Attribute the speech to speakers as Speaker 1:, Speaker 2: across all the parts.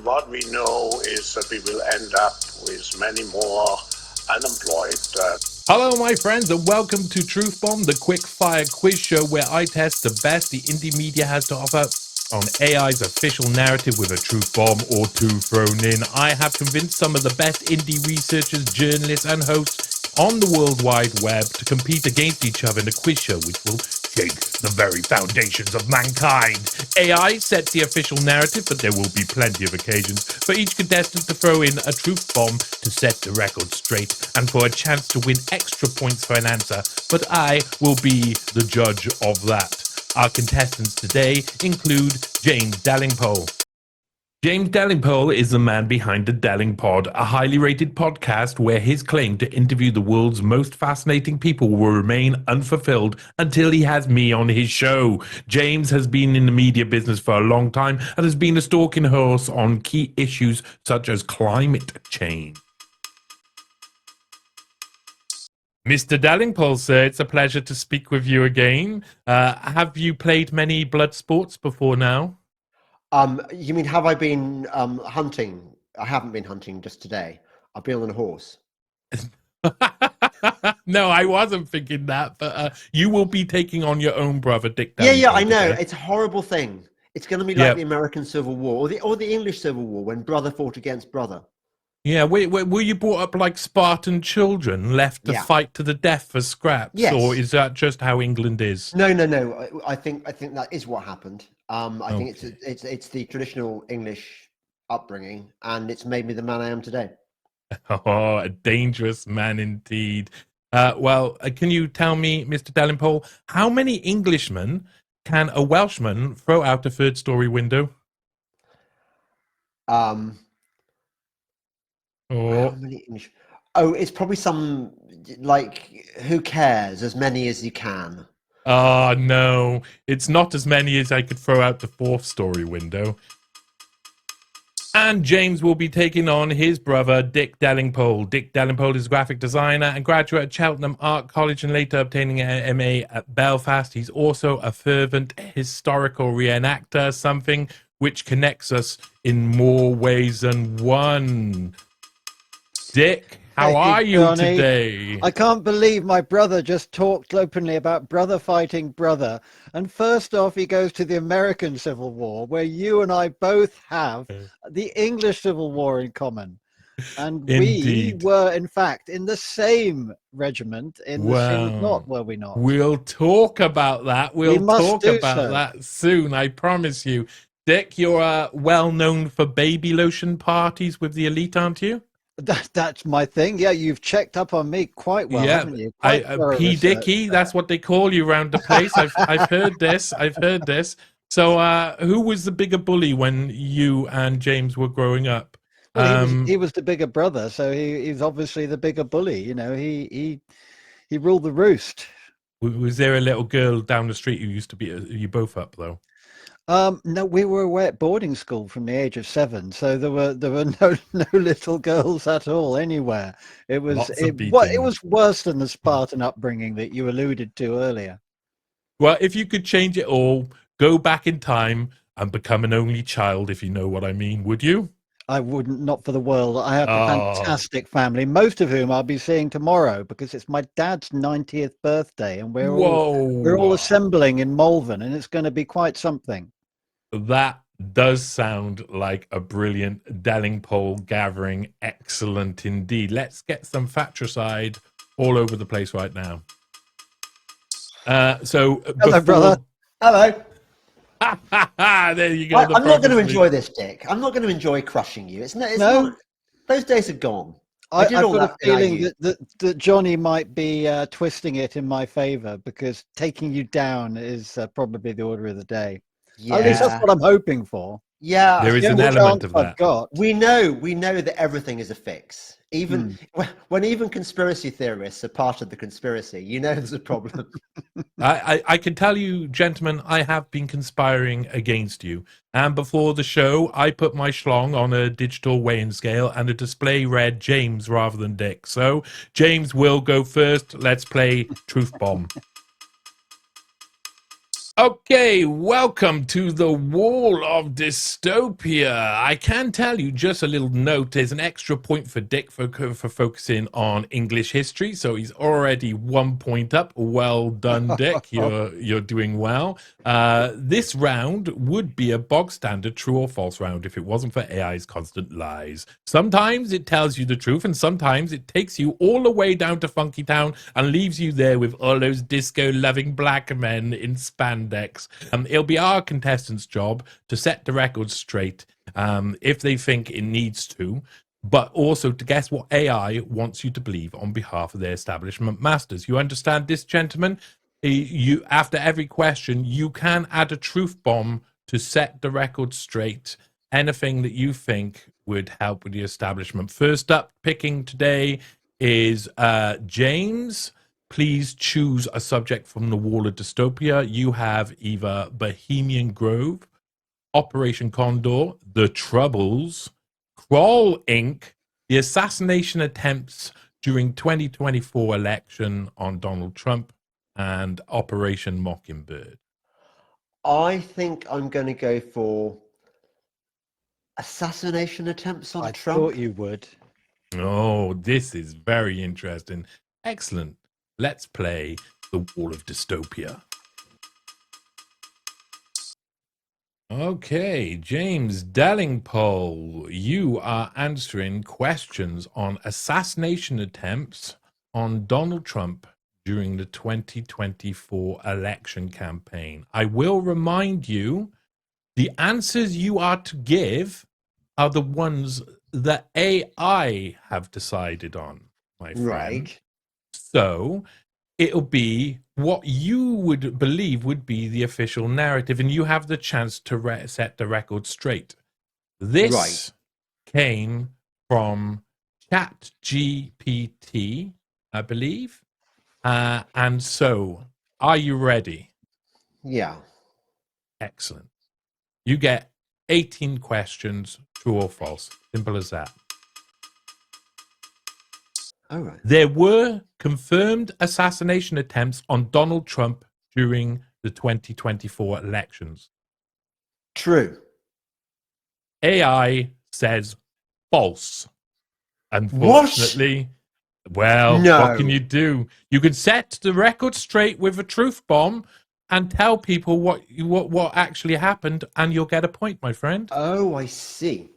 Speaker 1: What we know is that we will end up with many more unemployed.
Speaker 2: Hello, my friends, and welcome to Truth Bomb, the quick fire quiz show where I test the best the indie media has to offer on AI's official narrative with a truth bomb or two thrown in. I have convinced some of the best indie researchers, journalists, and hosts on the World Wide Web to compete against each other in a quiz show which will shake the very foundations of mankind. AI sets the official narrative, but there will be plenty of occasions for each contestant to throw in a truth bomb to set the record straight and for a chance to win extra points for an answer, but I will be the judge of that. Our contestants today include James Delingpole. James Delingpole is the man behind the Delingpod, a highly rated podcast where his claim to interview the world's most fascinating people will remain unfulfilled until he has me on his show. James has been in the media business for a long time and has been a stalking horse on key issues such as climate change. Mr. Delingpole, sir, it's a pleasure to speak with you again. Have you played many blood sports before now?
Speaker 3: You mean, have I been hunting? I haven't been hunting just today. I've been on a horse.
Speaker 2: No, I wasn't thinking that, but you will be taking on your own brother, Dick Delingpole.
Speaker 3: Yeah, I know.
Speaker 2: Today.
Speaker 3: It's a horrible thing. It's going to be like the American Civil War or the English Civil War when brother fought against brother.
Speaker 2: Yeah, were you brought up like Spartan children, left to fight to the death for scraps?
Speaker 3: Yes.
Speaker 2: Or is that just how England is?
Speaker 3: No. I think that is what happened. I think it's the traditional English upbringing, and it's made me the man I am today.
Speaker 2: Oh, a dangerous man indeed. Well, can you tell me, Mr. Delingpole, how many Englishmen can a Welshman throw out a third-story window?
Speaker 3: How many English? Oh, it's probably some, like, who cares? As many as you can.
Speaker 2: Oh, no. It's not as many as I could throw out the fourth-story window. And James will be taking on his brother, Dick Delingpole. Dick Delingpole is a graphic designer and graduate at Cheltenham Art College and later obtaining an MA at Belfast. He's also a fervent historical reenactor, something which connects us in more ways than one. Dick, how are you
Speaker 4: Johnny.
Speaker 2: today?
Speaker 4: I can't believe my brother just talked openly about brother fighting brother. And first off, he goes to the American Civil War, where you and I both have the English Civil War in common. And
Speaker 2: Indeed.
Speaker 4: we were, in fact, in the same regiment in the Sing Not, were we not?
Speaker 2: We'll talk about that. We'll talk about
Speaker 4: so.
Speaker 2: that soon, I promise you. Dick, you're well known for baby lotion parties with the elite, aren't you?
Speaker 4: That's my thing. Yeah, you've checked up on me quite well, haven't you?
Speaker 2: P. Dicky, that's what they call you around the place. I've heard this. I've heard this. So who was the bigger bully when you and James were growing up?
Speaker 4: Well, he was the bigger brother, so he's obviously the bigger bully. You know, he ruled the roost.
Speaker 2: Was there a little girl down the street who used to beat you both up, though?
Speaker 4: No, we were away at boarding school from the age of 7, so there were no little girls at all anywhere. It was worse than the Spartan upbringing that you alluded to earlier.
Speaker 2: Well, if you could change it all, go back in time and become an only child, if you know what I mean, would you?
Speaker 4: I wouldn't, not for the world. I have a fantastic family, most of whom I'll be seeing tomorrow because it's my dad's 90th birthday, and we're all assembling in Malvern, and it's going to be quite something.
Speaker 2: That does sound like a brilliant Delingpole gathering. Excellent indeed. Let's get some fratricide all over the place right now.
Speaker 4: Hello, brother.
Speaker 3: Hello.
Speaker 2: There you go.
Speaker 3: I'm not going to enjoy this, Dick. I'm not going to enjoy crushing you. It's not. Those days are gone.
Speaker 4: I've got a feeling that Johnny might be twisting it in my favour because taking you down is probably the order of the day.
Speaker 3: Yeah.
Speaker 4: At least that's what I'm hoping for.
Speaker 3: Yeah,
Speaker 2: there is an element of that.
Speaker 3: We know that everything is a fix. Even when even conspiracy theorists are part of the conspiracy, you know there's a problem.
Speaker 2: I can tell you, gentlemen, I have been conspiring against you. And before the show, I put my schlong on a digital weighing scale and a display read James rather than Dick. So James will go first. Let's play Truth Bomb. Okay, welcome to the Wall of Dystopia. I can tell you just a little note. There's an extra point for Dick for focusing on English history, so he's already 1 point up. Well done, Dick. You're doing well. This round would be a bog standard true or false round if it wasn't for AI's constant lies. Sometimes it tells you the truth, and sometimes it takes you all the way down to Funky Town and leaves you there with all those disco-loving black men in spandex. It'll be our contestants' job to set the record straight if they think it needs to, but also to guess what AI wants you to believe on behalf of their establishment masters. You understand this, gentlemen? You, after every question, you can add a truth bomb to set the record straight. Anything that you think would help with the establishment. First up, picking today is James. Please choose a subject from the Wall of Dystopia. You have either Bohemian Grove, Operation Condor, The Troubles, Crawl Inc., the assassination attempts during 2024 election on Donald Trump, and Operation Mockingbird.
Speaker 3: I think I'm going to go for assassination attempts on Trump.
Speaker 4: I thought you would.
Speaker 2: Oh, this is very interesting. Excellent. Let's play the Wall of Dystopia. Okay, James Delingpole, you are answering questions on assassination attempts on Donald Trump during the 2024 election campaign. I will remind you, the answers you are to give are the ones that AI have decided on, my friend.
Speaker 3: Right.
Speaker 2: So it'll be what you would believe would be the official narrative, and you have the chance to set the record straight. This came from ChatGPT, I believe. And so, are you ready?
Speaker 3: Yeah.
Speaker 2: Excellent. You get 18 questions, true or false. Simple as that.
Speaker 3: All right.
Speaker 2: There were confirmed assassination attempts on Donald Trump during the 2024 elections.
Speaker 3: True.
Speaker 2: AI says false. Unfortunately, well,
Speaker 3: No.
Speaker 2: what can you do? You can set the record straight with a truth bomb and tell people what actually happened, and you'll get a point, my friend.
Speaker 3: Oh, I see.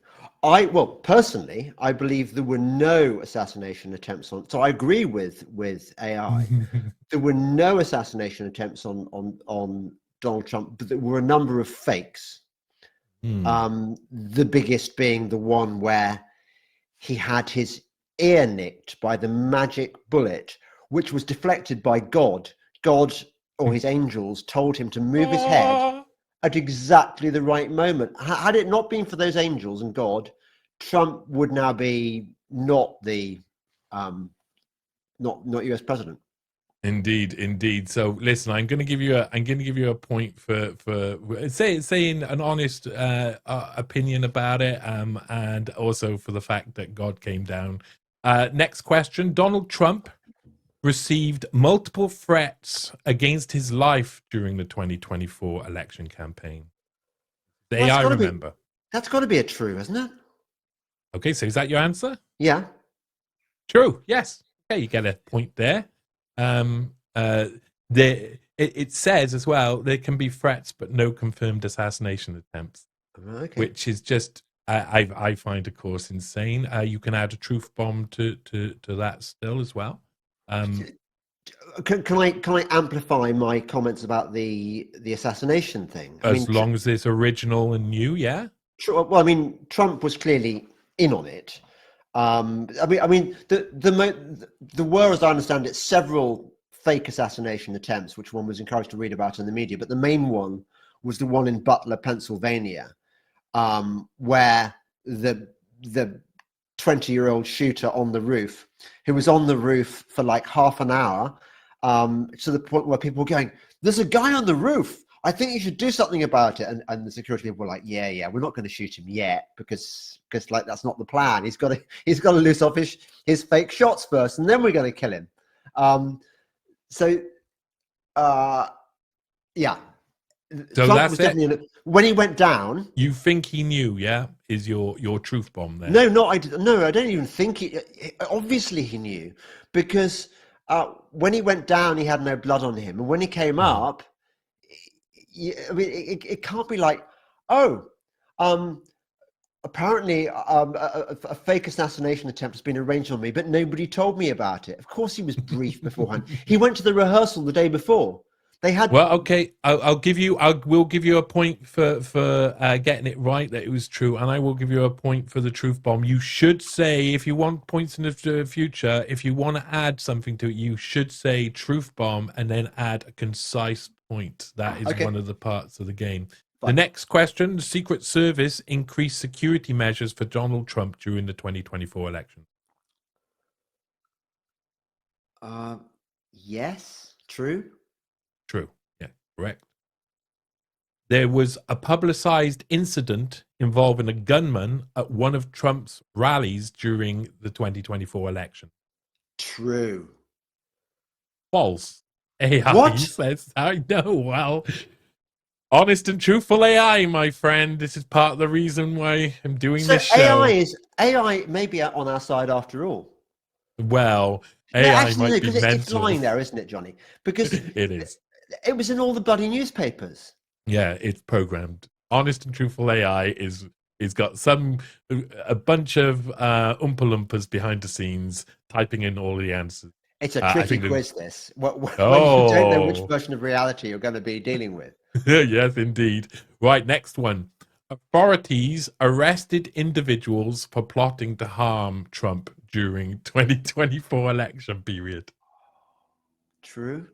Speaker 3: Well, personally, I believe there were no assassination attempts on. So I agree with AI. There were no assassination attempts on Donald Trump, but there were a number of fakes. The biggest being the one where he had his ear nicked by the magic bullet, which was deflected by God. God or his angels told him to move his head at exactly the right moment. Had it not been for those angels and God, Trump would now be not the not US president.
Speaker 2: Indeed. So listen, I'm going to give you a point for saying an honest opinion about it, and also for the fact that God came down. Next question: Donald Trump received multiple threats against his life during the 2024 election campaign. The AI remember.
Speaker 3: That's got to be a true, isn't it?
Speaker 2: Okay, so is that your answer?
Speaker 3: Yeah.
Speaker 2: True. Yes. Okay, you get a point there. It says as well there can be threats but no confirmed assassination attempts, which is just I find, of course, insane. You can add a truth bomb to that still as well.
Speaker 3: Can I amplify my comments about the assassination thing?
Speaker 2: As long as it's original and new, yeah.
Speaker 3: Sure. Well, I mean, Trump was clearly in on it. There were, as I understand it, several fake assassination attempts, which one was encouraged to read about in the media. But the main one was the one in Butler, Pennsylvania, where the 20-year-old shooter on the roof, who was on the roof for like half an hour, to the point where people were going, "There's a guy on the roof. I think you should do something about it." And the security people were like, yeah, we're not going to shoot him yet because like that's not the plan. He's got to loose off his fake shots first, and then we're going to kill him. Yeah,
Speaker 2: So
Speaker 3: Trump
Speaker 2: that's
Speaker 3: was
Speaker 2: it.
Speaker 3: definitely when he went down.
Speaker 2: You think he knew? Yeah, is your truth bomb there?
Speaker 3: No, I don't even think he. Obviously, he knew because when he went down, he had no blood on him, and when he came up, I mean, it can't be like, oh, apparently a fake assassination attempt has been arranged on me, but nobody told me about it. Of course, he was briefed beforehand. He went to the rehearsal the day before. They had.
Speaker 2: Well, okay, I'll give you. Will give you a point for getting it right that it was true, and I will give you a point for the truth bomb. You should say, if you want points in the future, if you want to add something to it, you should say truth bomb and then add a concise point. That is
Speaker 3: Okay.
Speaker 2: one of the parts of the game.
Speaker 3: Fine.
Speaker 2: The next question: the Secret Service increased security measures for Donald Trump during the 2024 election.
Speaker 3: Yes, true.
Speaker 2: True. Yeah, correct. There was a publicized incident involving a gunman at one of Trump's rallies during the 2024 election.
Speaker 3: True.
Speaker 2: False. AI
Speaker 3: What?
Speaker 2: says, I know, well, honest and truthful AI, my friend. This is part of the reason why I'm doing
Speaker 3: So
Speaker 2: this show.
Speaker 3: AI may be on our side after all.
Speaker 2: Well,
Speaker 3: No,
Speaker 2: AI
Speaker 3: actually,
Speaker 2: might
Speaker 3: no,
Speaker 2: be
Speaker 3: because it's
Speaker 2: mental.
Speaker 3: lying there, isn't it, Johnny? Because
Speaker 2: It is.
Speaker 3: it was in all the bloody newspapers.
Speaker 2: Yeah, it's programmed. Honest and truthful AI is got a bunch of Oompa Loompas behind the scenes typing in all the answers.
Speaker 3: It's a
Speaker 2: I
Speaker 3: tricky
Speaker 2: think
Speaker 3: quiz, this. When you don't know which
Speaker 2: Oh,
Speaker 3: version of reality you're going to be dealing with.
Speaker 2: yes, indeed. Right, next one. Authorities arrested individuals for plotting to harm Trump during 2024 election period.
Speaker 3: True.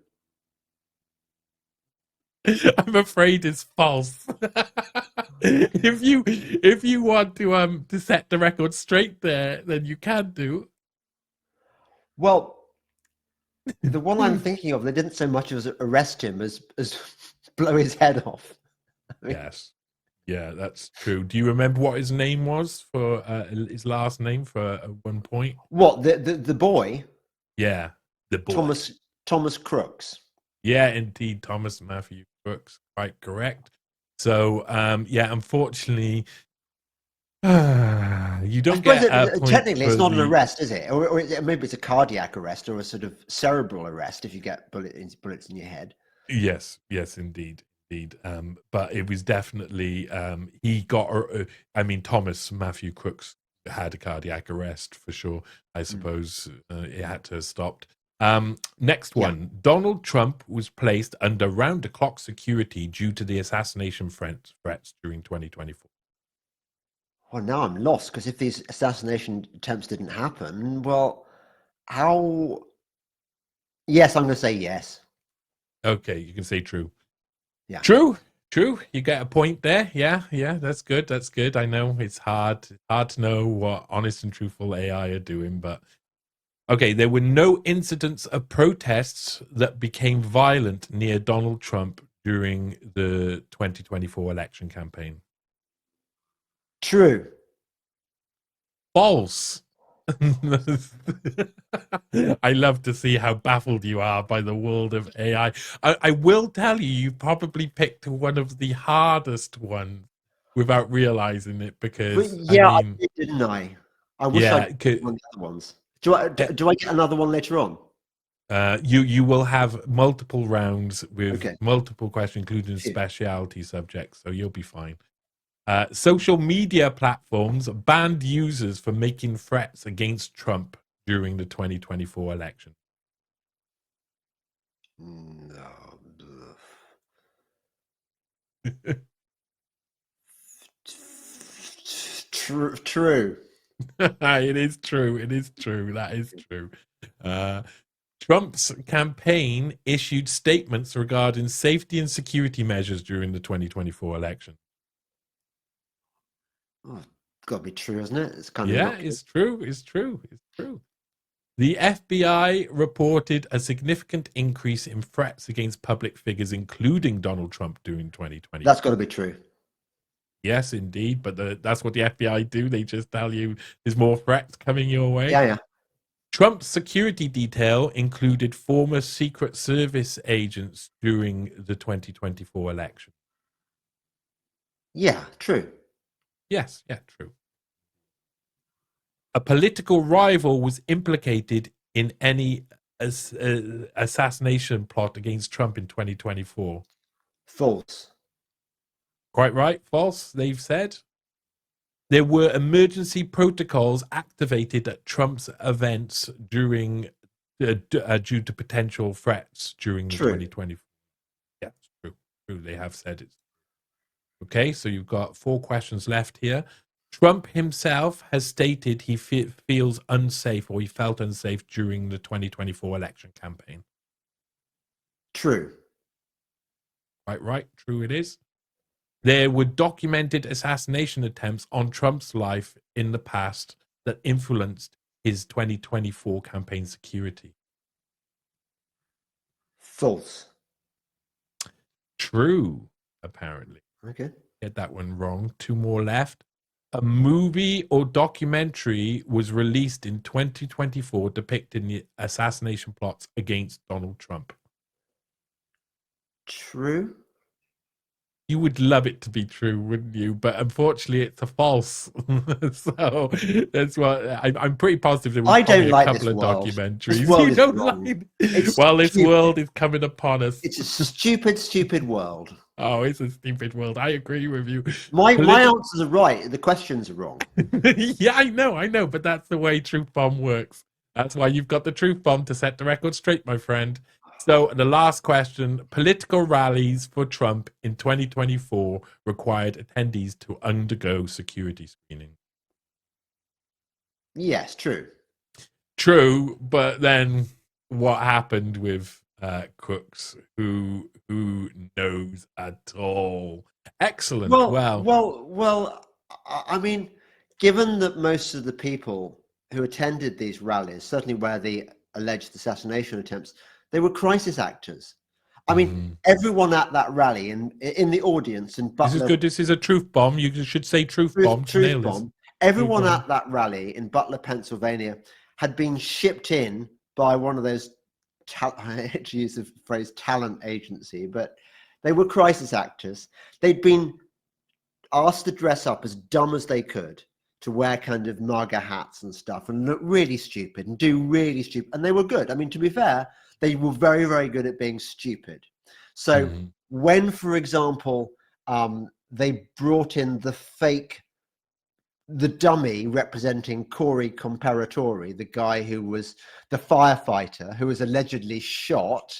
Speaker 2: I'm afraid it's false. If you want to set the record straight there, then you can do.
Speaker 3: Well, the one I'm thinking of, they didn't so much as arrest him as blow his head off. I mean,
Speaker 2: Yes. Yeah, that's true. Do you remember what his name was for his last name for one point?
Speaker 3: what the boy?
Speaker 2: Yeah, the boy.
Speaker 3: Thomas Crooks.
Speaker 2: Yeah, indeed, Thomas Matthew Crooks, quite correct. So, yeah, unfortunately, you don't get a point.
Speaker 3: Technically, it's not an
Speaker 2: the-
Speaker 3: arrest, is it? Or maybe it's a cardiac arrest or a sort of cerebral arrest if you get bullets in your head.
Speaker 2: Yes, indeed. But it was definitely he got. I mean, Thomas Matthew Crooks had a cardiac arrest for sure. I suppose it had to have stopped. Next one. Donald Trump was placed under round-the-clock security due to the assassination threats during 2024.
Speaker 3: Well, now I'm lost because if these assassination attempts didn't happen, well, how? Yes, I'm going to say yes.
Speaker 2: Okay, you can say true.
Speaker 3: Yeah.
Speaker 2: True. You get a point there. Yeah, that's good. I know it's hard to know what honest and truthful AI are doing, but okay, there were no incidents of protests that became violent near Donald Trump during the 2024 election campaign.
Speaker 3: True.
Speaker 2: False. I love to see how baffled you are by the world of AI. I will tell you probably picked one of the hardest ones without realizing it because
Speaker 3: I did, didn't I? I wish I'd picked one of the other ones. Do I get another one later on?
Speaker 2: You will have multiple rounds with multiple questions, including specialty subjects, so you'll be fine. Social media platforms banned users for making threats against Trump during the 2024 election.
Speaker 3: No. True.
Speaker 2: It is true. That is true. Trump's campaign issued statements regarding safety and security measures during the 2024 election.
Speaker 3: Oh, got to be true, isn't it? It's kind
Speaker 2: of it's true. The FBI reported a significant increase in threats against public figures, including Donald Trump, during 2020.
Speaker 3: That's got to be true.
Speaker 2: Yes, indeed. But that's what the FBI do. They just tell you there's more threats coming your way.
Speaker 3: Yeah.
Speaker 2: Trump's security detail included former Secret Service agents during the 2024 election.
Speaker 3: Yeah, true.
Speaker 2: Yes, yeah, true. A political rival was implicated in any assassination plot against Trump in 2024.
Speaker 3: False.
Speaker 2: Quite right, false, they've said. There were emergency protocols activated at Trump's events during due to potential threats during the
Speaker 3: True.
Speaker 2: 2024. Yeah, it's true. True, they have said it. Okay, so you've got 4 questions left here. Trump himself has stated he feels unsafe, or he felt unsafe during the 2024 election campaign.
Speaker 3: True.
Speaker 2: Right, true it is. There were documented assassination attempts on Trump's life in the past that influenced his 2024 campaign security.
Speaker 3: False.
Speaker 2: True, apparently.
Speaker 3: Okay.
Speaker 2: Get that one wrong. 2 more left. A movie or documentary was released in 2024 depicting the assassination plots against Donald Trump.
Speaker 3: True.
Speaker 2: You would love it to be true, wouldn't you? But unfortunately, it's a false. So that's what I'm pretty positive there was
Speaker 3: I
Speaker 2: probably
Speaker 3: don't
Speaker 2: a
Speaker 3: like
Speaker 2: couple
Speaker 3: this
Speaker 2: of
Speaker 3: world.
Speaker 2: documentaries.
Speaker 3: This world
Speaker 2: You
Speaker 3: is
Speaker 2: don't
Speaker 3: wrong.
Speaker 2: like.
Speaker 3: It's
Speaker 2: Well, this
Speaker 3: stupid.
Speaker 2: world is coming upon us.
Speaker 3: It's a stupid, stupid world.
Speaker 2: Oh, it's a stupid world. I agree with you.
Speaker 3: My answers are right. The questions are wrong.
Speaker 2: Yeah, I know, but that's the way Truth Bomb works. That's why you've got the Truth Bomb to set the record straight, my friend. So the last question, political rallies for Trump in 2024 required attendees to undergo security screening.
Speaker 3: Yes, true.
Speaker 2: True, but then what happened with Crooks? Who knows at all? Excellent.
Speaker 3: Well, I mean, given that most of the people who attended these rallies, certainly where the alleged assassination attempts, they were crisis actors. I mean, everyone at that rally and in the audience in Butler.
Speaker 2: This is good. This is a Truth Bomb. You should say Truth Bomb.
Speaker 3: Truth Bomb. Everyone at that rally in Butler, Pennsylvania, had been shipped in by one of those, I hate to use the phrase talent agency, but they were crisis actors. They'd been asked to dress up as dumb as they could, to wear kind of MAGA hats and stuff and look really stupid and do really stupid. And they were good. I mean, to be fair, they were very, very good at being stupid. So when, for example, they brought in the dummy representing Corey Comparatori, the guy who was the firefighter who was allegedly shot,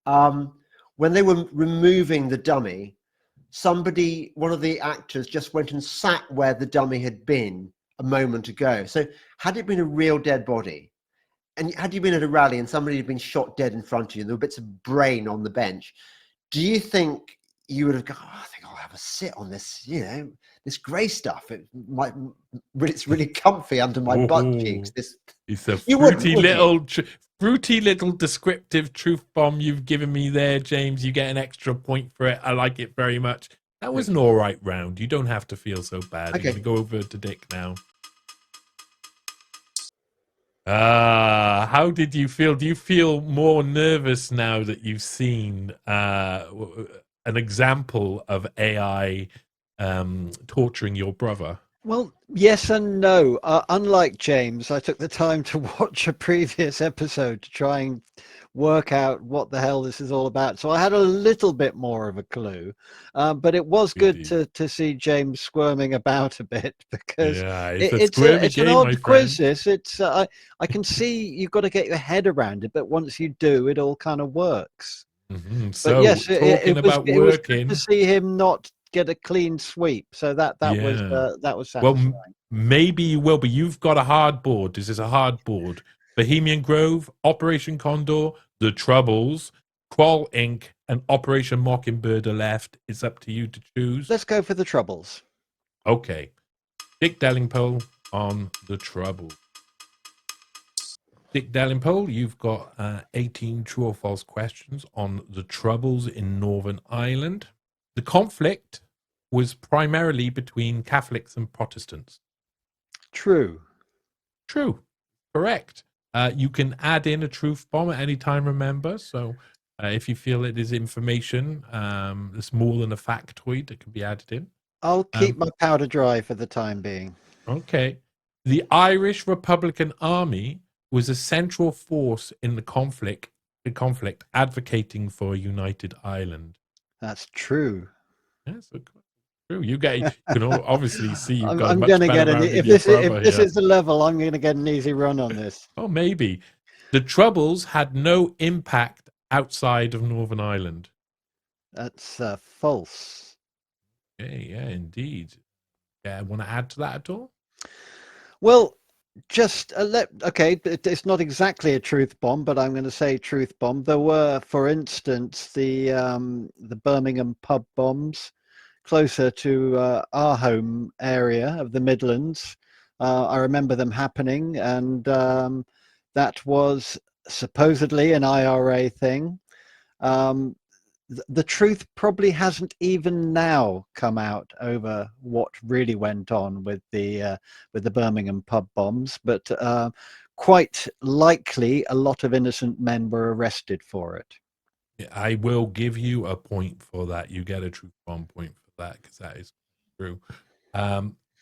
Speaker 3: when they were removing the dummy, one of the actors just went and sat where the dummy had been a moment ago. So had it been a real dead body, and had you been at a rally and somebody had been shot dead in front of you, and there were bits of brain on the bench, do you think you would have gone, oh, I think I'll have a sit on this, this grey stuff. It's really comfy under my butt cheeks.
Speaker 2: It's a fruity little descriptive Truth Bomb you've given me there, James. You get an extra point for it. I like it very much. That was an all right round. You don't have to feel so bad. Okay. I'm going to go over to Dick now. How did you feel? Do you feel more nervous now that you've seen an example of AI torturing your brother?
Speaker 4: Well, yes and no. Unlike James, I took the time to watch a previous episode to try and work out what the hell this is all about. So I had a little bit more of a clue, but it was good to see James squirming about a bit, because it's an odd quiz. It's I can see you've got to get your head around it, but once you do, it all kind of works.
Speaker 2: So
Speaker 4: but yes,
Speaker 2: it was good
Speaker 4: to see him not get a clean sweep. So that was satisfying.
Speaker 2: Well, maybe you will, but you've got a hard board. This is a hard board. Bohemian Grove, Operation Condor, The Troubles, Crawl Inc., and Operation Mockingbird are left. It's up to you to choose.
Speaker 4: Let's go for The Troubles.
Speaker 2: Okay. Dick Delingpole on The Troubles. Dick Delingpole, you've got 18 true or false questions on The Troubles in Northern Ireland. The conflict was primarily between Catholics and Protestants.
Speaker 4: True.
Speaker 2: Correct. You can add in a truth bomb at any time, remember. So if you feel it is information that's more than a factoid, it can be added in.
Speaker 4: I'll keep my powder dry for the time being.
Speaker 2: Okay. The Irish Republican Army was a central force in the conflict, advocating for a united Ireland.
Speaker 4: That's true.
Speaker 2: Yes, true. You can obviously see you've got a
Speaker 4: I'm
Speaker 2: much
Speaker 4: going to get
Speaker 2: better
Speaker 4: an
Speaker 2: round than
Speaker 4: if
Speaker 2: your
Speaker 4: this
Speaker 2: brother here.
Speaker 4: is the level, I'm going to get an easy run on this.
Speaker 2: Oh, maybe. The Troubles had no impact outside of Northern Ireland.
Speaker 4: That's false.
Speaker 2: Okay, yeah, indeed. Yeah, want to add to that at all?
Speaker 4: Well, just okay, it's not exactly a truth bomb, but I'm going to say truth bomb. There were, for instance, the Birmingham pub bombs closer to our home area of the Midlands. I remember them happening, and that was supposedly an IRA thing. The truth probably hasn't even now come out over what really went on with the Birmingham pub bombs, but quite likely a lot of innocent men were arrested for it.
Speaker 2: Yeah, I will give you a point for that. You get a truth bomb point for that because that is true.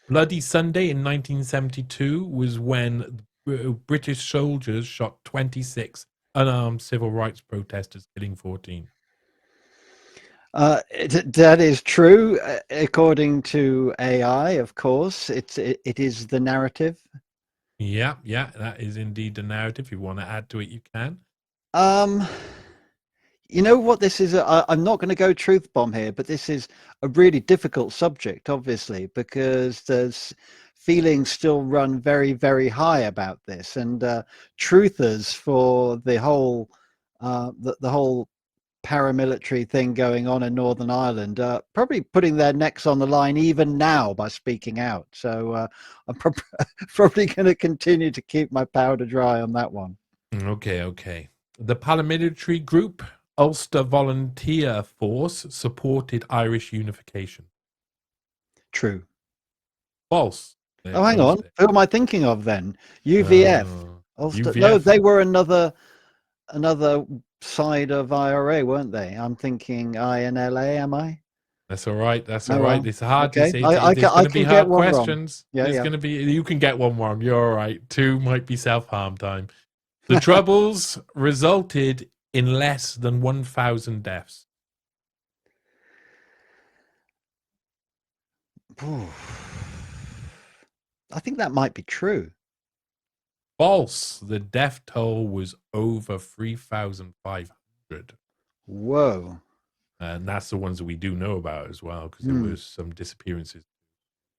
Speaker 2: Bloody Sunday in 1972 was when British soldiers shot 26 unarmed civil rights protesters, killing 14.
Speaker 4: That is true, according to AI. Of course, it is the narrative.
Speaker 2: Yeah, that is indeed the narrative. If you want to add to it, you can.
Speaker 4: You know what this is? I'm not going to go truth bomb here, but this is a really difficult subject, obviously, because there's feelings still run very, very high about this, and truthers for the whole the whole paramilitary thing going on in Northern Ireland probably putting their necks on the line even now by speaking out. So I'm probably going to continue to keep my powder dry on that one.
Speaker 2: Okay. The paramilitary group Ulster Volunteer Force supported Irish unification.
Speaker 4: True.
Speaker 2: False.
Speaker 4: Oh, hang on. Who am I thinking of then? UVF. Ulster.
Speaker 2: UVF.
Speaker 4: No, they were another side of IRA, weren't they? I'm thinking INLA. Am I?
Speaker 2: That's all right. That's all right. It's hard to say.
Speaker 4: I
Speaker 2: There's going to be hard questions.
Speaker 4: Yeah,
Speaker 2: There's going to be. You can get one wrong. You're all right. Two might be self-harm time. The Troubles resulted in less than 1,000 deaths.
Speaker 4: I think that might be true.
Speaker 2: False. The death toll was over 3,500.
Speaker 4: Whoa.
Speaker 2: And that's the ones that we do know about as well, because there was some disappearances.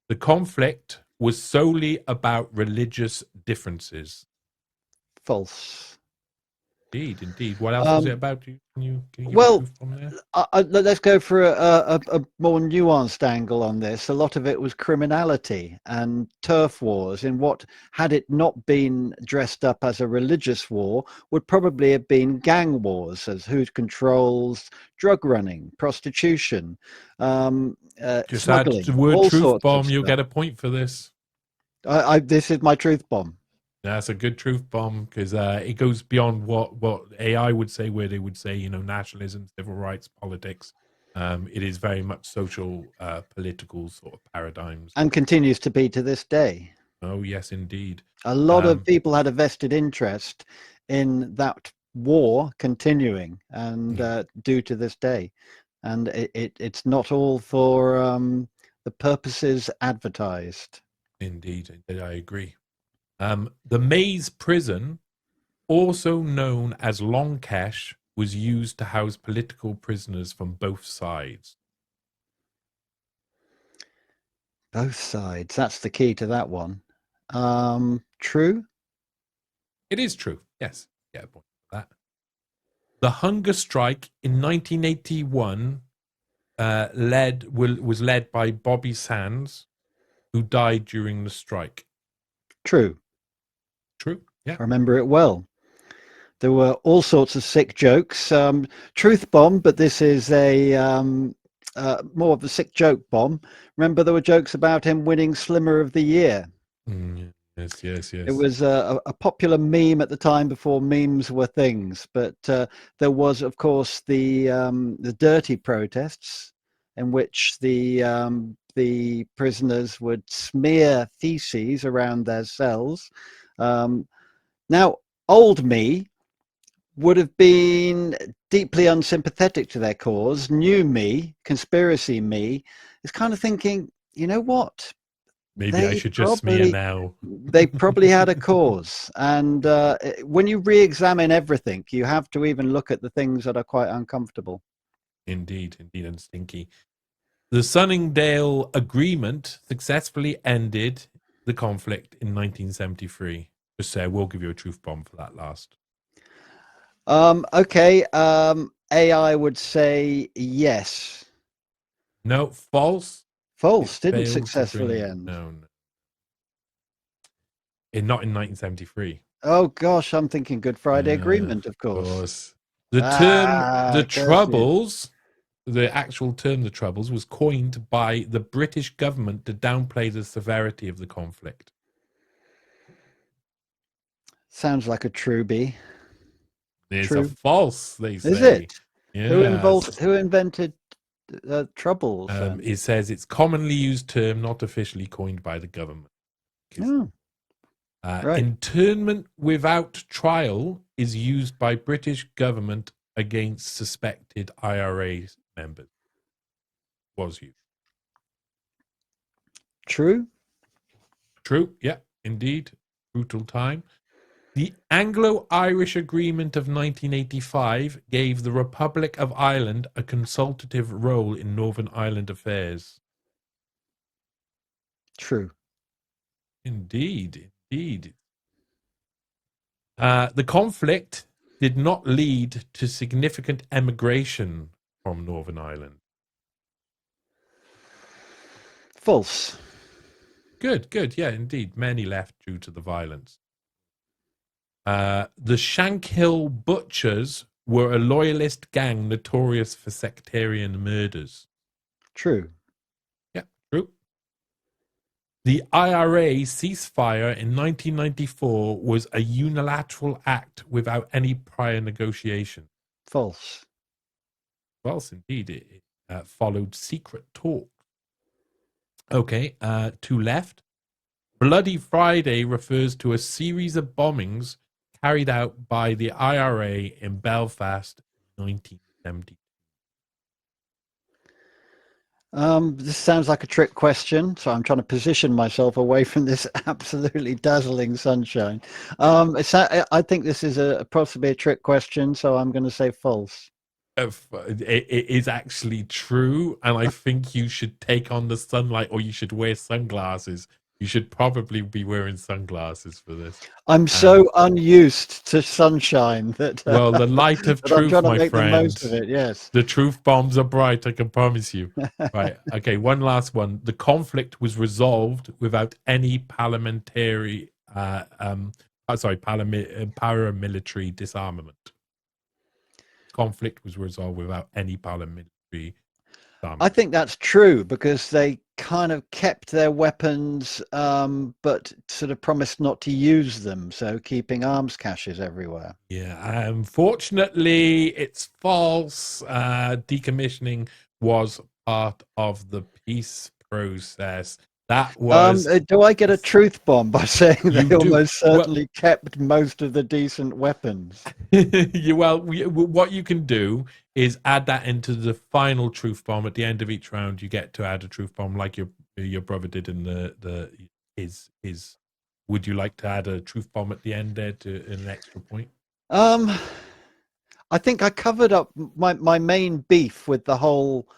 Speaker 2: The conflict was solely about religious differences.
Speaker 4: False.
Speaker 2: Indeed. What else was it about? Can you
Speaker 4: well, let's go for a more nuanced angle on this. A lot of it was criminality and turf wars in what, had it not been dressed up as a religious war, would probably have been gang wars, as who controls drug running, prostitution,
Speaker 2: just
Speaker 4: smuggling,
Speaker 2: add the word
Speaker 4: all
Speaker 2: truth
Speaker 4: sorts
Speaker 2: bomb.
Speaker 4: of
Speaker 2: You'll
Speaker 4: stuff.
Speaker 2: get a point for this.
Speaker 4: This is my truth bomb.
Speaker 2: That's a good truth bomb because it goes beyond what AI would say, where they would say, nationalism, civil rights, politics. It is very much social, political sort of paradigms.
Speaker 4: And continues to be to this day.
Speaker 2: Oh, yes, indeed.
Speaker 4: A lot of people had a vested interest in that war continuing, and due to this day. And it's not all for the purposes advertised.
Speaker 2: Indeed, I agree. The Maze prison, also known as Longcash, was used to house political prisoners from both sides.
Speaker 4: Both sides. That's the key to that one. True?
Speaker 2: It is true. Yes. Yeah, point for that. The hunger strike in 1981 was led by Bobby Sands, who died during the strike.
Speaker 4: True.
Speaker 2: True. Yeah.
Speaker 4: I remember it well. There were all sorts of sick jokes. Truth bomb, but this is a more of a sick joke bomb. Remember, there were jokes about him winning Slimmer of the Year.
Speaker 2: Yes.
Speaker 4: It was a popular meme at the time before memes were things. But there was, of course, the dirty protests in which the prisoners would smear feces around their cells. Now, old me would have been deeply unsympathetic to their cause. New me, conspiracy me, is kind of thinking, you know what?
Speaker 2: Maybe I should just smear now.
Speaker 4: They probably had a cause. And when you re-examine everything, you have to even look at the things that are quite uncomfortable.
Speaker 2: Indeed, and stinky. The Sunningdale Agreement successfully ended the conflict in 1973. Just say, I will give you a truth bomb for that last.
Speaker 4: Okay. AI would say yes.
Speaker 2: No, false.
Speaker 4: False. Didn't successfully end.
Speaker 2: No. Not in 1973.
Speaker 4: Oh gosh, I'm thinking Good Friday Agreement, of course.
Speaker 2: The term the
Speaker 4: curse you.
Speaker 2: Troubles, the actual term the Troubles, was coined by the British government to downplay the severity of the conflict.
Speaker 4: Sounds like a truebie.
Speaker 2: It's a false, they say.
Speaker 4: Is it?
Speaker 2: Yes.
Speaker 4: Who invented Troubles?
Speaker 2: It says it's commonly used term, not officially coined by the government.
Speaker 4: Right.
Speaker 2: Internment without trial is used by British government against suspected IRA members. Was used.
Speaker 4: True,
Speaker 2: yeah, indeed. Brutal time. The Anglo-Irish Agreement of 1985 gave the Republic of Ireland a consultative role in Northern Ireland affairs.
Speaker 4: True.
Speaker 2: Indeed. The conflict did not lead to significant emigration from Northern Ireland.
Speaker 4: False.
Speaker 2: Good. Yeah, indeed. Many left due to the violence. The Shankill Butchers were a loyalist gang notorious for sectarian murders.
Speaker 4: True.
Speaker 2: Yeah, true. The IRA ceasefire in 1994 was a unilateral act without any prior negotiation.
Speaker 4: False.
Speaker 2: False, indeed. It followed secret talk. Okay, two left. Bloody Friday refers to a series of bombings carried out by the IRA in Belfast in 1970.
Speaker 4: This sounds like a trick question, so I'm trying to position myself away from this absolutely dazzling sunshine. I think this is possibly a trick question, so I'm going to say false.
Speaker 2: It is actually true, and I think you should take on the sunlight, or you should wear sunglasses. You should probably be wearing sunglasses for this.
Speaker 4: I'm so unused to sunshine that
Speaker 2: well, the light of truth,
Speaker 4: I'm trying to
Speaker 2: my
Speaker 4: make
Speaker 2: friend.
Speaker 4: The most of it, yes.
Speaker 2: The truth bombs are bright, I can promise you. Right. Okay, one last one. The conflict was resolved without any paramilitary disarmament. Conflict was resolved without any paramilitary disarmament.
Speaker 4: I think that's true because they kind of kept their weapons, but sort of promised not to use them. So keeping arms caches everywhere.
Speaker 2: Yeah, unfortunately, it's false. Decommissioning was part of the peace process. That was.
Speaker 4: Do I get a truth bomb by saying they almost certainly kept most of the decent weapons?
Speaker 2: What you can do is add that into the final truth bomb. At the end of each round, you get to add a truth bomb, like your brother did in his. Would you like to add a truth bomb at the end there to an extra point?
Speaker 4: I think I covered up my main beef with the whole.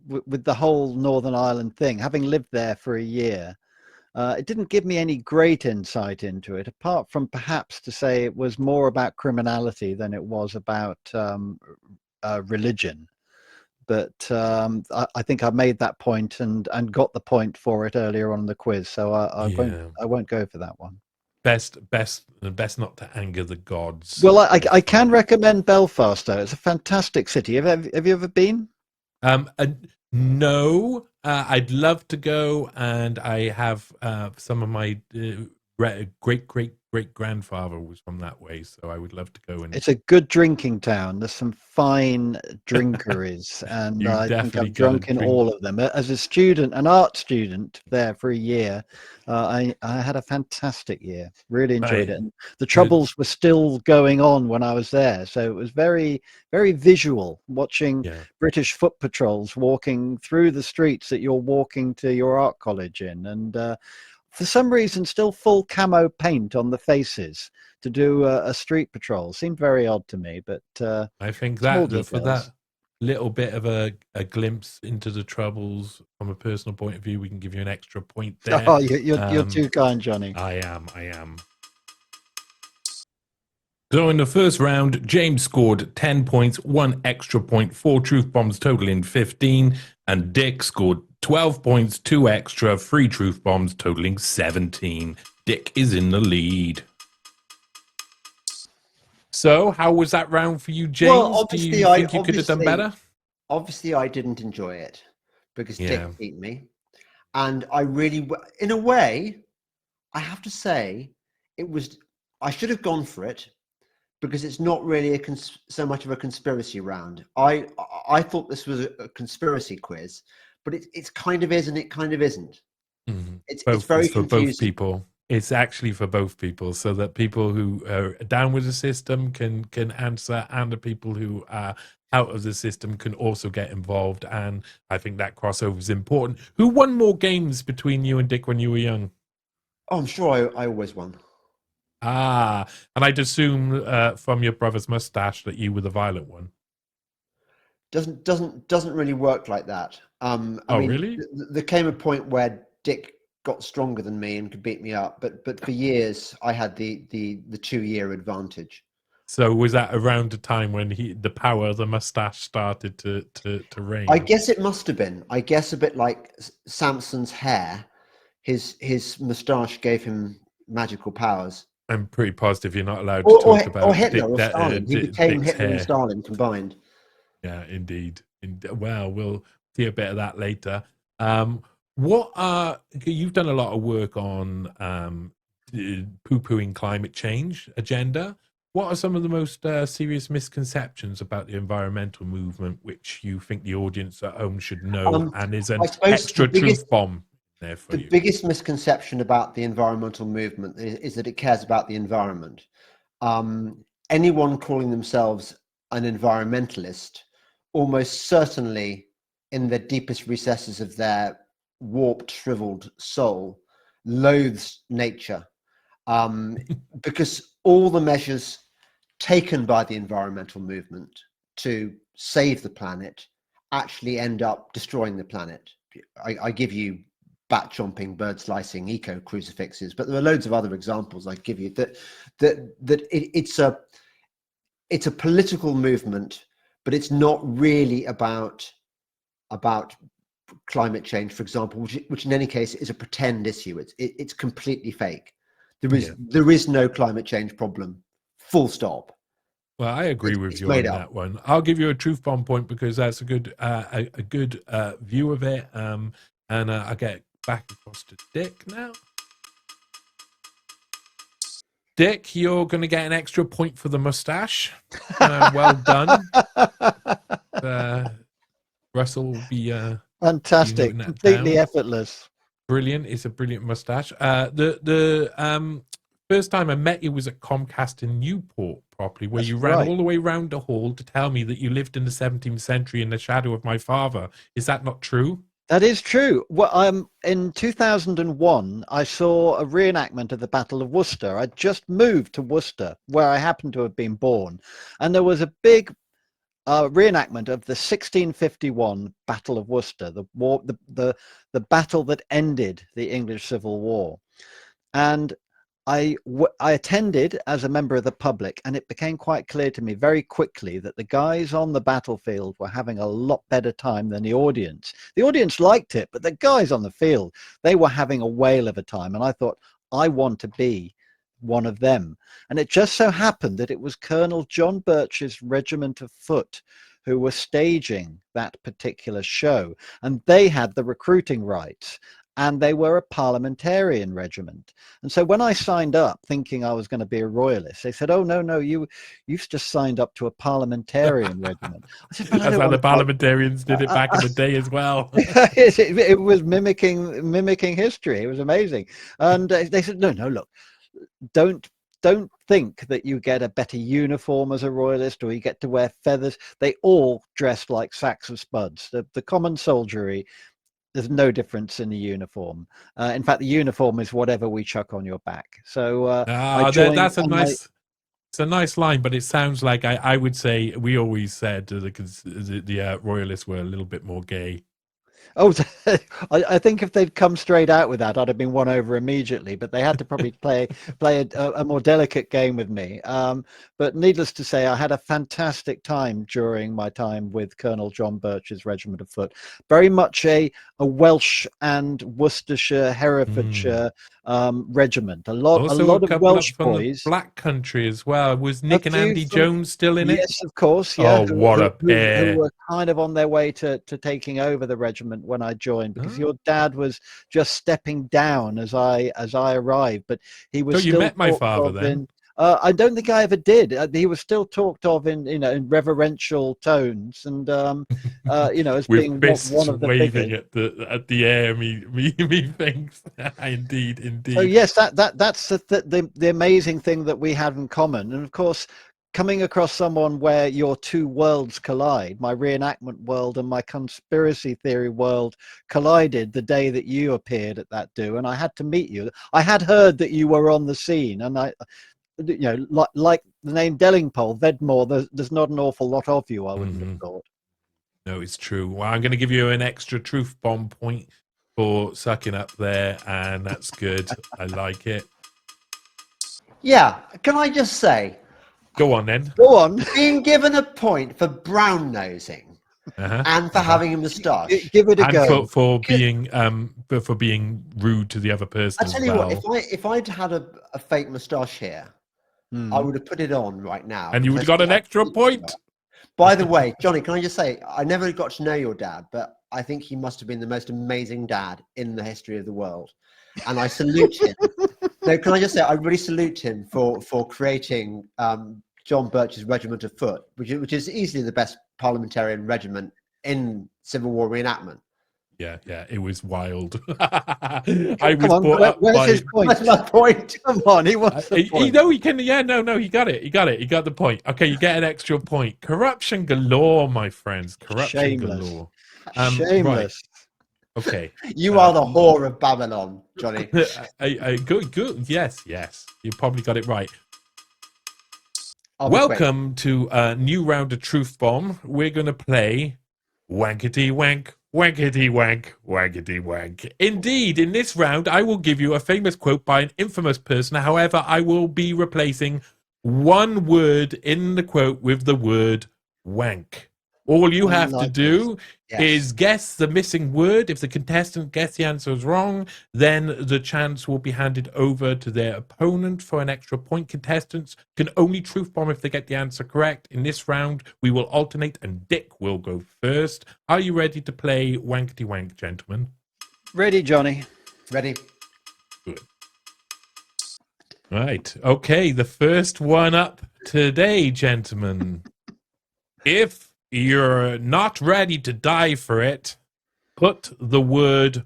Speaker 4: With the whole Northern Ireland thing, having lived there for a year, it didn't give me any great insight into it, apart from perhaps to say it was more about criminality than it was about religion. But I think I made that point and got the point for it earlier on in the quiz, so I won't go for that one.
Speaker 2: Best not to anger the gods.
Speaker 4: Well, I can recommend Belfast, though. It's a fantastic city. Have you ever been?
Speaker 2: No, I'd love to go, and I have some of my great great-grandfather was from that way, so I would love to go and...
Speaker 4: It's a good drinking town. There's some fine drinkeries, and
Speaker 2: You
Speaker 4: I think
Speaker 2: definitely
Speaker 4: I've
Speaker 2: gotta
Speaker 4: drunk in
Speaker 2: drink.
Speaker 4: all of them. As a student, an art student there for a year, I had a fantastic year. Really enjoyed
Speaker 2: Right.
Speaker 4: it. And the Troubles were still going on when I was there, so it was very, very visual, watching
Speaker 2: Yeah.
Speaker 4: British foot patrols walking through the streets that you're walking to your art college in, and for some reason, still full camo paint on the faces to do a street patrol. Seemed very odd to me, but
Speaker 2: I think
Speaker 4: small
Speaker 2: that for
Speaker 4: details.
Speaker 2: that little bit of a glimpse into the Troubles from a personal point of view, we can give you an extra point there.
Speaker 4: Oh, you're too kind, Johnny.
Speaker 2: I am. So in the first round, James scored 10 points, 1 extra point, 4 truth bombs totaling 15, and Dick scored 12 points, 2 extra, 3 truth bombs totaling 17. Dick is in the lead. So, how was that round for you, James?
Speaker 3: Well,
Speaker 2: Do you think you could have done better?
Speaker 3: Obviously, I didn't enjoy it because
Speaker 2: Yeah.
Speaker 3: Dick beat me. And I really, in a way, I have to say, I should have gone for it because it's not really so much of a conspiracy round. I thought this was a conspiracy quiz, but it's kind of is and it kind of isn't.
Speaker 2: Mhm.
Speaker 3: It's
Speaker 2: for
Speaker 3: very
Speaker 2: both
Speaker 3: confusing.
Speaker 2: people. It's actually for both people, so that people who are down with the system can answer, and the people who are out of the system can also get involved. And I think that crossover is important. Who won more games between you and Dick when you were young?
Speaker 3: Oh, I'm sure I always won.
Speaker 2: And I'd assume from your brother's mustache that you were the violent one.
Speaker 3: Doesn't really work like that. I mean,
Speaker 2: really?
Speaker 3: There came a point where Dick got stronger than me and could beat me up, but for years I had the 2-year advantage.
Speaker 2: So was that around the time when the power of the mustache started to reign?
Speaker 3: I guess it must have been. I guess a bit like Samson's hair, his moustache gave him magical powers.
Speaker 2: I'm pretty positive you're not allowed to talk about
Speaker 3: or Hitler or
Speaker 2: Dick,
Speaker 3: Stalin. He became
Speaker 2: Dick's
Speaker 3: Hitler and
Speaker 2: hair.
Speaker 3: Stalin combined.
Speaker 2: Yeah, indeed. Well, we'll see a bit of that later. You've done a lot of work on poo-pooing climate change agenda. What are some of the most serious misconceptions about the environmental movement which you think the audience at home should know, and is an extra truth bomb there for you?
Speaker 3: The biggest misconception about the environmental movement is that it cares about the environment. Anyone calling themselves an environmentalist almost certainly, in the deepest recesses of their warped, shriveled soul, loathes nature, because all the measures taken by the environmental movement to save the planet actually end up destroying the planet. I give you bat chomping, bird slicing, eco crucifixes, but there are loads of other examples I give you it's a political movement, but it's not really about climate change, for example, which in any case is a pretend issue. It's completely fake. There is no climate change problem. Full stop.
Speaker 2: Well, I agree with you on that one. I'll give you a truth bomb point because that's a good view of it. And I'll get back across to Dick now. Dick, you're going to get an extra point for the mustache. Well done. Russell will be
Speaker 4: fantastic, completely effortless.
Speaker 2: Brilliant. It's a brilliant mustache. The first time I met you was at Comcast in Newport, properly, where you ran all the way round the hall to tell me that you lived in the 17th century in the shadow of my father. Is that not true?
Speaker 4: That is true. Well, in 2001, I saw a reenactment of the Battle of Worcester. I'd just moved to Worcester, where I happened to have been born, and there was a big reenactment of the 1651 Battle of Worcester, the battle that ended the English Civil War. And I attended as a member of the public, and it became quite clear to me very quickly that the guys on the battlefield were having a lot better time than the audience. The audience liked it, but the guys on the field, they were having a whale of a time. And I thought, I want to be one of them. And it just so happened that it was Colonel John Birch's regiment of foot who were staging that particular show, and they had the recruiting rights. and they were a parliamentarian regiment. And so when I signed up thinking I was going to be a royalist, they said, "Oh, no, you've just signed up to a parliamentarian regiment." I said, "But I
Speaker 2: That's
Speaker 4: don't
Speaker 2: how
Speaker 4: want
Speaker 2: the
Speaker 4: to fight."
Speaker 2: parliamentarians did it back in the day as well.
Speaker 4: It was mimicking history. It was amazing. And they said, no, look, don't think that you get a better uniform as a royalist or you get to wear feathers. They all dressed like sacks of spuds. The common soldiery, there's no difference in the uniform. In fact, the uniform is whatever we chuck on your back. So I joined.
Speaker 2: That's a nice. It's a nice line, but it sounds like I would say we always said the royalists were a little bit more gay.
Speaker 4: Oh, I think if they'd come straight out with that, I'd have been won over immediately. But they had to probably play a more delicate game with me. But needless to say, I had a fantastic time during my time with Colonel John Birch's Regiment of Foot. Very much a Welsh and Worcestershire, Herefordshire regiment. A lot
Speaker 2: Also, a
Speaker 4: of
Speaker 2: couple
Speaker 4: Welsh
Speaker 2: up from
Speaker 4: boys.
Speaker 2: the Black Country as well. Was
Speaker 4: A
Speaker 2: Nick and
Speaker 4: few
Speaker 2: Andy
Speaker 4: from-
Speaker 2: Jones still in it?
Speaker 4: Yes, of course. Yeah.
Speaker 2: Oh, what a pair!
Speaker 4: Who were kind of on their way to taking over the regiment when I joined, because
Speaker 2: Oh.
Speaker 4: your dad was just stepping down as I arrived, but he was
Speaker 2: So you
Speaker 4: still
Speaker 2: met my
Speaker 4: talked
Speaker 2: father
Speaker 4: of
Speaker 2: then?
Speaker 4: I don't think I ever did. He was still talked of in in reverential tones, and as
Speaker 2: With
Speaker 4: being one
Speaker 2: fists
Speaker 4: of the
Speaker 2: waving
Speaker 4: figures.
Speaker 2: at the air, me thinks. Indeed.
Speaker 4: So yes, that's the amazing thing that we have in common, and of course, coming across someone where your two worlds collide, my reenactment world and my conspiracy theory world collided the day that you appeared at that do, and I had to meet you. I had heard that you were on the scene, and like the name Delingpole, Vedmore, there's not an awful lot of you, I wouldn't have thought.
Speaker 2: No, it's true. Well, I'm going to give you an extra truth bomb point for sucking up there, and that's good. I like it.
Speaker 3: Yeah, can I just say,
Speaker 2: Go on then.
Speaker 4: Go on.
Speaker 3: being given a point for brown nosing and for having a moustache.
Speaker 4: Give it a
Speaker 2: And
Speaker 4: go.
Speaker 2: for being rude to the other person
Speaker 3: I
Speaker 2: as
Speaker 3: tell you
Speaker 2: well.
Speaker 3: what, if I'd had a fake moustache here, I would have put it on right now.
Speaker 2: And you would have got an extra point.
Speaker 3: By the way, Johnny, can I just say, I never got to know your dad, but I think he must have been the most amazing dad in the history of the world. And I salute him. No, can I just say, I really salute him for creating John Birch's Regiment of Foot, which is easily the best parliamentarian regiment in Civil War reenactment.
Speaker 2: Yeah, it was wild.
Speaker 4: Where's his point?
Speaker 3: That's my point.
Speaker 4: Come on, he wants the point.
Speaker 2: He can. Yeah, no, he got it. He got the point. Okay, you get an extra point. Corruption galore, my friends. Corruption
Speaker 4: Shameless.
Speaker 2: galore.
Speaker 4: Shameless.
Speaker 2: Right. Okay.
Speaker 3: You are the whore of Babylon, Johnny.
Speaker 2: Good. Yes. You probably got it right.
Speaker 3: I'll be quick.
Speaker 2: Welcome to a new round of Truth Bomb. We're going to play Wankety Wank, Wankety Wank, Wankety Wank. Indeed, in this round, I will give you a famous quote by an infamous person. However, I will be replacing one word in the quote with the word wank. All you have to do is guess the missing word. If the contestant gets the answer is wrong, then the chance will be handed over to their opponent for an extra point. Contestants can only truth bomb if they get the answer correct. In this round, we will alternate and Dick will go first. Are you ready to play Wankety Wank, gentlemen?
Speaker 4: Ready, Johnny.
Speaker 3: Ready?
Speaker 2: Good. Right. Okay, the first one up today, gentlemen. If you're not ready to die for it, put the word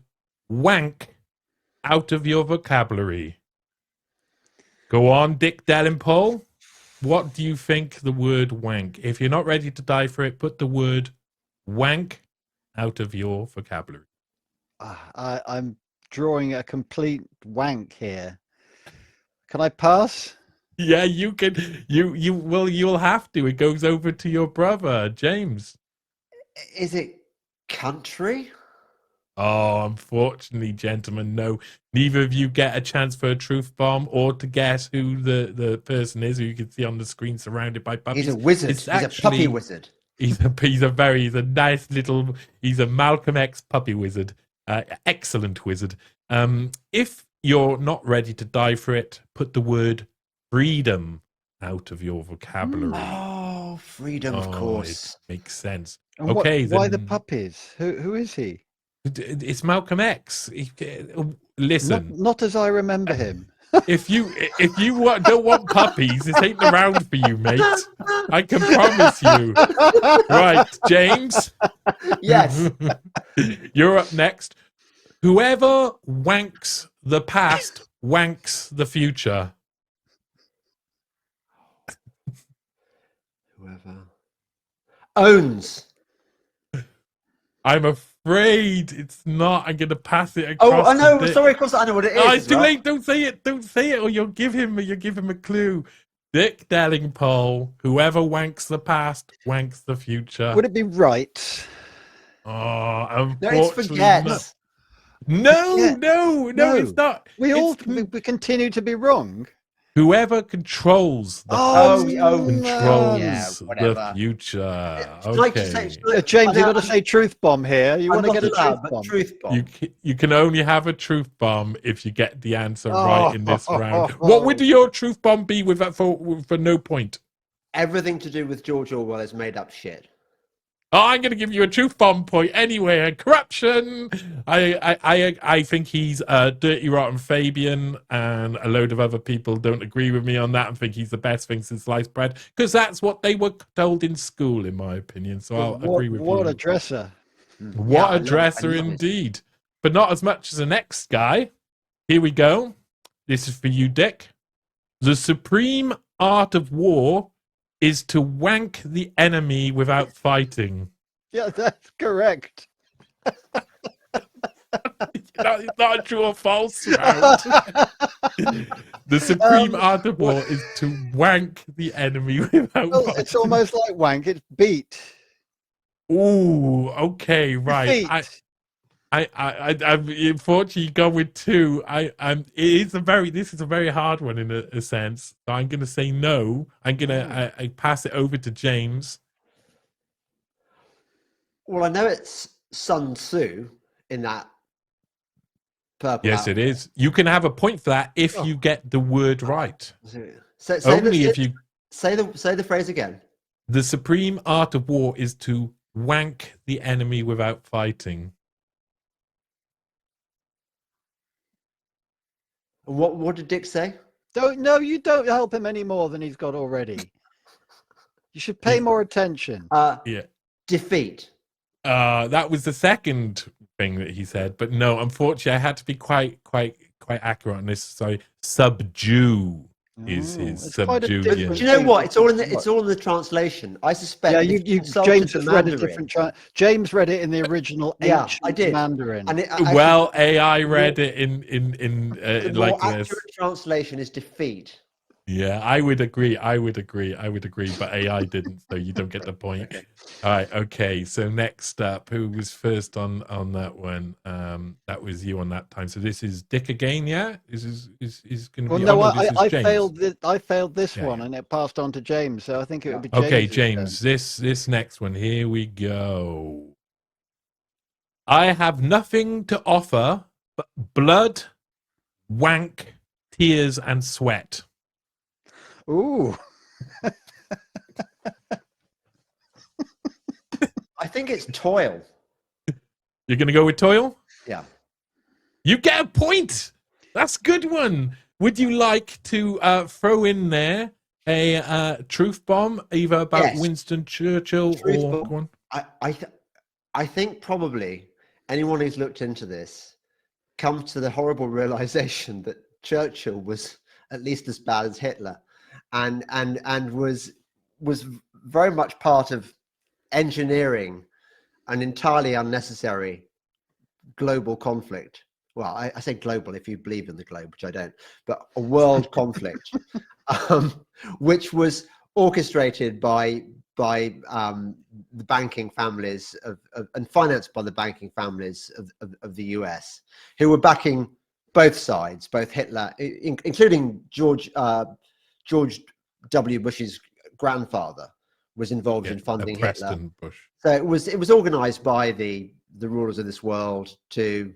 Speaker 2: wank out of your vocabulary. Go on, Dick Delingpole. What do you think the word wank? If you're not ready to die for it, put the word wank out of your vocabulary.
Speaker 4: I'm drawing a complete wank here. Can I pass?
Speaker 2: Yeah, you can. You'll have to. It goes over to your brother, James.
Speaker 3: Is it country?
Speaker 2: Oh, unfortunately, gentlemen, no. Neither of you get a chance for a truth bomb or to guess who the person is who you can see on the screen surrounded by puppies.
Speaker 3: He's a wizard. He's a puppy wizard.
Speaker 2: He's a nice little. He's a Malcolm X puppy wizard. Excellent wizard. If you're not ready to die for it, put the word freedom out of your vocabulary.
Speaker 3: Oh, freedom, of course.
Speaker 2: It makes sense.
Speaker 4: And
Speaker 2: okay,
Speaker 4: why the
Speaker 2: then
Speaker 4: puppies? Who is he?
Speaker 2: It's Malcolm X. Listen,
Speaker 4: Not as I remember him.
Speaker 2: if you don't want puppies, this ain't around for you, mate. I can promise you. Right, James.
Speaker 3: Yes.
Speaker 2: You're up next. Whoever wanks the past wanks the future.
Speaker 3: Whoever owns.
Speaker 2: I'm afraid it's not. I'm going to pass it
Speaker 3: Oh,
Speaker 2: across.
Speaker 3: I know.
Speaker 2: to Dick.
Speaker 3: Sorry, of course I know what it is.
Speaker 2: Oh, it's too
Speaker 3: well.
Speaker 2: late. Don't say it. Don't say it, or you'll give him a clue. Dick Delingpole. Whoever wanks the past wanks the future.
Speaker 4: Would it be right?
Speaker 2: Oh,
Speaker 3: No, it's
Speaker 2: unfortunately,
Speaker 3: forget.
Speaker 2: no,
Speaker 4: Yeah.
Speaker 2: no, it's not.
Speaker 4: We all
Speaker 2: It's
Speaker 4: we continue to be wrong.
Speaker 2: whoever controls the
Speaker 3: Oh,
Speaker 2: past
Speaker 3: oh,
Speaker 2: controls
Speaker 3: yeah,
Speaker 2: the
Speaker 3: whatever.
Speaker 2: future.
Speaker 3: Like to say,
Speaker 2: Okay.
Speaker 4: James, you've got to say truth bomb here. You want to get a truth bomb?
Speaker 3: Truth bomb.
Speaker 2: You can only have a truth bomb if you get the answer right in this round.
Speaker 4: Oh.
Speaker 2: What would your truth bomb be with that for no point?
Speaker 3: Everything to do with George Orwell is made up shit.
Speaker 2: Oh, I'm going to give you a truth bomb point anyway. Corruption. I think he's a dirty, rotten Fabian, and a load of other people don't agree with me on that and think he's the best thing since sliced bread, because that's what they were told in school, in my opinion. So I'll agree with you.
Speaker 4: What a dresser.
Speaker 2: What a dresser indeed. But not as much as the next guy. Here we go. This is for you, Dick. The supreme art of war is to wank the enemy without fighting.
Speaker 4: Yeah, that's correct.
Speaker 2: It's not a true or false round. The supreme art of war is to wank the enemy without fighting.
Speaker 4: It's almost like wank. It's beat.
Speaker 2: Ooh, okay, right.
Speaker 4: Defeat.
Speaker 2: I've unfortunately gone with two. This is a very hard one in a sense. So I'm going to say no. I'm going to I pass it over to James.
Speaker 3: Well, I know it's Sun Tzu in that purple.
Speaker 2: Yes, it is. You can have a point for that if you get the word right.
Speaker 3: So
Speaker 2: Only if you
Speaker 3: say the phrase again.
Speaker 2: The supreme art of war is to wank the enemy without fighting.
Speaker 3: What did Dick say?
Speaker 4: You don't help him any more than he's got already. You should pay more attention.
Speaker 2: Yeah.
Speaker 3: Defeat.
Speaker 2: That was the second thing that he said, but no, unfortunately, I had to be quite accurate on this. So subdue is his subdue.
Speaker 3: Do you know what? It's all in the translation. I suspect.
Speaker 4: Yeah, James has read a different. James read it in the original ancient
Speaker 3: I did.
Speaker 4: Mandarin.
Speaker 3: And
Speaker 2: AI read it in
Speaker 3: the
Speaker 2: like
Speaker 3: more
Speaker 2: this.
Speaker 3: accurate translation is defeat.
Speaker 2: Yeah, I would agree, but AI didn't, so you don't get the point. All right, okay. So next up, who was first on that one? That was you on that time. So this is Dick again, yeah? This is going to be.
Speaker 4: Well, no, I
Speaker 2: James.
Speaker 4: failed this one, and it passed on to James. So I think it would be James.
Speaker 2: Okay, James. This next one. Here we go. I have nothing to offer but blood, wank, tears, and sweat.
Speaker 4: Ooh.
Speaker 3: I think it's toil.
Speaker 2: You're going to go with toil?
Speaker 3: Yeah.
Speaker 2: You get a point. That's a good one. Would you like to throw in there a truth bomb, either about Winston Churchill or one?
Speaker 3: I think probably anyone who's looked into this comes to the horrible realization that Churchill was at least as bad as Hitler. And was very much part of engineering an entirely unnecessary global conflict. Well, I say global if you believe in the globe, which I don't, but a world conflict, which was orchestrated by the banking families and financed by the banking families of the US, who were backing both sides, both Hitler, including George W. Bush's grandfather was involved in funding Hitler.
Speaker 2: Bush.
Speaker 3: So it was organized by the rulers of this world to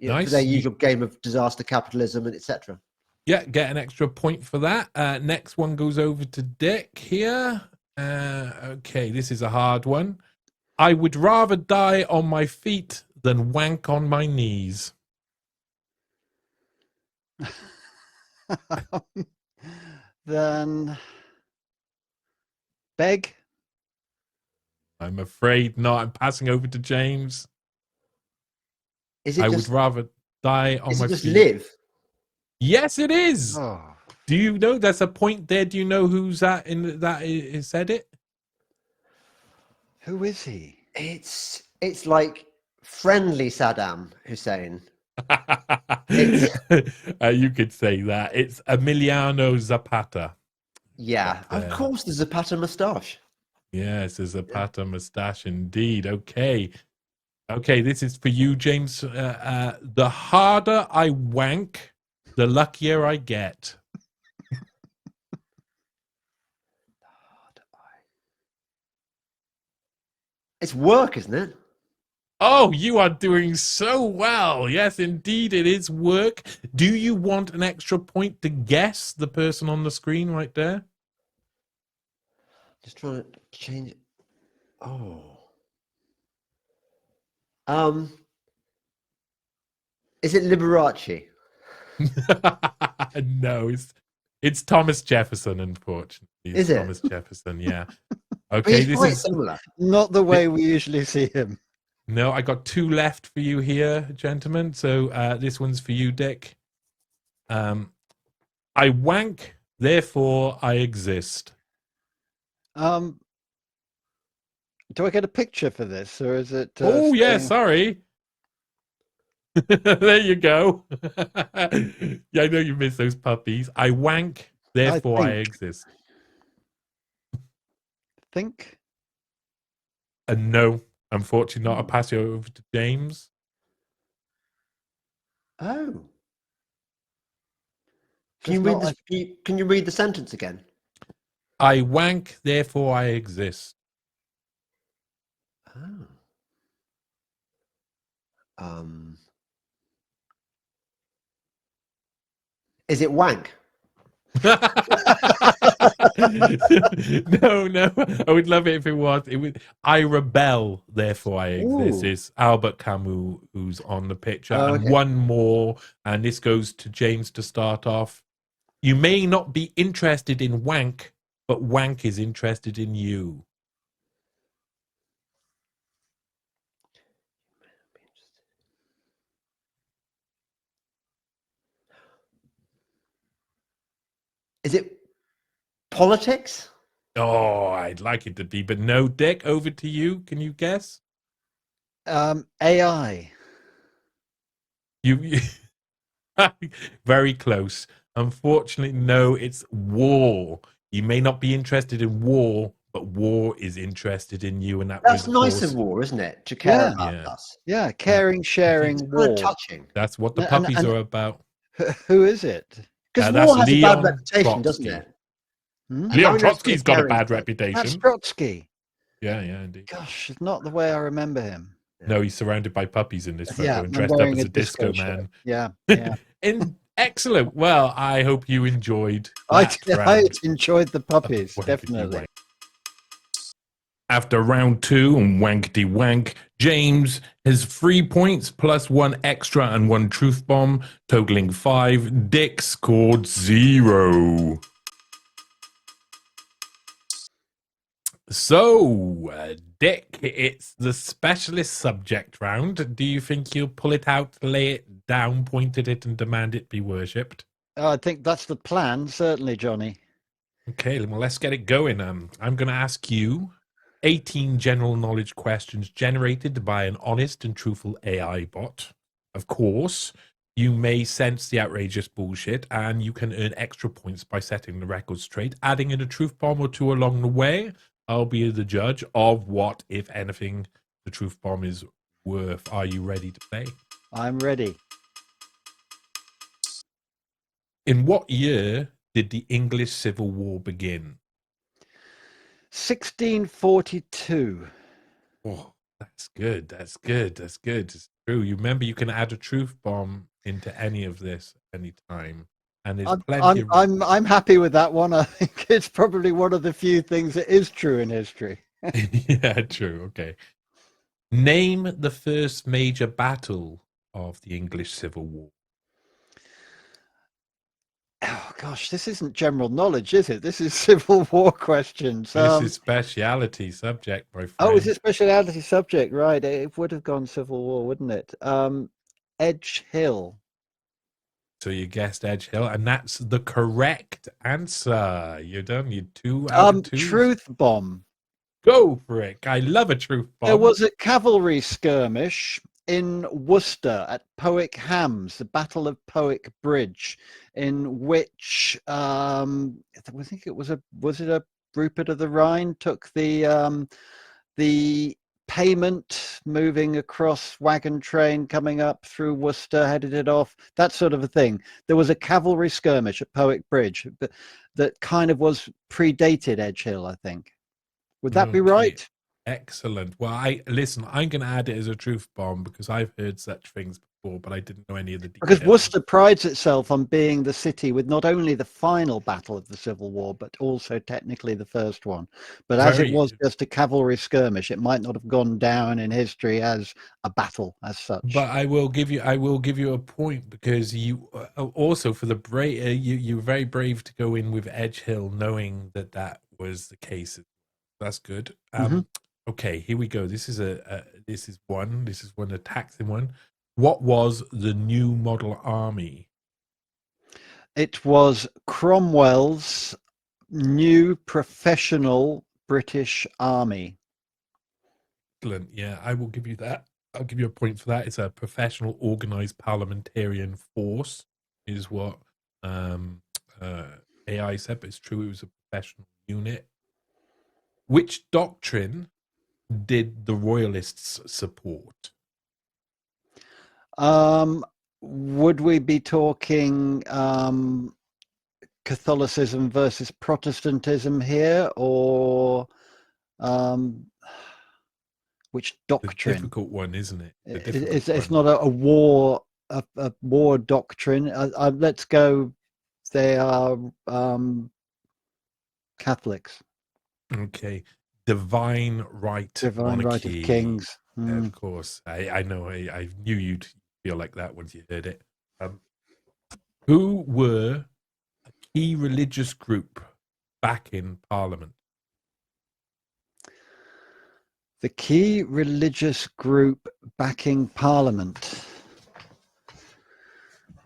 Speaker 3: for their usual game of disaster capitalism and etc.
Speaker 2: Yeah, get an extra point for that. Next one goes over to Dick here. Okay, this is a hard one. I would rather die on my feet than wank on my knees?
Speaker 4: Then beg.
Speaker 2: I'm afraid not. I'm passing over to James.
Speaker 3: Is it
Speaker 2: I
Speaker 3: just,
Speaker 2: would rather die on
Speaker 3: is
Speaker 2: my
Speaker 3: it just
Speaker 2: feet.
Speaker 3: live?
Speaker 2: Yes, it is.
Speaker 4: Oh,
Speaker 2: Do you know there's a point there? Do you know who's that in that said it?
Speaker 4: who is he?
Speaker 3: It's like friendly Saddam Hussein.
Speaker 2: You could say that. It's Emiliano Zapata.
Speaker 3: Yeah, of course. There's a Zapata moustache.
Speaker 2: Yes, a Zapata mustache indeed. Okay. Okay, this is for you, James. The harder I wank, the luckier I get.
Speaker 3: It's work, isn't it?
Speaker 2: Oh, you are doing so well. Yes, indeed, it is work. Do you want an extra point to guess the person on the screen right there?
Speaker 3: Just trying to change it. Oh. Is it Liberace?
Speaker 2: No, it's Thomas Jefferson, unfortunately.
Speaker 3: Is it?
Speaker 2: Thomas Jefferson, yeah.
Speaker 3: But
Speaker 2: Okay,
Speaker 3: he's
Speaker 2: this
Speaker 3: quite
Speaker 2: is
Speaker 3: similar.
Speaker 4: Not the way we usually see him.
Speaker 2: no, I got 2 left for you here, gentlemen. So this one's for you, Dick. I wank, therefore I exist.
Speaker 4: Do I get a picture for this, or is it?
Speaker 2: Oh, yeah, sorry. There you go. Yeah, I know you miss those puppies. I wank, therefore I exist.
Speaker 4: Think.
Speaker 2: No, unfortunately not. I'll pass you over to James.
Speaker 3: Oh.
Speaker 4: Can
Speaker 3: Can you read the sentence again?
Speaker 2: I wank, therefore I exist.
Speaker 3: Oh. Is it wank?
Speaker 2: No, I would love it if it was. It would. I rebel, therefore I exist.
Speaker 3: Ooh.
Speaker 2: It's Albert Camus who's on the picture,
Speaker 3: Oh,
Speaker 2: and
Speaker 3: okay.
Speaker 2: one more, and this goes to James to start off. You may not be interested in wank, but wank is interested in you.
Speaker 3: Is it politics?
Speaker 2: Oh, I'd like it to be, but no. Dick, over to you. Can you guess?
Speaker 4: AI.
Speaker 2: You very close. Unfortunately, no. It's war. You may not be interested in war, but war is interested in you, and
Speaker 3: That's
Speaker 2: was,
Speaker 3: nice
Speaker 2: course,
Speaker 3: in war, isn't it? To care about us.
Speaker 4: Yeah, caring, sharing,
Speaker 3: It's
Speaker 4: war.
Speaker 3: kind of touching.
Speaker 2: That's what the puppies are about.
Speaker 4: Who is it?
Speaker 3: Because
Speaker 2: That's
Speaker 3: war has a bad
Speaker 2: Leon
Speaker 3: reputation,
Speaker 2: Trotsky.
Speaker 3: doesn't it?
Speaker 2: Leon
Speaker 3: I know
Speaker 2: Trotsky's got a
Speaker 3: caring
Speaker 2: bad
Speaker 3: stuff.
Speaker 2: reputation.
Speaker 4: That's Trotsky.
Speaker 2: Yeah, indeed.
Speaker 4: Gosh, it's not the way I remember him.
Speaker 2: No, he's surrounded by puppies in this photo
Speaker 4: Yeah,
Speaker 2: and
Speaker 4: I'm
Speaker 2: dressed up
Speaker 4: wearing
Speaker 2: as
Speaker 4: a
Speaker 2: a disco
Speaker 4: disco
Speaker 2: man.
Speaker 4: Yeah, yeah.
Speaker 2: Excellent. Well, I hope you enjoyed
Speaker 4: I
Speaker 2: that round.
Speaker 4: enjoyed the puppies,
Speaker 2: Wankety
Speaker 4: definitely.
Speaker 2: wank. After round 2 and wankety wank, James has 3 points plus 1 extra and 1 truth bomb, totaling 5. Dick scored 0. So, Dick, it's the specialist subject round. Do you think you'll pull it out, lay it down, point at it, and demand it be worshipped?
Speaker 4: I think that's the plan, certainly, Johnny.
Speaker 2: Okay, well, let's get it going. I'm going to ask you 18 general knowledge questions generated by an honest and truthful AI bot. Of course, you may sense the outrageous bullshit, and you can earn extra points by setting the record straight, adding in a truth bomb or 2 along the way. I'll be the judge of what, if anything, the truth bomb is worth. Are you ready to play?
Speaker 4: I'm ready.
Speaker 2: In what year did the English Civil War begin?
Speaker 4: 1642.
Speaker 2: Oh, that's good. That's good. That's good. It's true. You remember you can add a truth bomb into any of this anytime. And there's plenty of...
Speaker 4: I'm happy with that one. I think it's probably one of the few things that is true in history.
Speaker 2: Yeah, true. Okay. Name the first major battle of the English Civil War.
Speaker 4: Oh gosh, this isn't general knowledge, is it? This is Civil War questions.
Speaker 2: This is speciality subject, my friend.
Speaker 4: Oh, is it speciality subject? Right, it would have gone Civil War, wouldn't it? Edge Hill.
Speaker 2: So you guessed Edge Hill, and that's the correct answer. You're done. You're 2 out of 2.
Speaker 4: Truth Bomb.
Speaker 2: Go for it. I love a truth bomb.
Speaker 4: There was a cavalry skirmish in Worcester at Powick Hams, the Battle of Powick Bridge, in which I think it was a Rupert of the Rhine took the payment, moving across wagon train coming up through Worcester, headed it off, that sort of a thing. There was a cavalry skirmish at Powick Bridge that kind of predated Edge Hill, I think. Would that be right?
Speaker 2: Excellent. Well, I'm going to add it as a truth bomb because I've heard such things before, but I didn't know any of the details.
Speaker 4: Because Worcester prides itself on being the city with not only the final battle of the Civil War, but also technically the first one. But as it was just a cavalry skirmish, it might not have gone down in history as a battle as such.
Speaker 2: But I will give you a point because you also for the you were very brave to go in with Edge Hill, knowing that was the case. That's good. Okay, here we go. This is one a taxing one. What was the new model army?
Speaker 4: It was Cromwell's new professional British army.
Speaker 2: Excellent. Yeah, I will give you that. I'll give you a point for that. It's a professional organized parliamentarian force, is what AI said, but it's true. It was a professional unit. Which doctrine did the royalists support?
Speaker 4: Would we be talking Catholicism versus Protestantism here, or which doctrine?
Speaker 2: It's a difficult one, isn't it?
Speaker 4: It's not a war doctrine. Let's go. They are Catholics.
Speaker 2: Okay. Divine right
Speaker 4: of kings.
Speaker 2: Of course. I know. I knew you'd feel like that once you heard it. Who were a key religious group back in Parliament?
Speaker 4: The key religious group backing Parliament.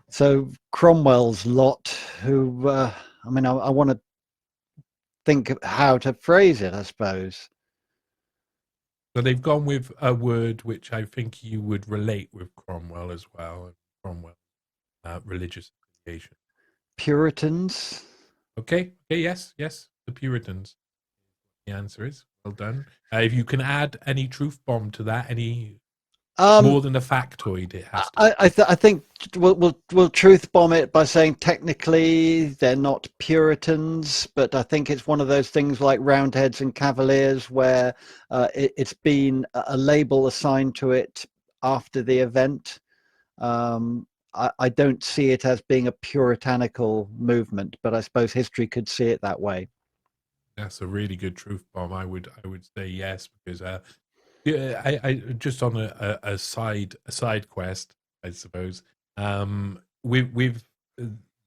Speaker 4: So Cromwell's lot, who, I want to think of how to phrase it, I suppose.
Speaker 2: So they've gone with a word which I think you would relate with Cromwell as well. Cromwell, religious affiliation.
Speaker 4: Puritans.
Speaker 2: Okay, yes, the Puritans. The answer is well done. If you can add any truth bomb to that, any more than a factoid, it has to.
Speaker 4: I think we'll truth bomb it by saying technically they're not Puritans, but I think it's one of those things like Roundheads and Cavaliers where it's been a label assigned to it after the event. I don't see it as being a puritanical movement, but I suppose history could see it that way.
Speaker 2: That's a really good truth bomb. I would say yes, because I just on a side quest, I suppose. With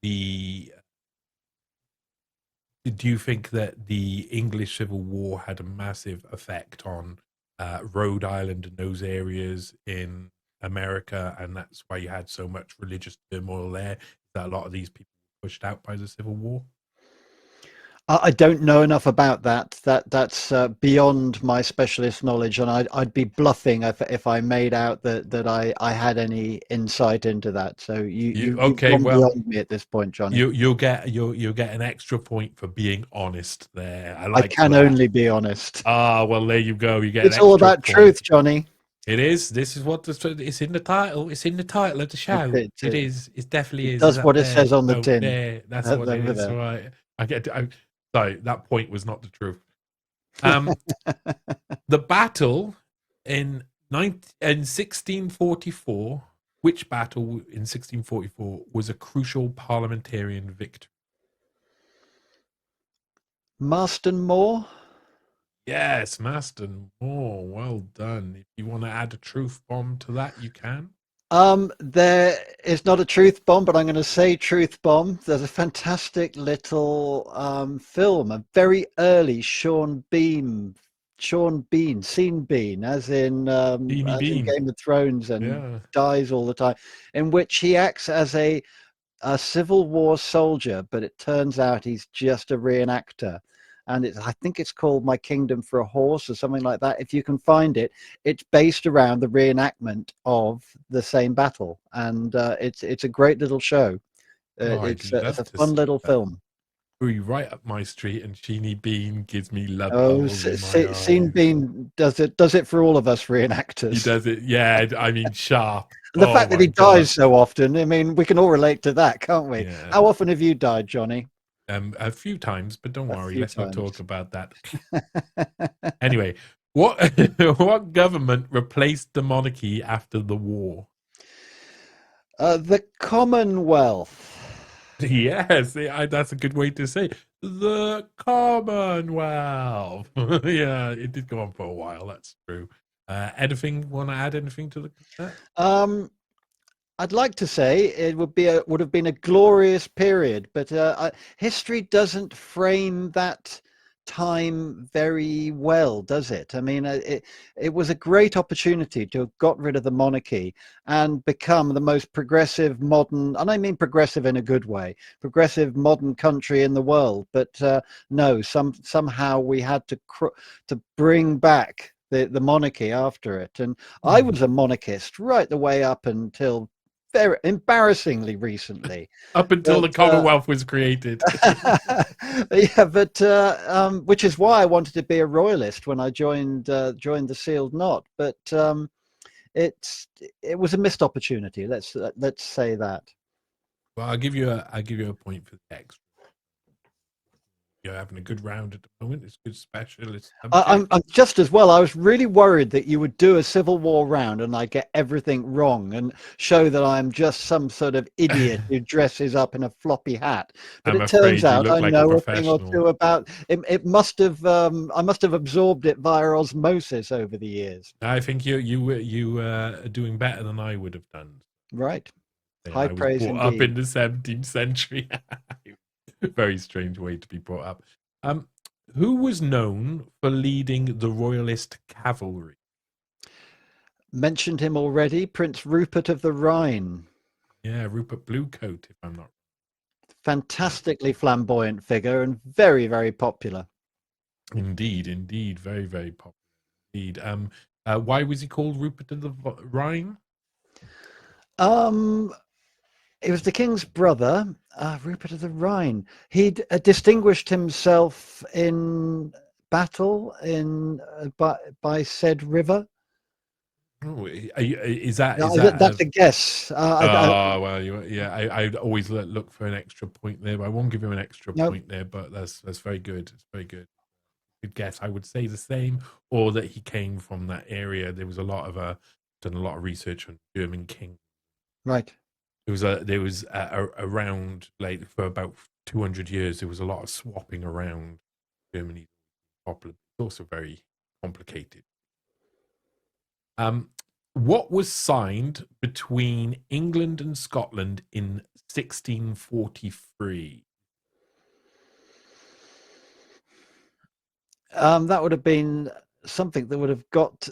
Speaker 2: the, do you think that the English Civil War had a massive effect on Rhode Island and those areas in America, and that's why you had so much religious turmoil there? That a lot of these people were pushed out by the Civil War?
Speaker 4: I don't know enough about that. That's beyond my specialist knowledge, and I'd be bluffing if I made out that I had any insight into that. So you've gone beyond me at this point, Johnny.
Speaker 2: You'll get an extra point for being honest there.
Speaker 4: I can only be honest.
Speaker 2: Well, there you go. You get.
Speaker 4: It's all about truth, Johnny.
Speaker 2: It is. This is what it's in the title. It's in the title of the show. It is. It definitely is.
Speaker 4: That's what it says on the tin.
Speaker 2: There. That's what it is. Right. Sorry, that point was not the truth. The battle in 1644, which battle in 1644 was a crucial parliamentarian victory?
Speaker 4: Marston Moor?
Speaker 2: Yes, Maston Moore. Well done. If you want to add a truth bomb to that, you can.
Speaker 4: There is not a truth bomb, but I'm going to say truth bomb. There's a fantastic little film, a very early Sean Bean, as
Speaker 2: Beanie
Speaker 4: in
Speaker 2: Bean.
Speaker 4: Game of Thrones, and
Speaker 2: Yeah.
Speaker 4: dies all the time, in which he acts as a Civil War soldier, but it turns out he's just a reenactor. And I think it's called My Kingdom for a Horse or something like that. If you can find it, it's based around the reenactment of the same battle, and it's a great little show.
Speaker 2: Oh, I'd
Speaker 4: It's
Speaker 2: love
Speaker 4: a
Speaker 2: to
Speaker 4: fun
Speaker 2: see
Speaker 4: little
Speaker 2: that.
Speaker 4: film.
Speaker 2: Right up my street, and Sheeny Bean gives me love
Speaker 4: Oh,
Speaker 2: bubbles in my
Speaker 4: Scene
Speaker 2: eyes.
Speaker 4: Bean does it for all of us
Speaker 2: He
Speaker 4: reenactors.
Speaker 2: does it. Yeah, I mean, sharp.
Speaker 4: And the
Speaker 2: Oh
Speaker 4: fact that
Speaker 2: my
Speaker 4: he
Speaker 2: God.
Speaker 4: dies so often, I mean, we can all relate to that, can't we?
Speaker 2: Yeah.
Speaker 4: How often have you died, Johnny?
Speaker 2: A few times, but don't
Speaker 4: A
Speaker 2: worry,
Speaker 4: few
Speaker 2: let's not
Speaker 4: times.
Speaker 2: talk about that. Anyway, what what government replaced the monarchy after the war?
Speaker 4: The Commonwealth.
Speaker 2: Yes, that's a good way to say it. The Commonwealth. Yeah, it did go on for a while. That's true. Anything? Want to add anything to that?
Speaker 4: I'd like to say it would have been a glorious period, but history doesn't frame that time very well, does it? I mean, it was a great opportunity to have got rid of the monarchy and become the most progressive modern, and I mean progressive in a good way, progressive modern country in the world. But no, somehow we had to bring back the monarchy after it. And I was a monarchist right the way up until very embarrassingly recently.
Speaker 2: Up until
Speaker 4: But
Speaker 2: the Commonwealth was created.
Speaker 4: yeah, but which is why I wanted to be a royalist when I joined the Sealed Knot. But it was a missed opportunity. Let's say that.
Speaker 2: Well, I'll give you a point for the extra. You're having a good round at the moment. It's a good specialist subject.
Speaker 4: I'm just as well. I was really worried that you would do a Civil War round and I get everything wrong and show that I'm just some sort of idiot who dresses up in a floppy hat. But
Speaker 2: I'm
Speaker 4: it turns
Speaker 2: afraid you
Speaker 4: out
Speaker 2: look
Speaker 4: I
Speaker 2: like a
Speaker 4: know a thing or
Speaker 2: professional.
Speaker 4: two about it. It must have I must have absorbed it via osmosis over the years.
Speaker 2: I think you are doing better than I would have done.
Speaker 4: Right.
Speaker 2: And
Speaker 4: High
Speaker 2: I was
Speaker 4: praise
Speaker 2: brought up in
Speaker 4: indeed.
Speaker 2: the 17th century. Very strange way to be brought up. Who was known for leading the royalist cavalry?
Speaker 4: Mentioned him already, Prince Rupert of the Rhine.
Speaker 2: Yeah, Rupert Bluecoat, if I'm not wrong.
Speaker 4: Fantastically flamboyant figure and very, very popular.
Speaker 2: Indeed, very, very popular indeed. Why was he called Rupert of the Rhine?
Speaker 4: It was the king's brother, Rupert of the Rhine. He'd distinguished himself in battle by said river.
Speaker 2: Oh, is that
Speaker 4: That's a guess.
Speaker 2: Oh well, I always look for an extra point there, but I won't give you an extra
Speaker 4: No,
Speaker 2: point there. But that's very good. It's very good. Good guess. I would say the same, or that he came from that area. There was a lot of done a lot of research on German king.
Speaker 4: right.
Speaker 2: There was around like for about 200 years. There was a lot of swapping around Germany. Popular. It's also very complicated. What was signed between England and Scotland in 1643?
Speaker 4: That would have been something that would have got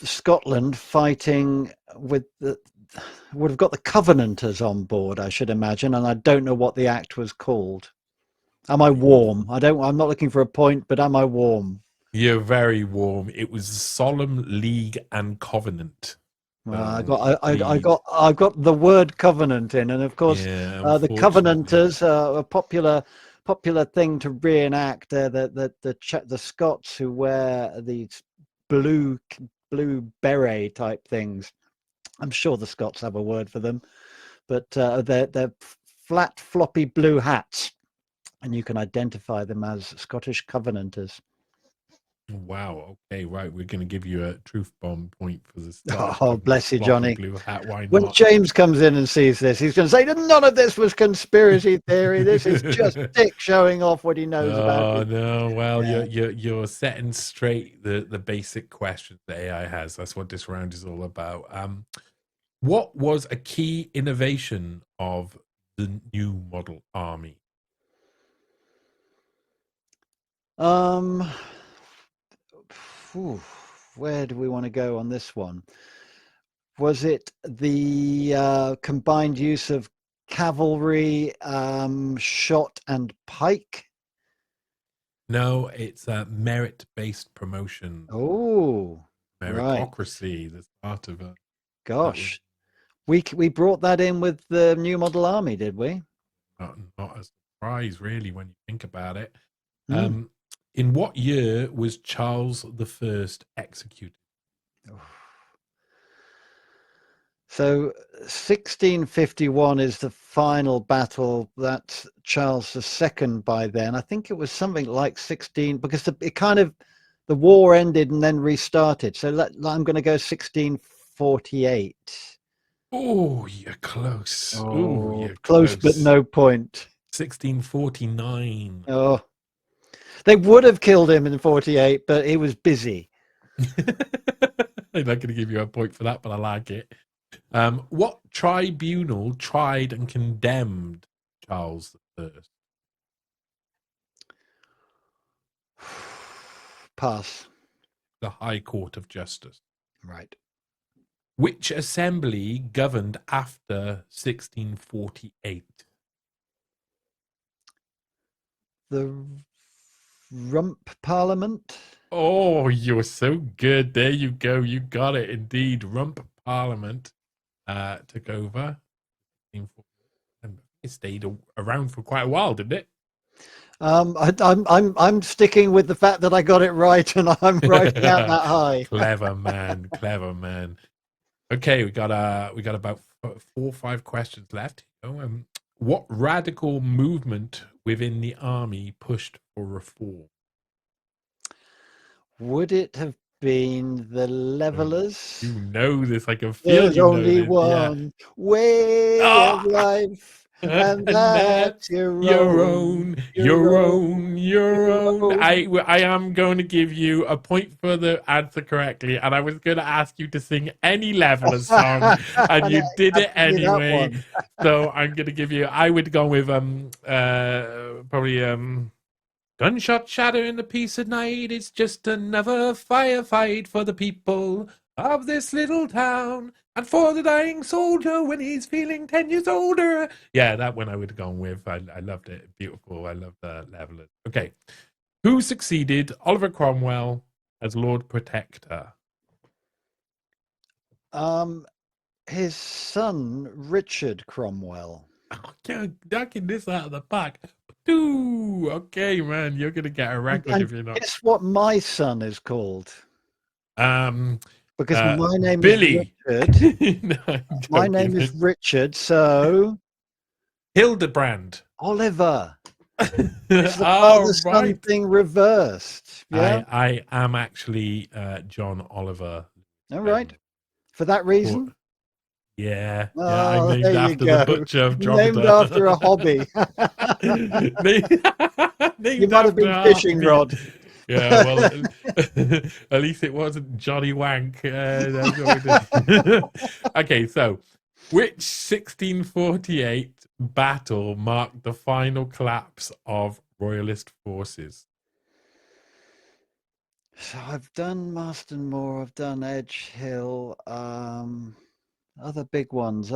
Speaker 4: Scotland fighting would have got the Covenanters on board, I should imagine, and I don't know what the act was called. Am I warm? I'm not looking for a point, but am I warm?
Speaker 2: You're very warm. It was Solemn League and Covenant.
Speaker 4: I got the word covenant in, and of course,
Speaker 2: Yeah,
Speaker 4: the
Speaker 2: unfortunately.
Speaker 4: Covenanters are a popular thing to reenact. The Scots who wear these blue beret type things. I'm sure the Scots have a word for them, but they're flat, floppy blue hats, and you can identify them as Scottish Covenanters.
Speaker 2: Wow. Okay. Right. We're going to give you a truth bomb point for the start.
Speaker 4: Oh, bless you, Johnny.
Speaker 2: Blue hat. Why
Speaker 4: When
Speaker 2: not?
Speaker 4: James comes in and sees this, he's going to say that none of this was conspiracy theory. This is just Dick showing off what he knows about
Speaker 2: Oh
Speaker 4: it.
Speaker 2: no! Well,
Speaker 4: Yeah.
Speaker 2: you're setting straight the basic questions that AI has. That's what this round is all about. What was a key innovation of the new model army?
Speaker 4: Where do we want to go on this one? Was it the combined use of cavalry, shot, and pike?
Speaker 2: No, it's a merit-based promotion.
Speaker 4: Oh, right.
Speaker 2: Meritocracy. That's part of it.
Speaker 4: Gosh, we brought that in with the new model army, did we?
Speaker 2: Not a surprise, really, when you think about it.
Speaker 4: Mm.
Speaker 2: In what year was Charles I executed?
Speaker 4: So 1651 is the final battle. That's Charles II by then. I think it was something like 16, because the war ended and then restarted. So I'm going to go 1648.
Speaker 2: Oh, you're close.
Speaker 4: Oh,
Speaker 2: You're
Speaker 4: close, but no point.
Speaker 2: 1649.
Speaker 4: Oh, they would have killed him in 48, but he was busy.
Speaker 2: I'm not going to give you a point for that, but I like it. What tribunal tried and condemned Charles I?
Speaker 4: Pass.
Speaker 2: The High Court of Justice.
Speaker 4: Right.
Speaker 2: Which assembly governed after 1648?
Speaker 4: The Rump Parliament.
Speaker 2: Oh, you're so good. There you go. You got it. Indeed. Rump Parliament took over. It stayed around for quite a while, didn't it?
Speaker 4: I'm sticking with the fact that I got it right, and I'm writing out that high.
Speaker 2: Clever man. Clever man. Okay, we got about 4 or 5 questions left. What radical movement within the army pushed for reform?
Speaker 4: Would it have been the Levelers?
Speaker 2: You know this. I can feel
Speaker 4: There's
Speaker 2: you know
Speaker 4: only
Speaker 2: this.
Speaker 4: one way of life, and that's your own.
Speaker 2: Your own. I am going to give you a point for the answer correctly, and I was going to ask you to sing any Levelers song, and you did it anyway. So I'm going to give you. I would go with probably gunshot shatter in the peace of night. It's just another firefight for the people of this little town, and for the dying soldier when he's feeling 10 years older. Yeah, that one I would have gone with. I loved it. Beautiful. I love the Levelers. Okay. Who succeeded Oliver Cromwell as Lord Protector?
Speaker 4: His son, Richard Cromwell.
Speaker 2: Knocking this out of the park. Okay, man, you're gonna get a record if you're not.
Speaker 4: Guess what my son is called? Because my name
Speaker 2: Billy.
Speaker 4: is Richard.
Speaker 2: No,
Speaker 4: my name is Richard, so
Speaker 2: Hildebrand.
Speaker 4: Oliver. It's the father-son thing reversed. Yeah,
Speaker 2: I am actually John Oliver.
Speaker 4: All right. For that reason.
Speaker 2: Yeah, I'm named after the butcher of
Speaker 4: Drogheda. Named after a hobby. You might have been fishing rod.
Speaker 2: Yeah, well, at least it wasn't Johnny Wank. Okay, so which 1648 battle marked the final collapse of Royalist forces?
Speaker 4: So I've done Marston Moor, I've done Edge Hill, other big ones.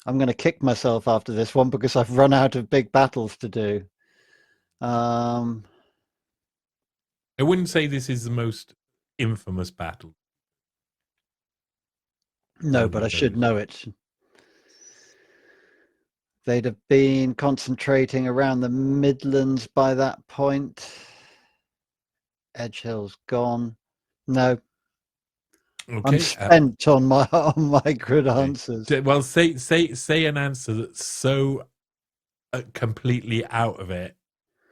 Speaker 4: I'm going to kick myself after this one because I've run out of big battles to do. I
Speaker 2: wouldn't say this is the most infamous battle.
Speaker 4: No, but I should know it. They'd have been concentrating around the Midlands by that point. Edge Hill's gone. No. Okay, I'm spent on my good answers.
Speaker 2: Well, say an answer that's so completely out of it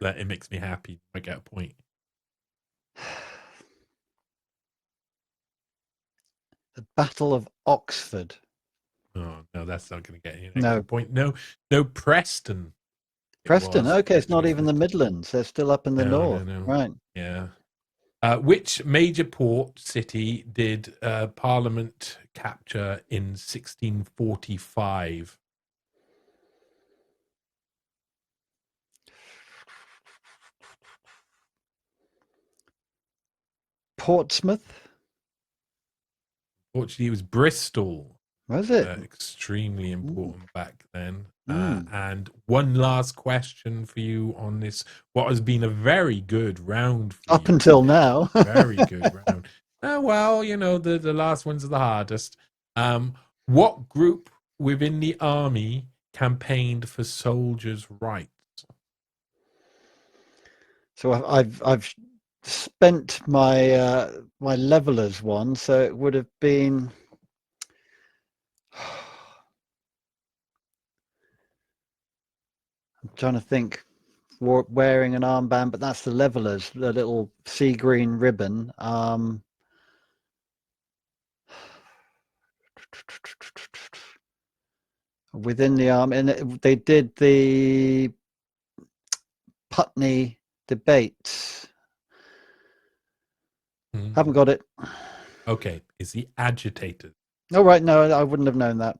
Speaker 2: That it makes me happy. I get a point.
Speaker 4: The Battle of Oxford.
Speaker 2: Oh no, that's not going to get you an
Speaker 4: No.
Speaker 2: extra point. No, Preston.
Speaker 4: Preston. Okay, it's not even the
Speaker 2: Oxford.
Speaker 4: Midlands. They're still up in the north.
Speaker 2: No.
Speaker 4: Right.
Speaker 2: Yeah. Which major port city did Parliament capture in 1645?
Speaker 4: Portsmouth.
Speaker 2: Fortunately, it was Bristol.
Speaker 4: Was it?
Speaker 2: Extremely important back then.
Speaker 4: Mm.
Speaker 2: And one last question for you on this. What has been a very good round for
Speaker 4: Up
Speaker 2: you.
Speaker 4: until now.
Speaker 2: Very good round. Well, the last ones are the hardest. What group within the army campaigned for soldiers' rights?
Speaker 4: So I've spent my my levelers one, so it would have been. I'm trying to think. Wearing an armband, but that's the levelers, the little sea green ribbon. Within the army, and they did the Putney debates. Haven't got it.
Speaker 2: Okay, it's the agitators.
Speaker 4: Oh, right. No, I wouldn't have known that.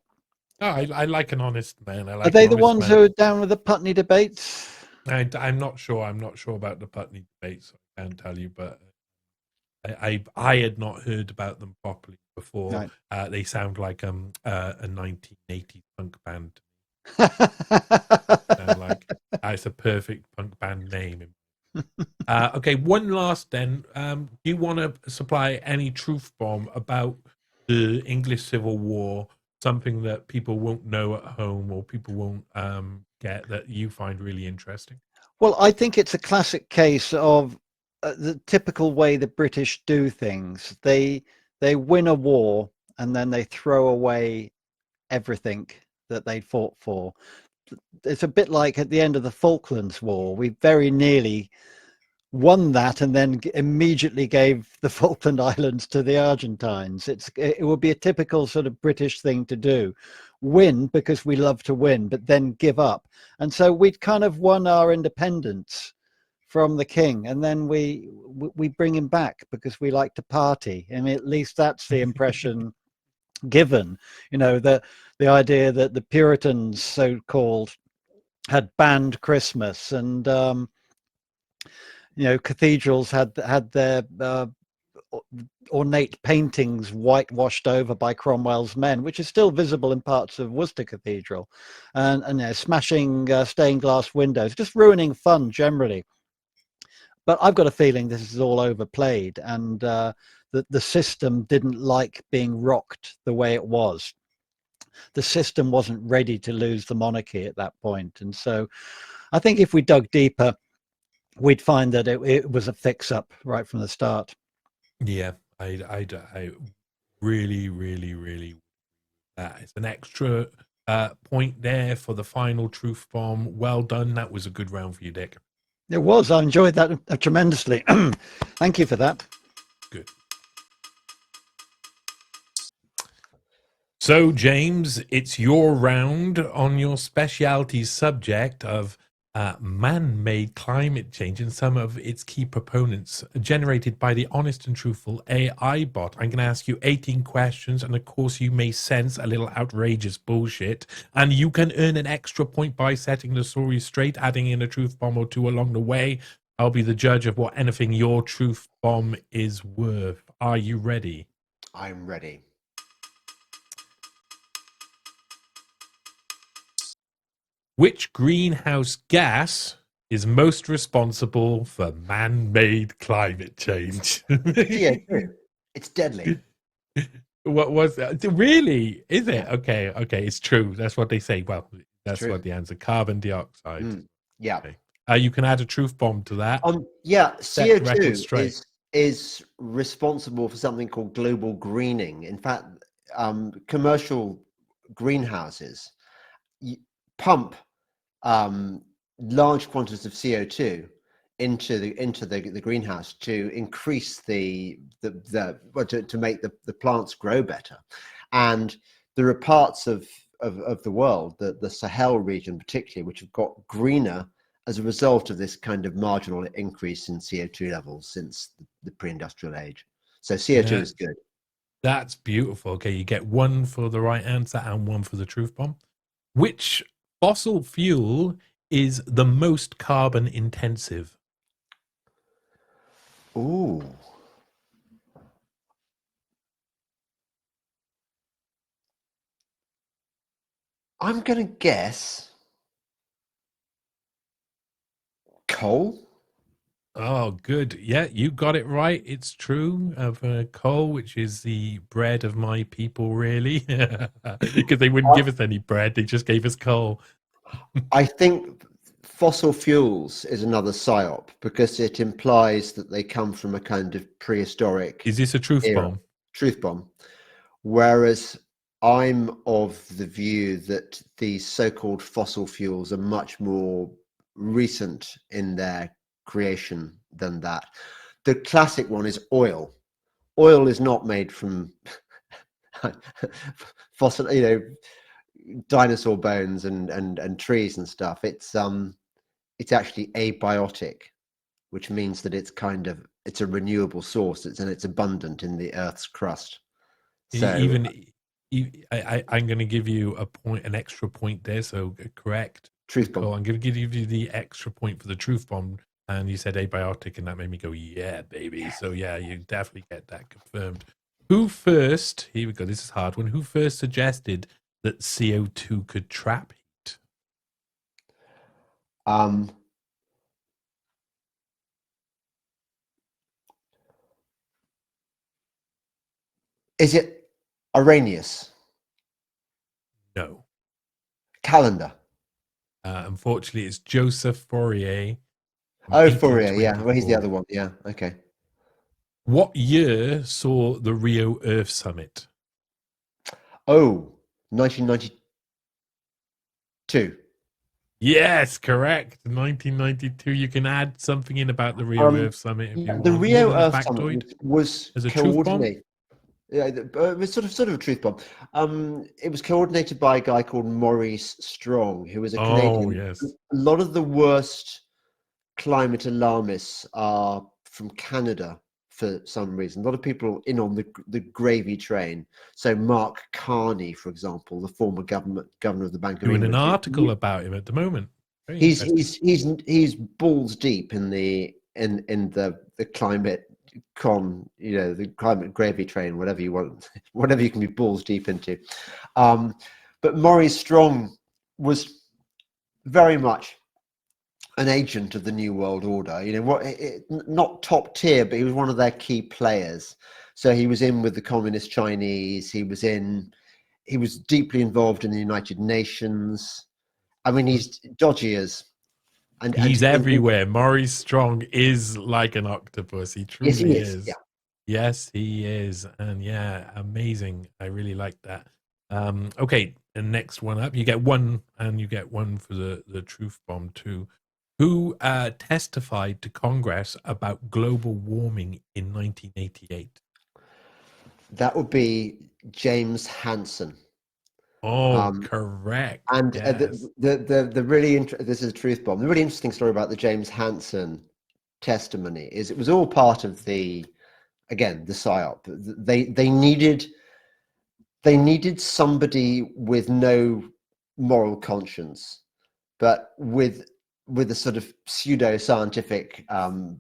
Speaker 2: Oh, I like an honest man.
Speaker 4: Are they the ones who are down with the Putney debates?
Speaker 2: I'm not sure. I'm not sure about the Putney debates. I can't tell you, but I had not heard about them properly before.
Speaker 4: Right.
Speaker 2: They sound like a 1980s punk band. Like it's a perfect punk band name. Okay, one last then. Do you want to supply any truth bomb about the English Civil War? Something that people won't know at home or people won't get that you find really interesting?
Speaker 4: Well, I think it's a classic case of the typical way the British do things. They win a war and then they throw away everything that they fought for. It's a bit like at the end of the Falklands War. We very nearly won that and then immediately gave the Falkland Islands to the Argentines. It would be a typical sort of British thing to do. Win because we love to win, but then give up. And so we'd kind of won our independence from the king, and then we bring him back because we like to party. I mean, at least that's the impression given. The idea that the Puritans, so-called, had banned Christmas, and cathedrals had their ornate paintings whitewashed over by Cromwell's men, which is still visible in parts of Worcester Cathedral, and smashing stained glass windows, just ruining fun generally. But I've got a feeling this is all overplayed, and the system didn't like being rocked the way it was. The system wasn't ready to lose the monarchy at that point, and so I think if we dug deeper, we'd find that it was a fix-up right from the start.
Speaker 2: Yeah, I really, really, really. It's an extra point there for the final truth bomb. Well done. That was a good round for you, Dick.
Speaker 4: It was. I enjoyed that tremendously. Thank you for that.
Speaker 2: Good. So, James, it's your round on your specialty subject of man-made climate change and some of its key proponents generated by the honest and truthful AI bot. I'm going to ask you 18 questions, and of course you may sense a little outrageous bullshit, and you can earn an extra point by setting the story straight, adding in a truth bomb or two along the way. I'll be the judge of what anything your truth bomb is worth. Are you ready?
Speaker 3: I'm ready.
Speaker 2: Which greenhouse gas is most responsible for man-made climate change?
Speaker 3: CO2. It's deadly.
Speaker 2: What was that? Really? Is it?
Speaker 3: Yeah.
Speaker 2: Okay, it's true. That's what they say. Well, that's
Speaker 3: True.
Speaker 2: what the answer. Carbon dioxide.
Speaker 3: Yeah.
Speaker 2: Okay. You can add a truth bomb to that.
Speaker 3: Yeah,
Speaker 2: Set the record
Speaker 3: CO2
Speaker 2: straight.
Speaker 3: is responsible for something called global greening. In fact, commercial greenhouses pump large quantities of CO2 into the greenhouse to increase to make the plants grow better. And there are parts of the world, the Sahel region particularly, which have got greener as a result of this kind of marginal increase in CO2 levels since the pre-industrial age. So CO2 is good.
Speaker 2: That's beautiful. Okay, you get one for the right answer and one for the truth bomb. Which fossil fuel is the most carbon intensive?
Speaker 3: Ooh. I'm going to guess coal.
Speaker 2: Oh, good. Yeah, you got it right. It's true of coal, which is the bread of my people, really, because they wouldn't give us any bread. They just gave us coal.
Speaker 3: I think fossil fuels is another psyop because it implies that they come from a kind of prehistoric
Speaker 2: Is this a truth
Speaker 3: era.
Speaker 2: bomb?
Speaker 3: Truth bomb. Whereas I'm of the view that these so-called fossil fuels are much more recent in their creation than that. The classic one is oil. Oil is not made from fossil, dinosaur bones and trees and stuff. It's actually abiotic, which means that it's a renewable source. It's abundant in the Earth's crust. So
Speaker 2: I'm going to give you an extra point there. So correct.
Speaker 3: truth bomb.
Speaker 2: Cool. I'm going to give you the extra point for the truth bomb. And you said abiotic, and that made me go, yeah, baby. So yeah, you definitely get that confirmed. Who first, here we go, this is a hard one. Who first suggested that CO2 could trap heat?
Speaker 3: Is it Arrhenius?
Speaker 2: No.
Speaker 3: Calendar.
Speaker 2: Unfortunately, it's Joseph Fourier.
Speaker 3: Oh, Fourier, yeah. Well, he's the other one. Yeah, okay.
Speaker 2: What year saw the Rio Earth Summit?
Speaker 3: Oh, 1992.
Speaker 2: Yes, correct. 1992. You can add something in about the Rio Earth Summit if you want.
Speaker 3: The Rio
Speaker 2: More than a
Speaker 3: Earth Summit
Speaker 2: factoid.
Speaker 3: was
Speaker 2: As a truth bomb?
Speaker 3: coordinated. Yeah, it was sort of a truth bomb. It was coordinated by a guy called Maurice Strong, who was a Canadian.
Speaker 2: Oh, yes.
Speaker 3: A lot of the worst climate alarmists are from Canada for some reason. A lot of people in on the gravy train. So Mark Carney, for example, the former governor of the Bank of
Speaker 2: Doing
Speaker 3: England,
Speaker 2: an article about him at the moment. Very
Speaker 3: he's balls deep in the climate the climate gravy train, whatever you want, whatever you can be balls deep into. But Maurice Strong was very much an agent of the New World Order. Not top tier, but he was one of their key players. So he was in with the Communist Chinese. He was deeply involved in the United Nations. I mean, he's dodgy as. And
Speaker 2: he's everywhere. Maurice Strong is like an octopus. He truly is.
Speaker 3: Yeah.
Speaker 2: Yes, he is. And yeah, amazing. I really like that. Okay, the next one up. You get one, and you get one for the truth bomb too. Who testified to Congress about global warming in 1988?
Speaker 3: That would be James Hansen.
Speaker 2: Oh, correct.
Speaker 3: And
Speaker 2: yes.
Speaker 3: the really this is a truth bomb. The really interesting story about the James Hansen testimony is it was all part of the psyop. They needed somebody with no moral conscience, but with a sort of pseudo-scientific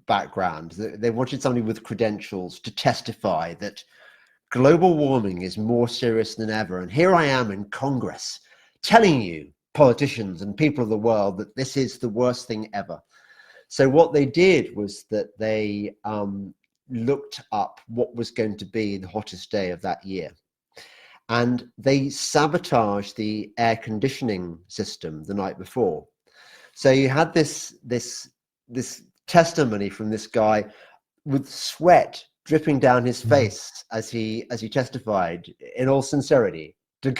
Speaker 3: background. They wanted somebody with credentials to testify that global warming is more serious than ever. And here I am in Congress telling you, politicians and people of the world, that this is the worst thing ever. So what they did was that they looked up what was going to be the hottest day of that year. And they sabotaged the air conditioning system the night before. So you had this testimony from this guy with sweat dripping down his face as he testified in all sincerity to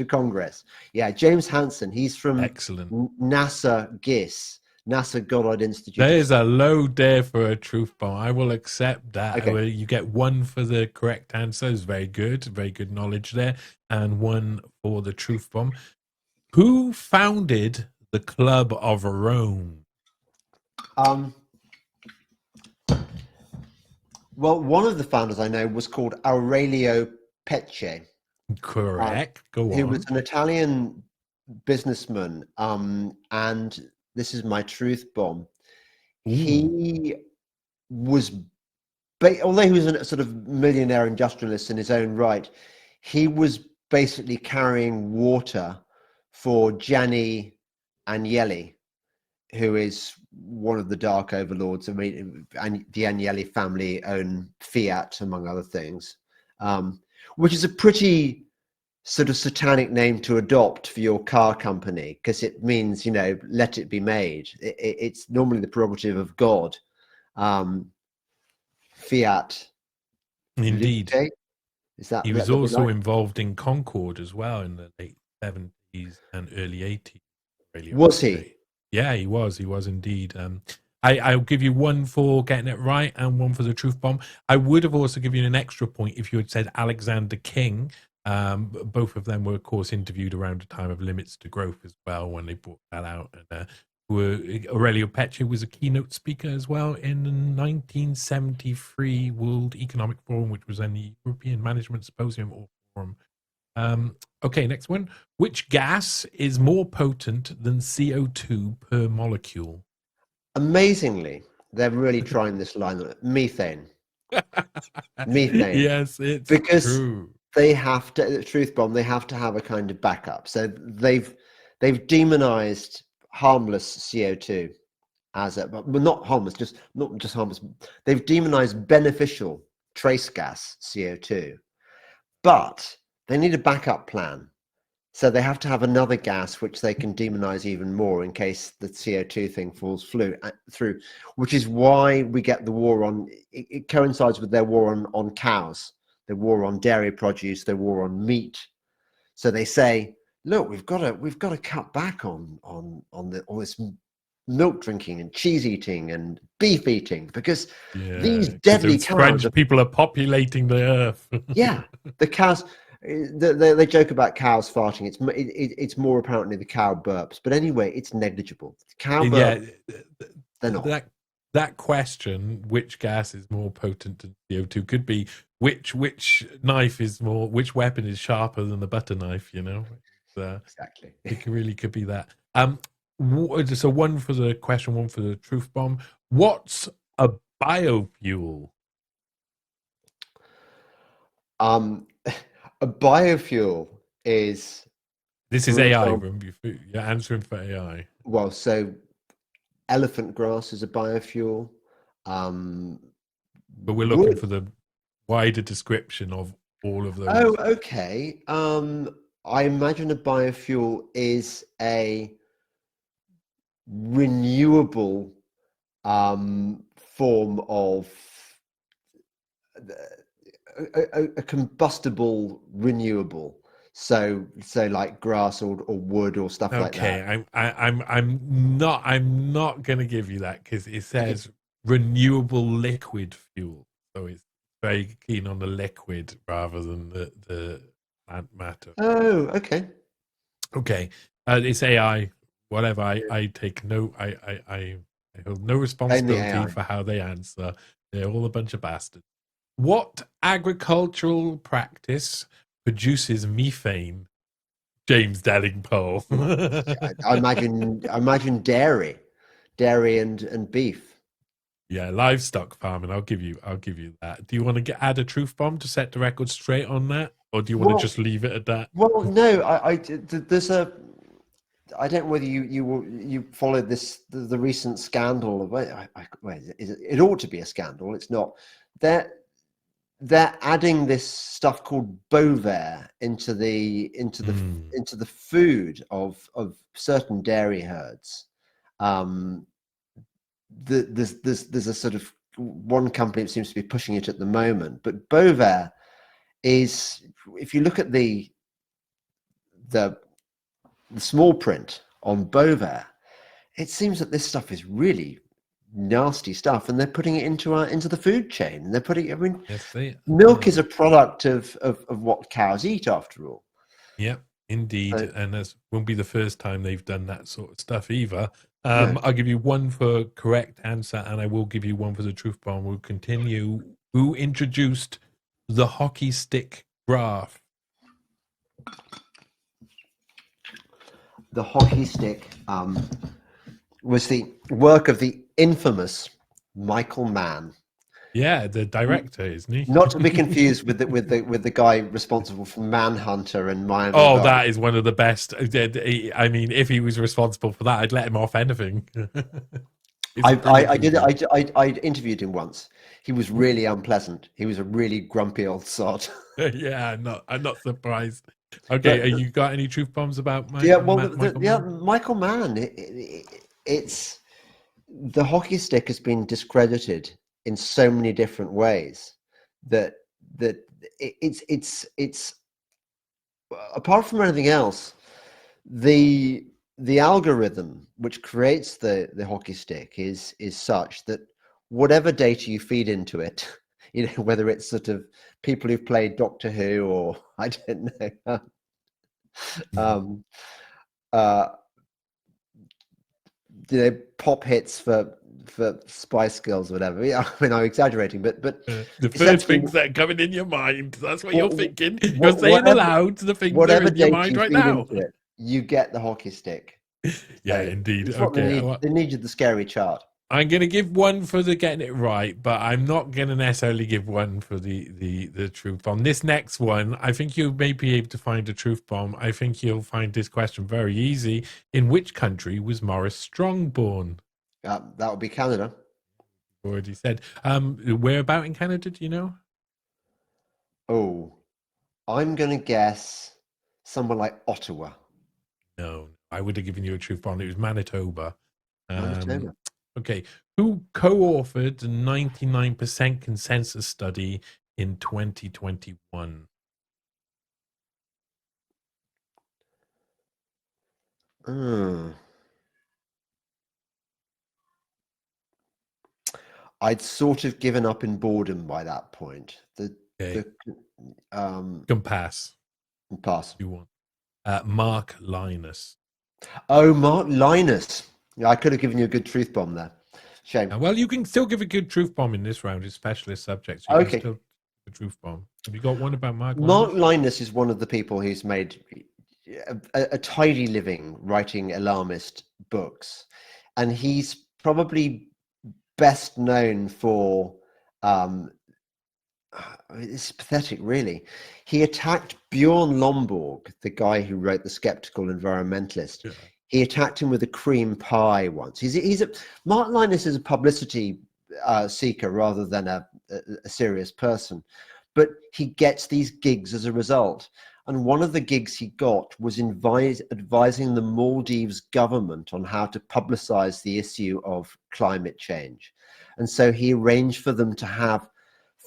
Speaker 3: Congress. Yeah, James Hansen. He's from
Speaker 2: Excellent.
Speaker 3: NASA GIS, NASA Goddard Institute.
Speaker 2: There's a load there for a truth bomb. I will accept that.
Speaker 3: Okay.
Speaker 2: Well, you get one for the correct answer. It's very good knowledge there, and one for the truth bomb. Who founded the Club of Rome?
Speaker 3: Well, one of the founders I know was called Aurelio Pecce.
Speaker 2: Correct. Go
Speaker 3: He
Speaker 2: on.
Speaker 3: was an Italian businessman, and this is my truth bomb. He was, although he was a sort of millionaire industrialist in his own right, he was basically carrying water for Gianni Agnelli, who is one of the dark overlords. I mean, and the Agnelli family own Fiat, among other things, which is a pretty sort of satanic name to adopt for your car company, because it means, let it be made. It's normally the prerogative of God. Fiat.
Speaker 2: Indeed.
Speaker 3: Luce? Is that
Speaker 2: He was
Speaker 3: that be
Speaker 2: also
Speaker 3: right?
Speaker 2: involved in Concord as well in the late 70s and early 80s.
Speaker 3: Was he?
Speaker 2: Yeah, he was. He was indeed. I'll give you one for getting it right and one for the truth bomb. I would have also given you an extra point if you had said Alexander King. Both of them were, of course, interviewed around the time of Limits to Growth as well when they brought that out. And Aurelio Pecce was a keynote speaker as well in the 1973 World Economic Forum, which was in the European Management Symposium or Forum. Okay, next one. Which gas is more potent than CO2 per molecule?
Speaker 3: Amazingly, they're really trying this line. Methane. Methane.
Speaker 2: Yes, it's
Speaker 3: Because
Speaker 2: true.
Speaker 3: they have to, the truth bomb, they have to have a kind of backup. So they've demonized harmless CO2 as a, well, not harmless, not just harmless. They've demonized beneficial trace gas CO2, but they need a backup plan. So they have to have another gas which they can demonize even more in case the CO2 thing falls through, which is why we get the war on, it coincides with their war on cows, their war on dairy produce, their war on meat. So they say, look, we've got to cut back on all this milk drinking and cheese eating and beef eating, because these deadly cows,
Speaker 2: French people are populating the earth.
Speaker 3: yeah, the cows. They joke about cows farting. It's more apparently the cow burps, but anyway, it's negligible. Cow burps, they're not.
Speaker 2: That question, which gas is more potent than CO2, could be which knife is more, which weapon is sharper than the butter knife.
Speaker 3: Exactly.
Speaker 2: It really could be that. So one for the question, one for the truth bomb. What's a biofuel?
Speaker 3: A biofuel is.
Speaker 2: This is AI. You're answering for AI.
Speaker 3: Well, so elephant grass is a biofuel.
Speaker 2: But we're looking for the wider description of all of those.
Speaker 3: Oh, okay. I imagine a biofuel is a renewable form of a combustible renewable. So like grass or wood or stuff like that.
Speaker 2: Okay, I'm not going to give you that because it says renewable liquid fuel, so it's very keen on the liquid rather than the plant matter.
Speaker 3: Oh, okay.
Speaker 2: Okay, it's AI. Whatever. I take no. I hold no responsibility for how they answer. They're all a bunch of bastards. What agricultural practice produces methane? James Delingpole.
Speaker 3: I imagine dairy and beef.
Speaker 2: Yeah, livestock farming. I'll give you that. Do you want to add a truth bomb to set the record straight on that, or do you want to just leave it at that?
Speaker 3: Well, no. There's a. I don't know whether you followed the recent scandal of it ought to be a scandal. It's not. They're adding this stuff called Bovaer into the food of certain dairy herds. There's a sort of one company that seems to be pushing it at the moment, but Bovaer is, if you look at the small print on Bovaer, it seems that this stuff is really nasty stuff, and they're putting it into the food chain. And they're putting. I mean,
Speaker 2: Yes, they
Speaker 3: milk
Speaker 2: are.
Speaker 3: is a product of what cows eat, after all.
Speaker 2: Yep, indeed.
Speaker 3: So,
Speaker 2: And this won't be the first time they've done that sort of stuff either.
Speaker 3: no.
Speaker 2: I'll give you one for correct answer, and I will give you one for the truth bomb. We'll continue. Who introduced the hockey stick graph?
Speaker 3: The hockey stick was the work of the infamous Michael Mann.
Speaker 2: Yeah, the director, isn't he?
Speaker 3: Not to be confused with the guy responsible for Manhunter and Miami
Speaker 2: Oh,
Speaker 3: Vice.
Speaker 2: that is one of the best. I mean, if he was responsible for that, I'd let him off anything.
Speaker 3: I interviewed him once. He was really unpleasant. He was a really grumpy old sod.
Speaker 2: Yeah, I'm not surprised. Okay,
Speaker 3: But,
Speaker 2: you got any truth bombs about
Speaker 3: Michael
Speaker 2: Michael?
Speaker 3: Michael Mann. It's the hockey stick has been discredited in so many different ways that it's apart from anything else, the algorithm which creates the hockey stick is such that whatever data you feed into it, whether it's sort of people who've played Doctor Who or I don't know, pop hits for Spice Girls or whatever. Yeah, I mean, I'm exaggerating, but
Speaker 2: the first things that are coming in your mind, that's what you're thinking. You're saying
Speaker 3: whatever,
Speaker 2: aloud the things that are in your mind right now.
Speaker 3: Into it, you get the hockey stick.
Speaker 2: Yeah,
Speaker 3: So
Speaker 2: indeed.
Speaker 3: it's what
Speaker 2: Okay,
Speaker 3: they needed the scary chart.
Speaker 2: I'm going to give one for the getting it right, but I'm not going to necessarily give one for the truth bomb. This next one, I think you may be able to find a truth bomb. I think you'll find this question very easy. In which country was Maurice Strong born?
Speaker 3: That would be Canada.
Speaker 2: Already said. Where about in Canada, do you know?
Speaker 3: Oh, I'm going to guess somewhere like Ottawa.
Speaker 2: No, I would have given you a truth bomb. It was Manitoba.
Speaker 3: Manitoba.
Speaker 2: Okay, who co-authored the 99% consensus study in 2021?
Speaker 3: I'd sort of given up in boredom by that point.
Speaker 2: Can pass.
Speaker 3: Pass.
Speaker 2: You want Mark Linus.
Speaker 3: Oh, Mark Linus. Yeah, I could have given you a good truth bomb there. Shame.
Speaker 2: Well, you can still give a good truth bomb in this round. It's specialist subjects. You
Speaker 3: Okay.
Speaker 2: can still give a truth bomb. Have you got one about Mark Linus?
Speaker 3: Mark Linus is one of the people who's made a tidy living writing alarmist books, and he's probably best known for it's pathetic, really. He attacked Bjorn Lomborg, the guy who wrote The Skeptical Environmentalist. Yeah. He attacked him with a cream pie once. Mark Linus is a publicity seeker rather than a serious person, but he gets these gigs as a result. And one of the gigs he got was advising the Maldives government on how to publicize the issue of climate change. And so he arranged for them to have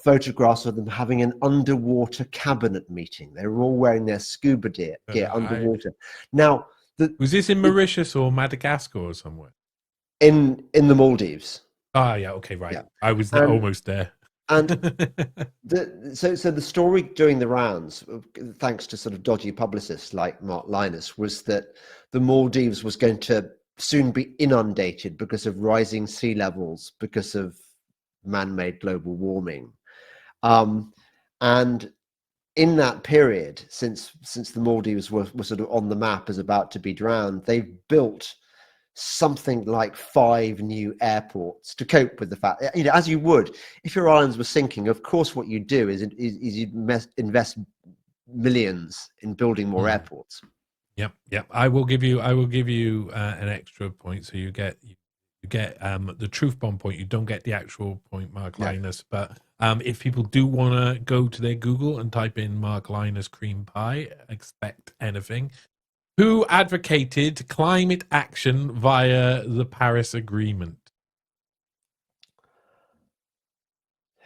Speaker 3: photographs of them having an underwater cabinet meeting. They were all wearing their scuba gear underwater. Now,
Speaker 2: was this in Mauritius or Madagascar or somewhere?
Speaker 3: In the Maldives.
Speaker 2: Ah, yeah. Okay, right. Yeah. I was almost there.
Speaker 3: And so the story doing the rounds, thanks to sort of dodgy publicists like Mark Linus, was that the Maldives was going to soon be inundated because of rising sea levels, because of man-made global warming. And in that period, since the Maldives were sort of on the map as about to be drowned, they've built something like 5 new airports to cope with the fact, as you would if your islands were sinking. Of course, what you do is you'd invest millions in building more airports.
Speaker 2: Yep. I will give you an extra point, so you get the truth bomb point. You don't get the actual point, Mark Linus. But if people do want to go to their Google and type in Mark Linus cream pie, expect anything. Who advocated climate action via the Paris Agreement?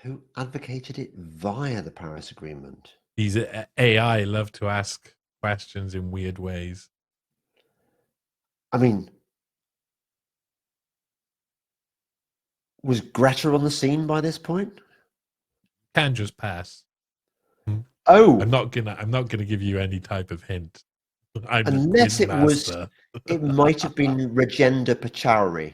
Speaker 3: Who advocated it via the Paris Agreement?
Speaker 2: These AI love to ask questions in weird ways.
Speaker 3: I mean, Was Greta on the scene by this point?
Speaker 2: Can just pass.
Speaker 3: Oh,
Speaker 2: I'm not gonna give you any type of hint. I'm
Speaker 3: unless
Speaker 2: hint
Speaker 3: it was,
Speaker 2: master.
Speaker 3: it might have been Regenda Pachauri.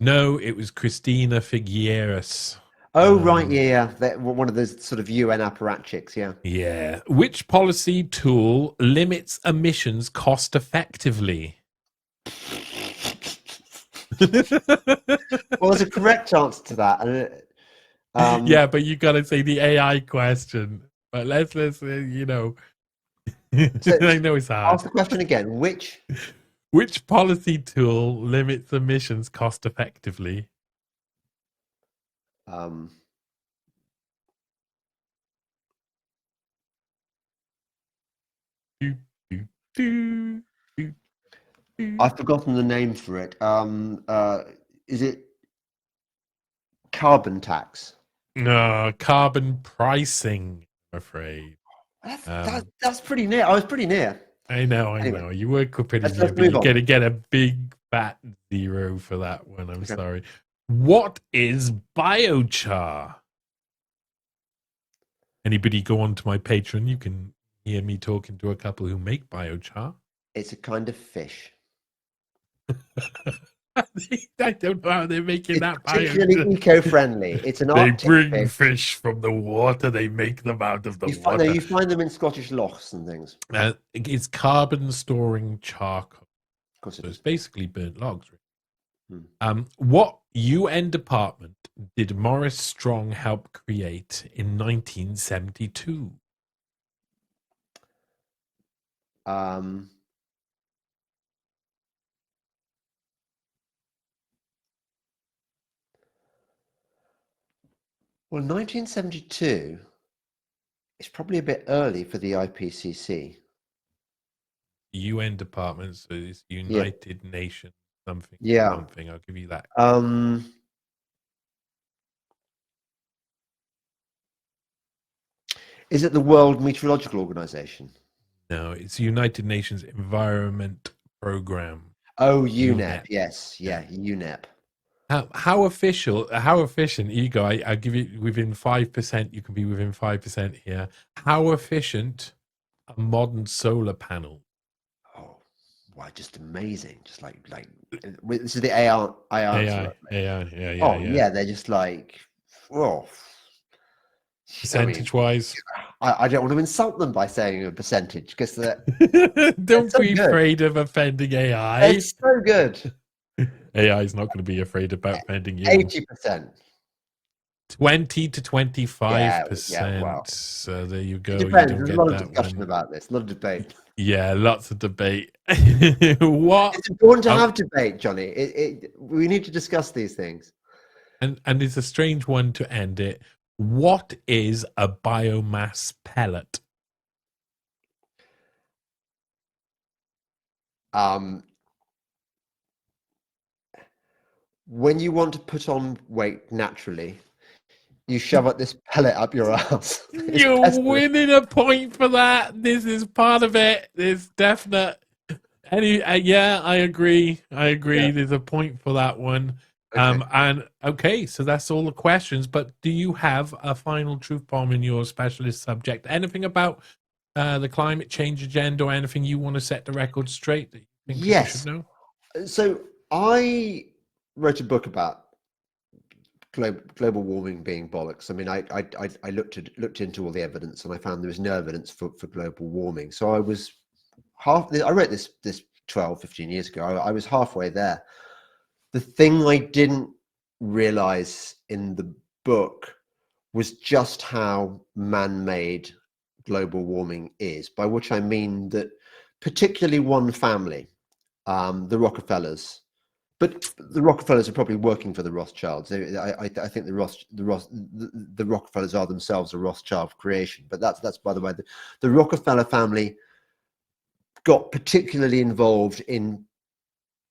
Speaker 2: No, it was Christina Figueres.
Speaker 3: Oh, right, yeah. One of those sort of UN apparatchiks, yeah.
Speaker 2: Yeah. Which policy tool limits emissions cost effectively?
Speaker 3: Well, there's a correct answer to that.
Speaker 2: Yeah, but you gotta say the AI question. But let's you know. I know it's hard.
Speaker 3: Ask the question again.
Speaker 2: Which policy tool limits emissions cost effectively?
Speaker 3: I've forgotten the name for it. Is it carbon tax?
Speaker 2: No, carbon pricing, I'm afraid.
Speaker 3: That's pretty near. I was pretty near.
Speaker 2: I know.
Speaker 3: Anyway,
Speaker 2: You were pretty
Speaker 3: let's
Speaker 2: near, but
Speaker 3: move
Speaker 2: you're
Speaker 3: on.
Speaker 2: going to get a big fat 0 for that one. I'm sorry. What is biochar? Anybody go on to my Patreon, you can hear me talking to a couple who make biochar.
Speaker 3: It's a kind of fish.
Speaker 2: I don't know how they're making that
Speaker 3: particularly
Speaker 2: biochar.
Speaker 3: eco-friendly. It's an
Speaker 2: They
Speaker 3: Arctic
Speaker 2: bring fish from the water. They make them out of the water.
Speaker 3: You find them in Scottish lochs and things.
Speaker 2: It's carbon storing charcoal.
Speaker 3: Of course it is.
Speaker 2: It's basically burnt logs.
Speaker 3: Hmm.
Speaker 2: What UN department did Maurice Strong help create in 1972?
Speaker 3: Well, 1972 is probably a bit early for the IPCC.
Speaker 2: UN department, so it's United Nations something.
Speaker 3: Yeah.
Speaker 2: Something. I'll give you that.
Speaker 3: Is it the World Meteorological Organization?
Speaker 2: No, it's United Nations Environment Program.
Speaker 3: Oh, UNEP. Yes, yeah, UNEP.
Speaker 2: How efficient? Ego. I give you within 5%. You can be within 5% here. How efficient a modern solar panel?
Speaker 3: Oh, wow, just amazing. Just like this is the AI answer.
Speaker 2: Yeah.
Speaker 3: They're just like, oh.
Speaker 2: Percentage-wise,
Speaker 3: I don't want to insult them by saying a percentage because
Speaker 2: don't be afraid of offending AI.
Speaker 3: It's so good.
Speaker 2: AI is not going to be afraid about offending you.
Speaker 3: 80%.
Speaker 2: 20 to 25%.
Speaker 3: Yeah, wow.
Speaker 2: So there you go.
Speaker 3: It depends.
Speaker 2: You
Speaker 3: There's a lot of discussion about this. A lot of debate.
Speaker 2: Yeah, lots of debate. What?
Speaker 3: It's important to have debate, Johnny. We need to discuss these things.
Speaker 2: And it's a strange one to end it. What is a biomass pellet?
Speaker 3: When you want to put on weight naturally, you shove this pellet up your ass.
Speaker 2: You're winning a point for that. This is part of it. There's definite. Yeah, I agree. Yeah. There's a point for that one. Okay. So that's all the questions. But do you have a final truth bomb in your specialist subject? Anything about the climate change agenda or anything you want to set the record straight that you think people should know?
Speaker 3: So I wrote a book about global warming being bollocks. I mean, I looked into all the evidence and I found there was no evidence for global warming. So I wrote this 12, 15 years ago. I was halfway there. The thing I didn't realize in the book was just how man-made global warming is, by which I mean that particularly one family, the Rockefellers, but the Rockefellers are probably working for the Rothschilds. I think the Rockefellers are themselves a Rothschild creation, but that's by the way. The Rockefeller family got particularly involved in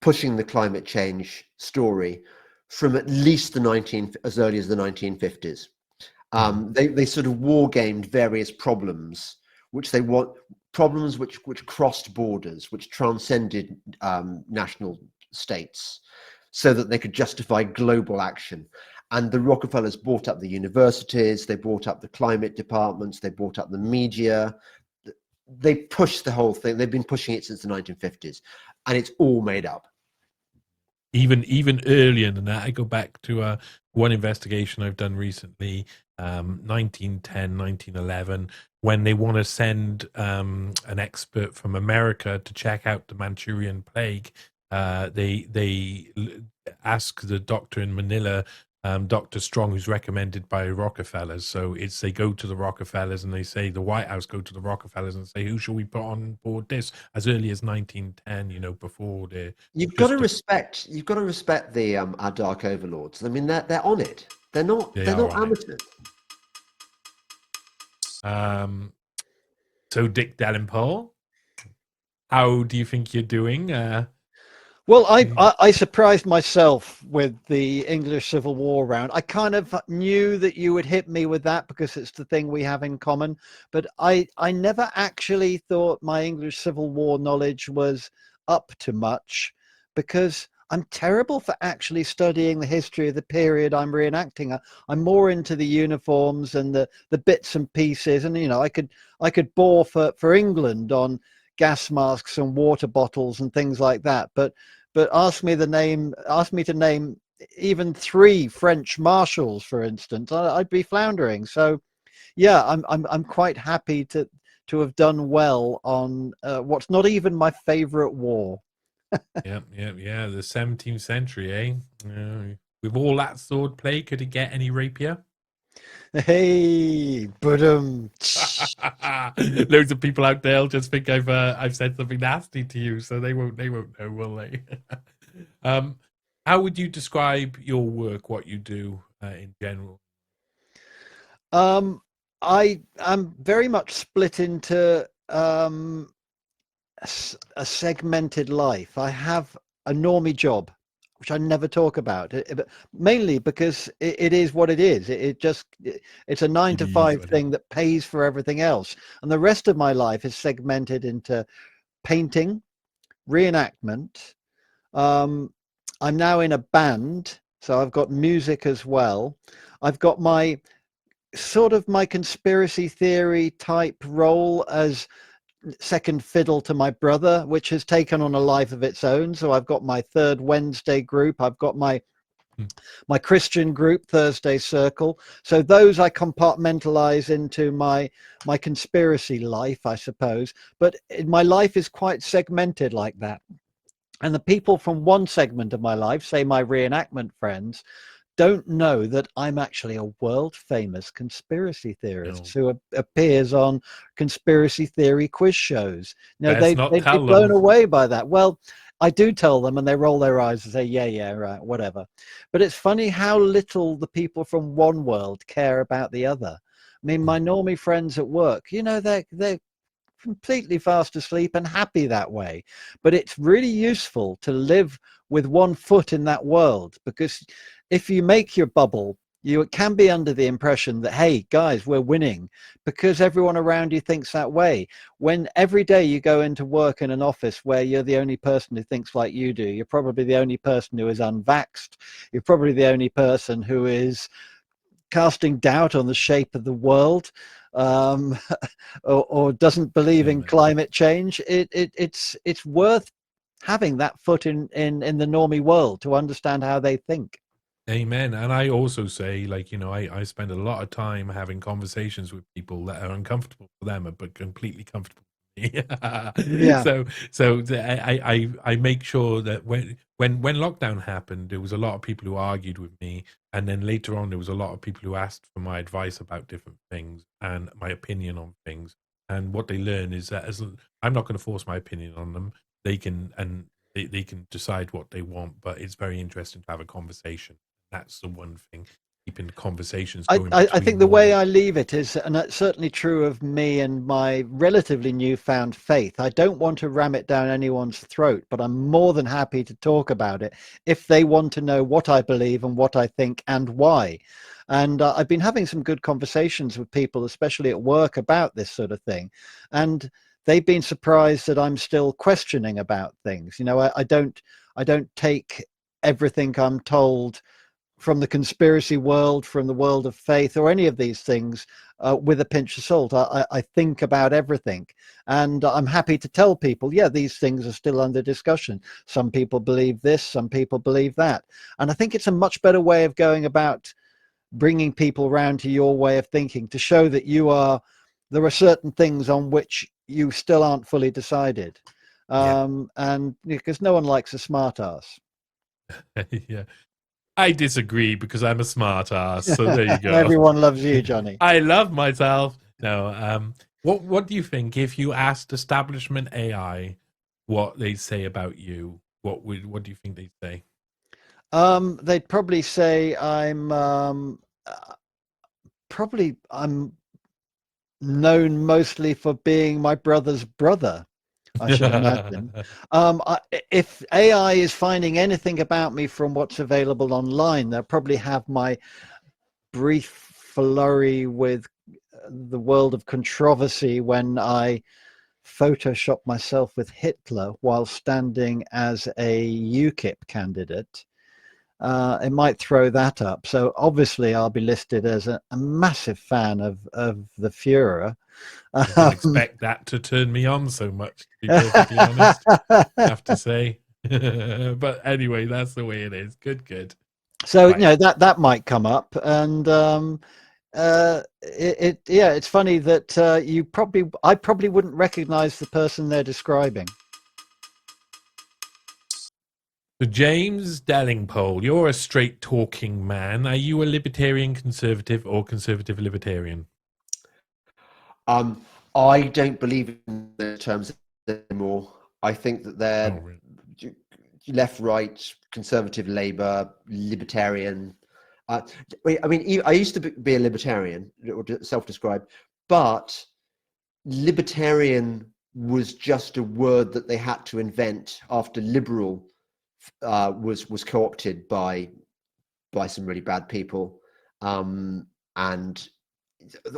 Speaker 3: pushing the climate change story from at least as early as the 1950s. They sort of war gamed various problems, which crossed borders, which transcended national states, so that they could justify global action. And the Rockefellers bought up the universities, they bought up the climate departments, they bought up the media. They pushed the whole thing. They've been pushing it since the 1950s, and it's all made up.
Speaker 2: Even earlier than that, I go back to one investigation I've done recently, 1910, 1911, when they want to send an expert from America to check out the Manchurian plague. They ask the doctor in Manila, Dr. Strong, who's recommended by Rockefellers. So they go to the Rockefellers and they say, the White House go to the Rockefellers and say, who shall we put on board this? As early as 1910, before the.
Speaker 3: You've got to respect the our dark overlords. I mean, they're on it. They're not amateurs.
Speaker 2: So Dick Delingpole, how do you think you're doing?
Speaker 4: Well, I surprised myself with the English Civil War round. I kind of knew that you would hit me with that because it's the thing we have in common. But I never actually thought my English Civil War knowledge was up to much, because I'm terrible for actually studying the history of the period I'm reenacting. I'm more into the uniforms and the bits and pieces. And, I could bore for England on gas masks and water bottles and things like that, but ask me to name even 3 French marshals, for instance, I'd be floundering. So yeah, I'm quite happy to have done well on what's not even my favorite war.
Speaker 2: Yeah, the 17th century, eh? With all that sword play, could it get any rapier?
Speaker 4: Hey, but
Speaker 2: loads of people out there will just think I've said something nasty to you, so they won't know, will they? How would you describe your work, what you do in general?
Speaker 4: I am very much split into a segmented life. I have a normie job, which I never talk about, mainly because it is what it is. It's a 9 to 5 thing that pays for everything else. And the rest of my life is segmented into painting, reenactment. I'm now in a band, so I've got music as well. I've got my conspiracy theory type role as second fiddle to my brother, which has taken on a life of its own. So I've got my Third Wednesday group, I've got my Christian group, Thursday Circle. So those I compartmentalize into my conspiracy life, I suppose. But my life is quite segmented like that. And the people from one segment of my life, say my reenactment friends, don't know that I'm actually a world famous conspiracy theorist who appears on conspiracy theory quiz shows. They'd be blown away by that. Well, I do tell them, and they roll their eyes and say, yeah, right, whatever. But it's funny how little the people from one world care about the other. I mean, my normie friends at work, they're completely fast asleep and happy that way. But it's really useful to live with one foot in that world, because if you make your bubble, you can be under the impression that, hey, guys, we're winning, because everyone around you thinks that way. When every day you go into work in an office where you're the only person who thinks like you do, you're probably the only person who is unvaxxed, you're probably the only person who is casting doubt on the shape of the world, or doesn't believe in climate change. It's worth having that foot in the normie world to understand how they think.
Speaker 2: Amen. And I also say, I spend a lot of time having conversations with people that are uncomfortable for them, but completely comfortable for me.
Speaker 4: Yeah.
Speaker 2: So I make sure that when lockdown happened, there was a lot of people who argued with me, and then later on there was a lot of people who asked for my advice about different things and my opinion on things. And what they learn is that I'm not going to force my opinion on them. They can decide what they want, but it's very interesting to have a conversation. That's the one thing, keeping conversations going.
Speaker 4: I think the way I leave it is, and that's certainly true of me and my relatively newfound faith, I don't want to ram it down anyone's throat, but I'm more than happy to talk about it if they want to know what I believe and what I think and why. And I've been having some good conversations with people, especially at work, about this sort of thing. And they've been surprised that I'm still questioning about things. I don't take everything I'm told from the conspiracy world, from the world of faith, or any of these things with a pinch of salt. I think about everything, and I'm happy to tell people, yeah, these things are still under discussion. Some people believe this, some people believe that, and I think it's a much better way of going about bringing people around to your way of thinking, to show that there are certain things on which you still aren't fully decided, and because no one likes a smart ass.
Speaker 2: Yeah. I disagree because I'm a smart ass. So there you go.
Speaker 4: Everyone loves you, Johnny.
Speaker 2: I love myself. No. What do you think if you asked establishment AI what they say about you? What do you think they'd say?
Speaker 4: They'd probably say I'm known mostly for being my brother's brother, I should imagine. If AI is finding anything about me from what's available online, they'll probably have my brief flurry with the world of controversy when I photoshopped myself with Hitler while standing as a UKIP candidate. It might throw that up. So obviously I'll be listed as a massive fan of the Führer.
Speaker 2: I didn't expect that to turn me on so much, to be perfectly honest, I have to say. But anyway, that's the way it is. Good.
Speaker 4: So,
Speaker 2: right.
Speaker 4: That might come up. And it's funny that I probably wouldn't recognize the person they're describing.
Speaker 2: So James Delingpole, you're a straight talking man. Are you a libertarian conservative or conservative libertarian?
Speaker 3: I don't believe in the terms anymore. I think that they're left, right, conservative, Labour, libertarian. I mean, I used to be a libertarian, or self-described, but libertarian was just a word that they had to invent after liberal was co-opted by some really bad people, and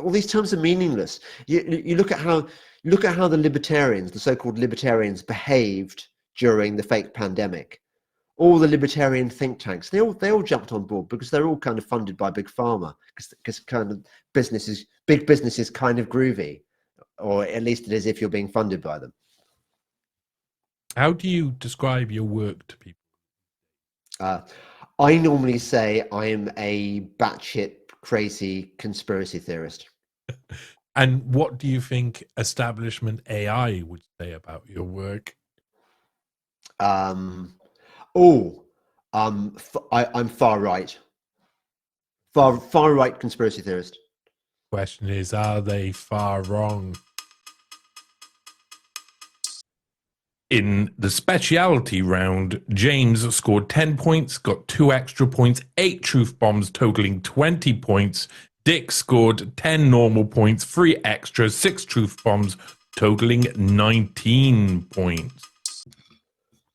Speaker 3: all these terms are meaningless. You look at how the libertarians, the so-called libertarians, behaved during the fake pandemic. All the libertarian think tanks, they all jumped on board because they're all kind of funded by big pharma, because kind of big business is kind of groovy, or at least it is if you're being funded by them.
Speaker 2: How do you describe your work to people?
Speaker 3: I normally say I am a batshit crazy conspiracy theorist.
Speaker 2: And what do you think establishment AI would say about your work?
Speaker 3: I'm far right. Far right conspiracy theorist.
Speaker 2: Question is, are they far wrong? In the speciality round, James scored 10 points, got 2 extra points, 8 truth bombs totaling 20 points. Dick scored 10 normal points, 3 extras, 6 truth bombs totaling 19 points.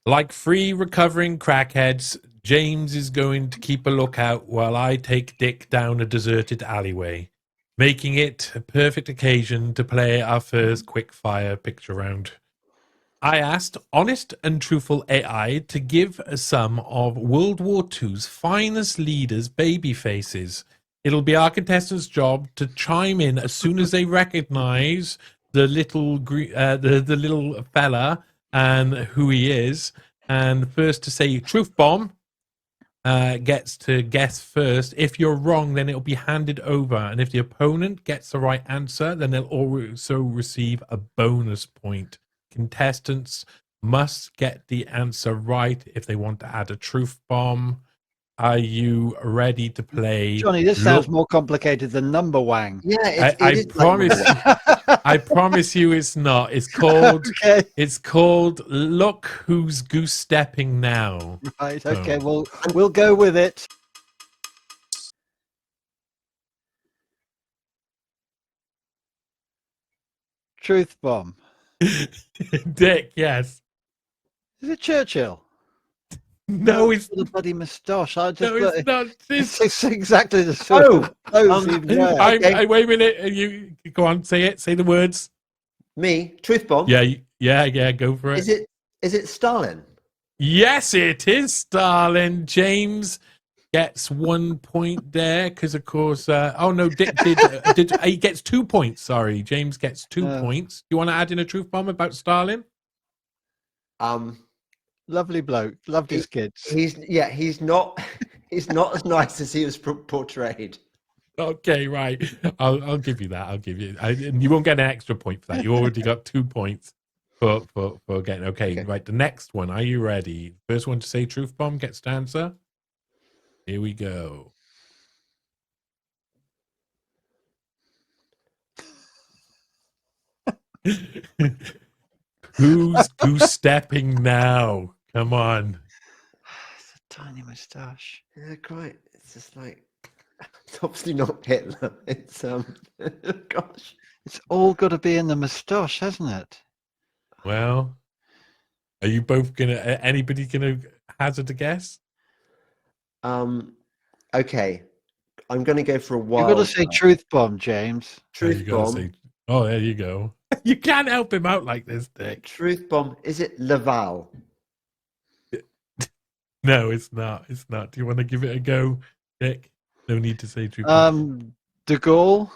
Speaker 2: Like 3 recovering crackheads, James is going to keep a lookout while I take Dick down a deserted alleyway, making it a perfect occasion to play our first quick-fire picture round. I asked honest and truthful AI to give some of World War II's finest leaders baby faces. It'll be our contestants' job to chime in as soon as they recognize the little the little fella and who he is. And first to say truth bomb gets to guess first. If you're wrong, then it'll be handed over. And if the opponent gets the right answer, then they'll also receive a bonus point. Contestants must get the answer right if they want to add a truth bomb. Are you ready to play?
Speaker 4: Johnny, this sounds more complicated than number wang.
Speaker 3: Yeah,
Speaker 2: I promise. I promise you, it's not. It's called.
Speaker 4: Okay.
Speaker 2: It's called Look Who's Goose Stepping Now.
Speaker 4: Right. Okay. Well, we'll go with it. Truth bomb.
Speaker 2: Dick, yes.
Speaker 4: Is it Churchill?
Speaker 2: No, it's
Speaker 4: the bloody moustache.
Speaker 2: no, it's not.
Speaker 4: It's exactly the sort of clothes he'd wear.
Speaker 2: Okay. Wait a minute. You go on. Say it. Say the words.
Speaker 3: Me, truth bomb.
Speaker 2: Yeah. Go for it.
Speaker 3: Is it Stalin?
Speaker 2: Yes, it is Stalin. James gets 1 point there because, of course. Oh no, Dick did. He gets 2 points. Sorry, James gets 2 points. Do you want to add in a truth bomb about Stalin?
Speaker 4: Lovely bloke, loved his kids.
Speaker 3: He's not he's not as nice as he was portrayed.
Speaker 2: Okay, right. I'll give you that. I'll give you. And you won't get an extra point for that. You already got 2 points for getting. Okay, right. The next one. Are you ready? First one to say truth bomb gets to answer. Here we go. Who's goose stepping now? Come on.
Speaker 4: It's a tiny moustache.
Speaker 3: Yeah, quite. It's just like, it's obviously not Hitler. It's gosh.
Speaker 4: It's all got to be in the moustache, hasn't it?
Speaker 2: Well, are you both gonna? Anybody gonna hazard a guess?
Speaker 3: Okay. I'm gonna go for a wild.
Speaker 4: You've got to say truth bomb, James.
Speaker 3: Truth bomb.
Speaker 2: Oh, there you go. You can't help him out like this, Dick.
Speaker 3: Truth bomb. Is it Laval?
Speaker 2: No, it's not. It's not. Do you want to give it a go, Dick? No need to say truth bomb.
Speaker 4: De Gaulle.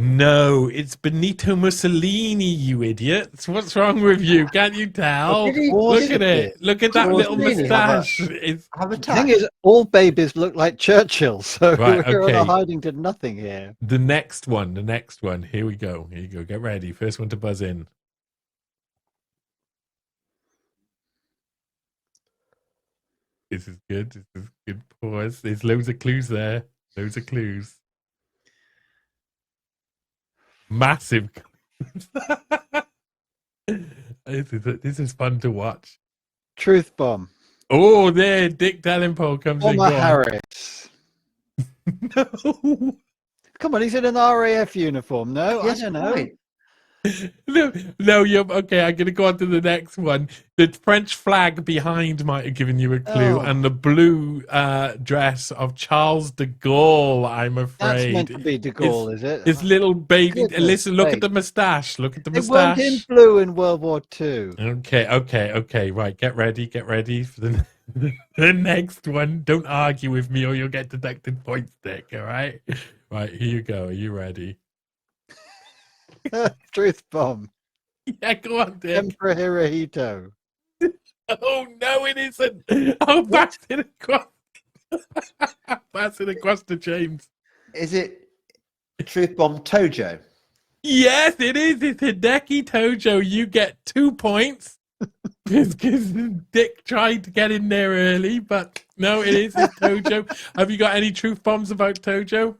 Speaker 2: No, it's Benito Mussolini, you idiots. What's wrong with you? Can't you tell? Look at it. Look at that little moustache.
Speaker 4: The thing is, all babies look like Churchill, so we're on hiding to nothing here.
Speaker 2: The next one. Here we go. Here you go. Get ready. First one to buzz in. This is good. This is good pause. There's loads of clues there. Loads of clues. Massive clues. This is fun to watch.
Speaker 4: Truth bomb.
Speaker 2: Oh, there, Dick Delingpole comes in.
Speaker 4: Harris. No. Come on, he's in an RAF uniform. No, yes, I don't know. Right.
Speaker 2: No, you're okay. I'm gonna go on to the next one. The French flag behind might have given you a clue, and the blue dress of Charles de Gaulle. I'm afraid
Speaker 4: that's meant to be de Gaulle, is it?
Speaker 2: His little baby. Listen, look at the moustache. Look at the moustache.
Speaker 4: It went in blue in World War II.
Speaker 2: Okay. Right, get ready for the the next one. Don't argue with me, or you'll get deducted points, Dick. All right. Right, here you go. Are you ready?
Speaker 4: Truth bomb.
Speaker 2: Yeah, go on, Dick.
Speaker 4: Emperor Hirohito.
Speaker 2: Oh no, it isn't. I'll pass it across. Pass it across to James.
Speaker 3: Is it truth bomb Tojo?
Speaker 2: Yes, it is. It's Hideki Tojo. You get 2 points because Dick tried to get in there early, but no, it's Tojo. Have you got any truth bombs about Tojo?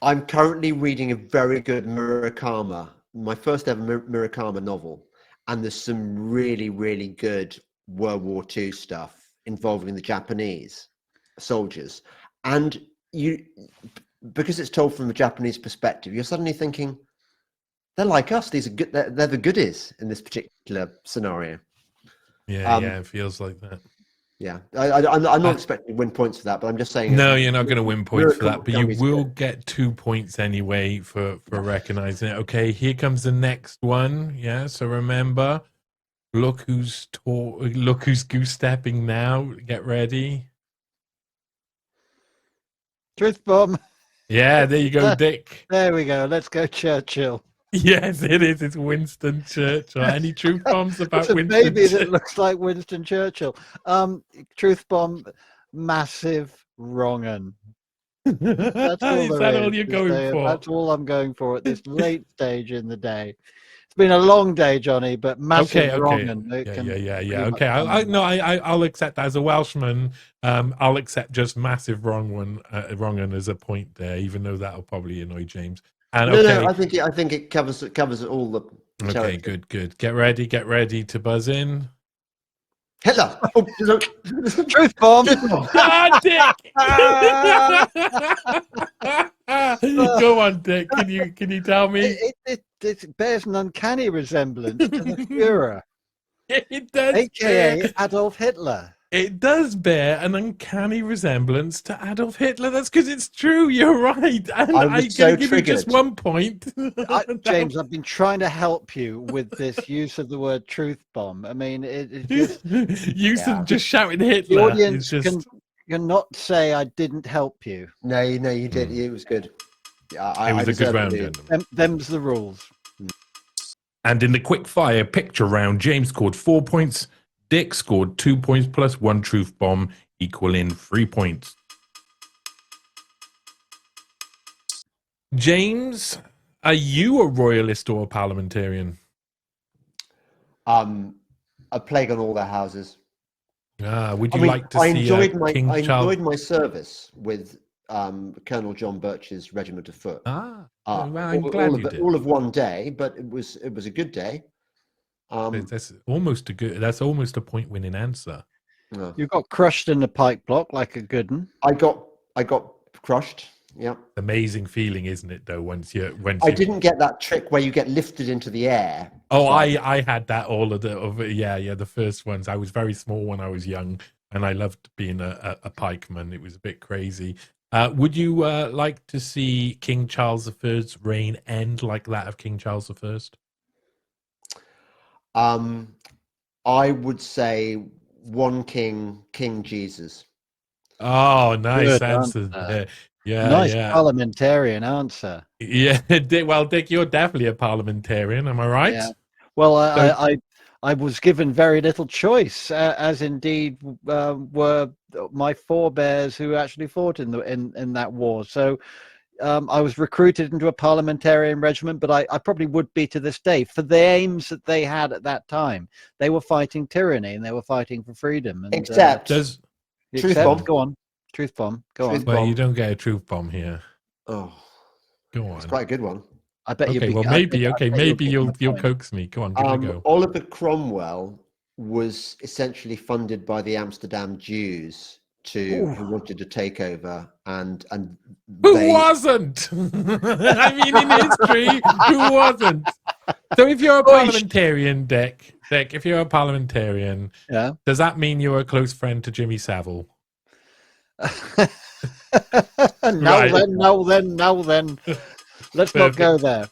Speaker 3: I'm currently reading a very good Murakami, my first ever Murakami novel, and there's some really, really good World War II stuff involving the Japanese soldiers. And because it's told from a Japanese perspective, you're suddenly thinking, they're like us. These are good. They're the goodies in this particular scenario.
Speaker 2: Yeah, it feels like that.
Speaker 3: Yeah, I'm not expecting to win points for that, but I'm just saying.
Speaker 2: No, you're not going to win points for that, but you will get 2 points anyway for recognizing it. Okay, here comes the next one. Yeah, so remember, look who's goose stepping now. Get ready.
Speaker 4: Truth bomb.
Speaker 2: Yeah, there you go, Dick.
Speaker 4: There we go. Let's go, Churchill.
Speaker 2: Yes, it is. It's Winston Churchill. Any truth bombs about Winston?
Speaker 4: Maybe that looks like Winston Churchill. Truth bomb, massive wrong un. That's all
Speaker 2: is that all you're going for?
Speaker 4: That's all I'm going for at this late stage in the day. It's been a long day, Johnny, but massive wrong un.
Speaker 2: Yeah. Okay, I'll accept that as a Welshman. I'll accept just massive wrong un as a point there, even though that'll probably annoy James. And
Speaker 3: no, I think it covers all the.
Speaker 2: Okay, good. Get ready to buzz in.
Speaker 3: Hitler.
Speaker 4: Truth bomb.
Speaker 2: Ah, Dick. Go on, Dick. Can you tell me?
Speaker 4: It bears an uncanny resemblance to the Führer.
Speaker 2: It does.
Speaker 4: AKA Adolf Hitler.
Speaker 2: It does bear an uncanny resemblance to Adolf Hitler. That's because it's true. You're right. And
Speaker 3: I
Speaker 2: I'm
Speaker 3: was
Speaker 2: going
Speaker 3: so
Speaker 2: to give you just
Speaker 3: triggered.
Speaker 2: 1 point.
Speaker 4: James, I've been trying to help you with this use of the word truth bomb. I mean, it just
Speaker 2: Just shouting
Speaker 4: the
Speaker 2: Hitler
Speaker 4: audience
Speaker 2: is just.
Speaker 4: cannot say I didn't help you.
Speaker 3: No, you did. It was good.
Speaker 2: It was a good round.
Speaker 4: Them's the rules.
Speaker 2: And in the quick fire picture round, James scored 4 points. Dick scored 2 points plus 1 truth bomb, equaling 3 points. James, are you a royalist or a parliamentarian?
Speaker 3: A plague on all their houses.
Speaker 2: Would you like to see King
Speaker 3: I
Speaker 2: Charles?
Speaker 3: enjoyed my service with Colonel John Birch's regiment of foot.
Speaker 2: Well, I'm glad you did.
Speaker 3: All of one day, but it was a good day.
Speaker 2: That's almost a point-winning answer.
Speaker 4: You got crushed in the pike block like a good one.
Speaker 3: I got crushed. Yeah.
Speaker 2: Amazing feeling, isn't it? Though
Speaker 3: I didn't get that trick where you get lifted into the air.
Speaker 2: Oh, I had that all of the first ones. I was very small when I was young, and I loved being a pikeman. It was a bit crazy. Would you like to see King Charles I's reign end like that of King Charles I?
Speaker 3: I would say one king, King Jesus.
Speaker 2: Oh, nice
Speaker 4: Good
Speaker 2: answer.
Speaker 4: answer.
Speaker 2: Yeah,
Speaker 4: Nice parliamentarian answer.
Speaker 2: Yeah, well, Dick, you're definitely a parliamentarian. Am I right?
Speaker 4: Yeah. Well, I was given very little choice, as indeed were my forebears who actually fought in that war. So I was recruited into a parliamentarian regiment, but I probably would be to this day for the aims that they had at that time. They were fighting tyranny and they were fighting for freedom. And,
Speaker 3: Except
Speaker 4: truth bomb. Go on, truth bomb. Go on.
Speaker 2: Well, you don't get a truth bomb here.
Speaker 3: Oh,
Speaker 2: go on.
Speaker 3: It's quite a good one.
Speaker 4: I bet
Speaker 2: you. Okay, well, maybe you'll coax me. Go on, give it a go.
Speaker 3: Oliver Cromwell was essentially funded by the Amsterdam Jews who wanted to take over, and
Speaker 2: who wasn't? I mean, in history, who wasn't? So, if you're a parliamentarian, Dick, if you're a parliamentarian, does that mean you're a close friend to Jimmy Savile?
Speaker 4: No, then. Let's not go there.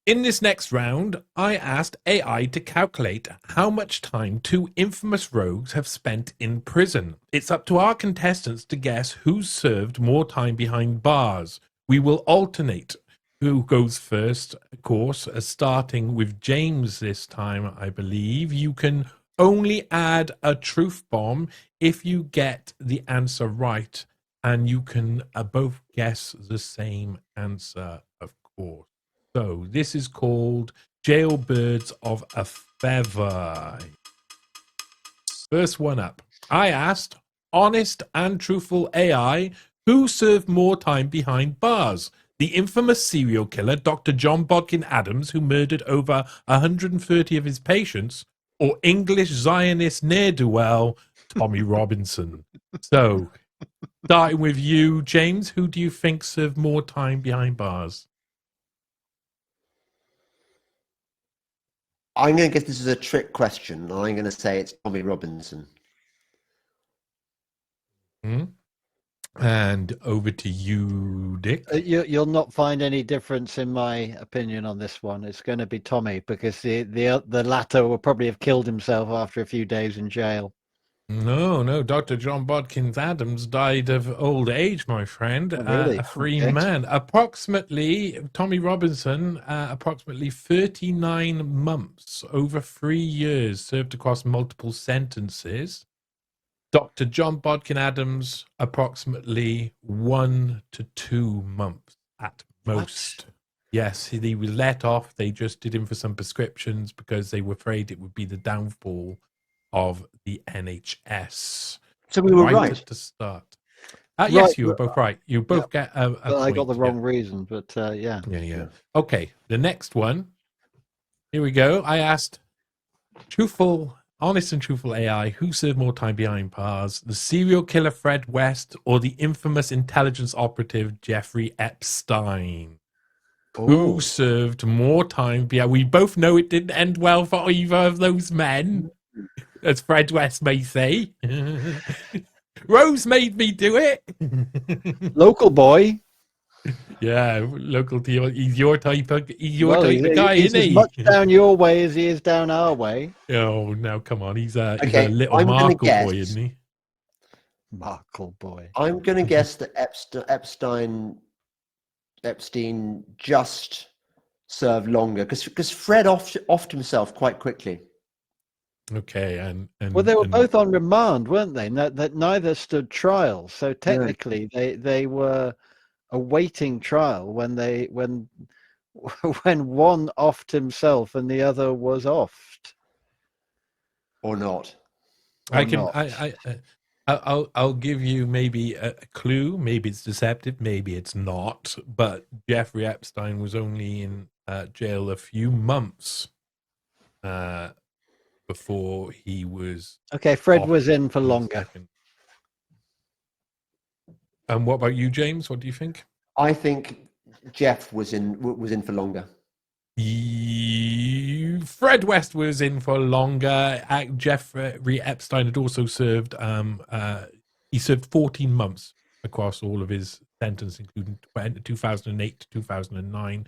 Speaker 2: In this next round, I asked AI to calculate how much time 2 infamous rogues have spent in prison. It's up to our contestants to guess who's served more time behind bars. We will alternate who goes first, of course, starting with James this time, I believe. You can only add a truth bomb if you get the answer right, and you can both guess the same answer, of course. So this is called Jailbirds of a Feather. First one up. I asked honest and truthful AI who served more time behind bars. The infamous serial killer, Dr. John Bodkin Adams, who murdered over 130 of his patients, or English Zionist ne'er-do-well, Tommy Robinson. So, starting with you, James, who do you think served more time behind bars?
Speaker 3: I'm going to guess this is a trick question. I'm going to say it's Tommy Robinson.
Speaker 2: And over to you, Dick.
Speaker 4: You'll not find any difference in my opinion on this one. It's going to be Tommy, because the latter will probably have killed himself after a few days in jail.
Speaker 2: No. Dr. John Bodkins Adams died of old age, my friend.
Speaker 3: Oh, really?
Speaker 2: A free man. Approximately, Tommy Robinson, approximately 39 months, over 3 years, served across multiple sentences. Dr. John Bodkin Adams, approximately 1 to 2 months at most. What? Yes, he was let off. They just did him for some prescriptions because they were afraid it would be the downfall of the NHS.
Speaker 3: So we were right
Speaker 2: at the start. Yes, you were both right. You both get a point.
Speaker 4: I got the wrong reason, but yeah.
Speaker 2: Okay, the next one. Here we go. I asked honest and truthful AI, who served more time behind bars? The serial killer Fred West or the infamous intelligence operative Jeffrey Epstein? Ooh. Who served more time behind? We both know it didn't end well for either of those men. as Fred West may say. Rose made me do it.
Speaker 4: Local boy.
Speaker 2: Yeah, local to your, he's your type of guy,
Speaker 4: He's
Speaker 2: isn't
Speaker 4: as
Speaker 2: he?
Speaker 4: much down your way as he is down our way.
Speaker 2: Oh, now come on, he's a
Speaker 3: Okay,
Speaker 2: little
Speaker 3: I'm gonna
Speaker 2: Markle boy,
Speaker 3: guess.
Speaker 2: isn't he?
Speaker 4: Markle boy.
Speaker 3: I'm going to guess that Epstein just served longer because Fred offed himself quite quickly.
Speaker 2: Okay, and
Speaker 4: Well, they were both on remand, weren't they? That neither stood trial. So technically, they were awaiting trial when when one offed himself and the other was offed.
Speaker 3: Or not.
Speaker 2: I'll give you maybe a clue. Maybe it's deceptive. Maybe it's not. But Jeffrey Epstein was only in jail a few months before he was.
Speaker 4: Okay, Fred
Speaker 2: off
Speaker 4: was in for
Speaker 2: the
Speaker 4: longer.
Speaker 2: second. And what about you, James? What do you think?
Speaker 3: I think Jeff was in for longer.
Speaker 2: Fred West was in for longer. Jeffrey Epstein had also served. He served 14 months across all of his sentence, including 2008 to 2009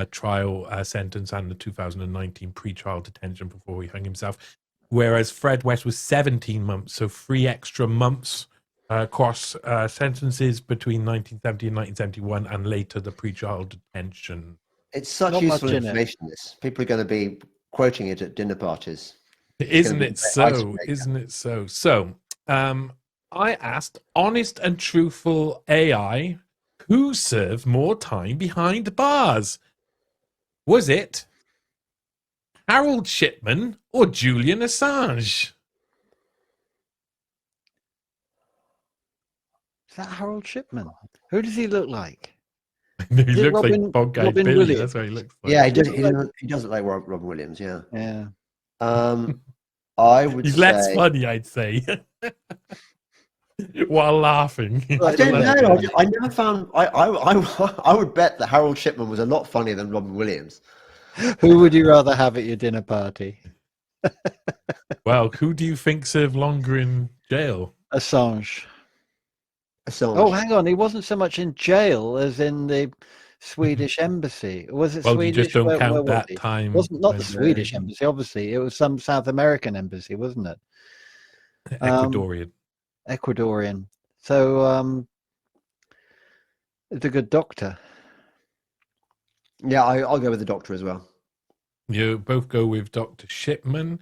Speaker 2: trial sentence and the 2019 pre-trial detention before he hung himself. Whereas Fred West was 17 months, so 3 extra months across sentences between 1970 and 1971, and later the pre-trial detention.
Speaker 3: It's such
Speaker 4: Not
Speaker 3: useful
Speaker 4: much in it.
Speaker 3: information. This people are going to be quoting it at dinner parties.
Speaker 2: Isn't it so? Isn't it so? So, I asked honest and truthful AI, who served more time behind bars? Was it Harold Shipman or Julian Assange?
Speaker 4: Is that Harold Shipman? Who does he look like?
Speaker 2: No, he
Speaker 4: Is it
Speaker 2: looks like Bog Guy
Speaker 4: Robin
Speaker 2: Billy.
Speaker 4: Williams?
Speaker 2: That's what he looks like.
Speaker 3: Yeah, he does look like Robin Williams. Yeah.
Speaker 4: Yeah.
Speaker 3: I would
Speaker 2: He's
Speaker 3: say
Speaker 2: less funny, I'd say. While laughing.
Speaker 3: I don't know. I never found. I would bet that Harold Shipman was a lot funnier than Robin Williams.
Speaker 4: Who would you rather have at your dinner party?
Speaker 2: Well, who do you think served longer in jail?
Speaker 4: Assange.
Speaker 3: Assange.
Speaker 4: Oh, hang on. He wasn't so much in jail as in the Swedish embassy. Was it
Speaker 2: Well,
Speaker 4: Swedish?
Speaker 2: you just don't
Speaker 4: Where
Speaker 2: count
Speaker 4: was
Speaker 2: that
Speaker 4: he?
Speaker 2: time.
Speaker 4: Wasn't not the
Speaker 2: when-
Speaker 4: Swedish embassy, obviously. It was some South American embassy, wasn't it?
Speaker 2: Ecuadorian.
Speaker 4: Ecuadorian. So it's a good doctor.
Speaker 3: Yeah, I'll go with the doctor as well.
Speaker 2: You both go with Dr. Shipman.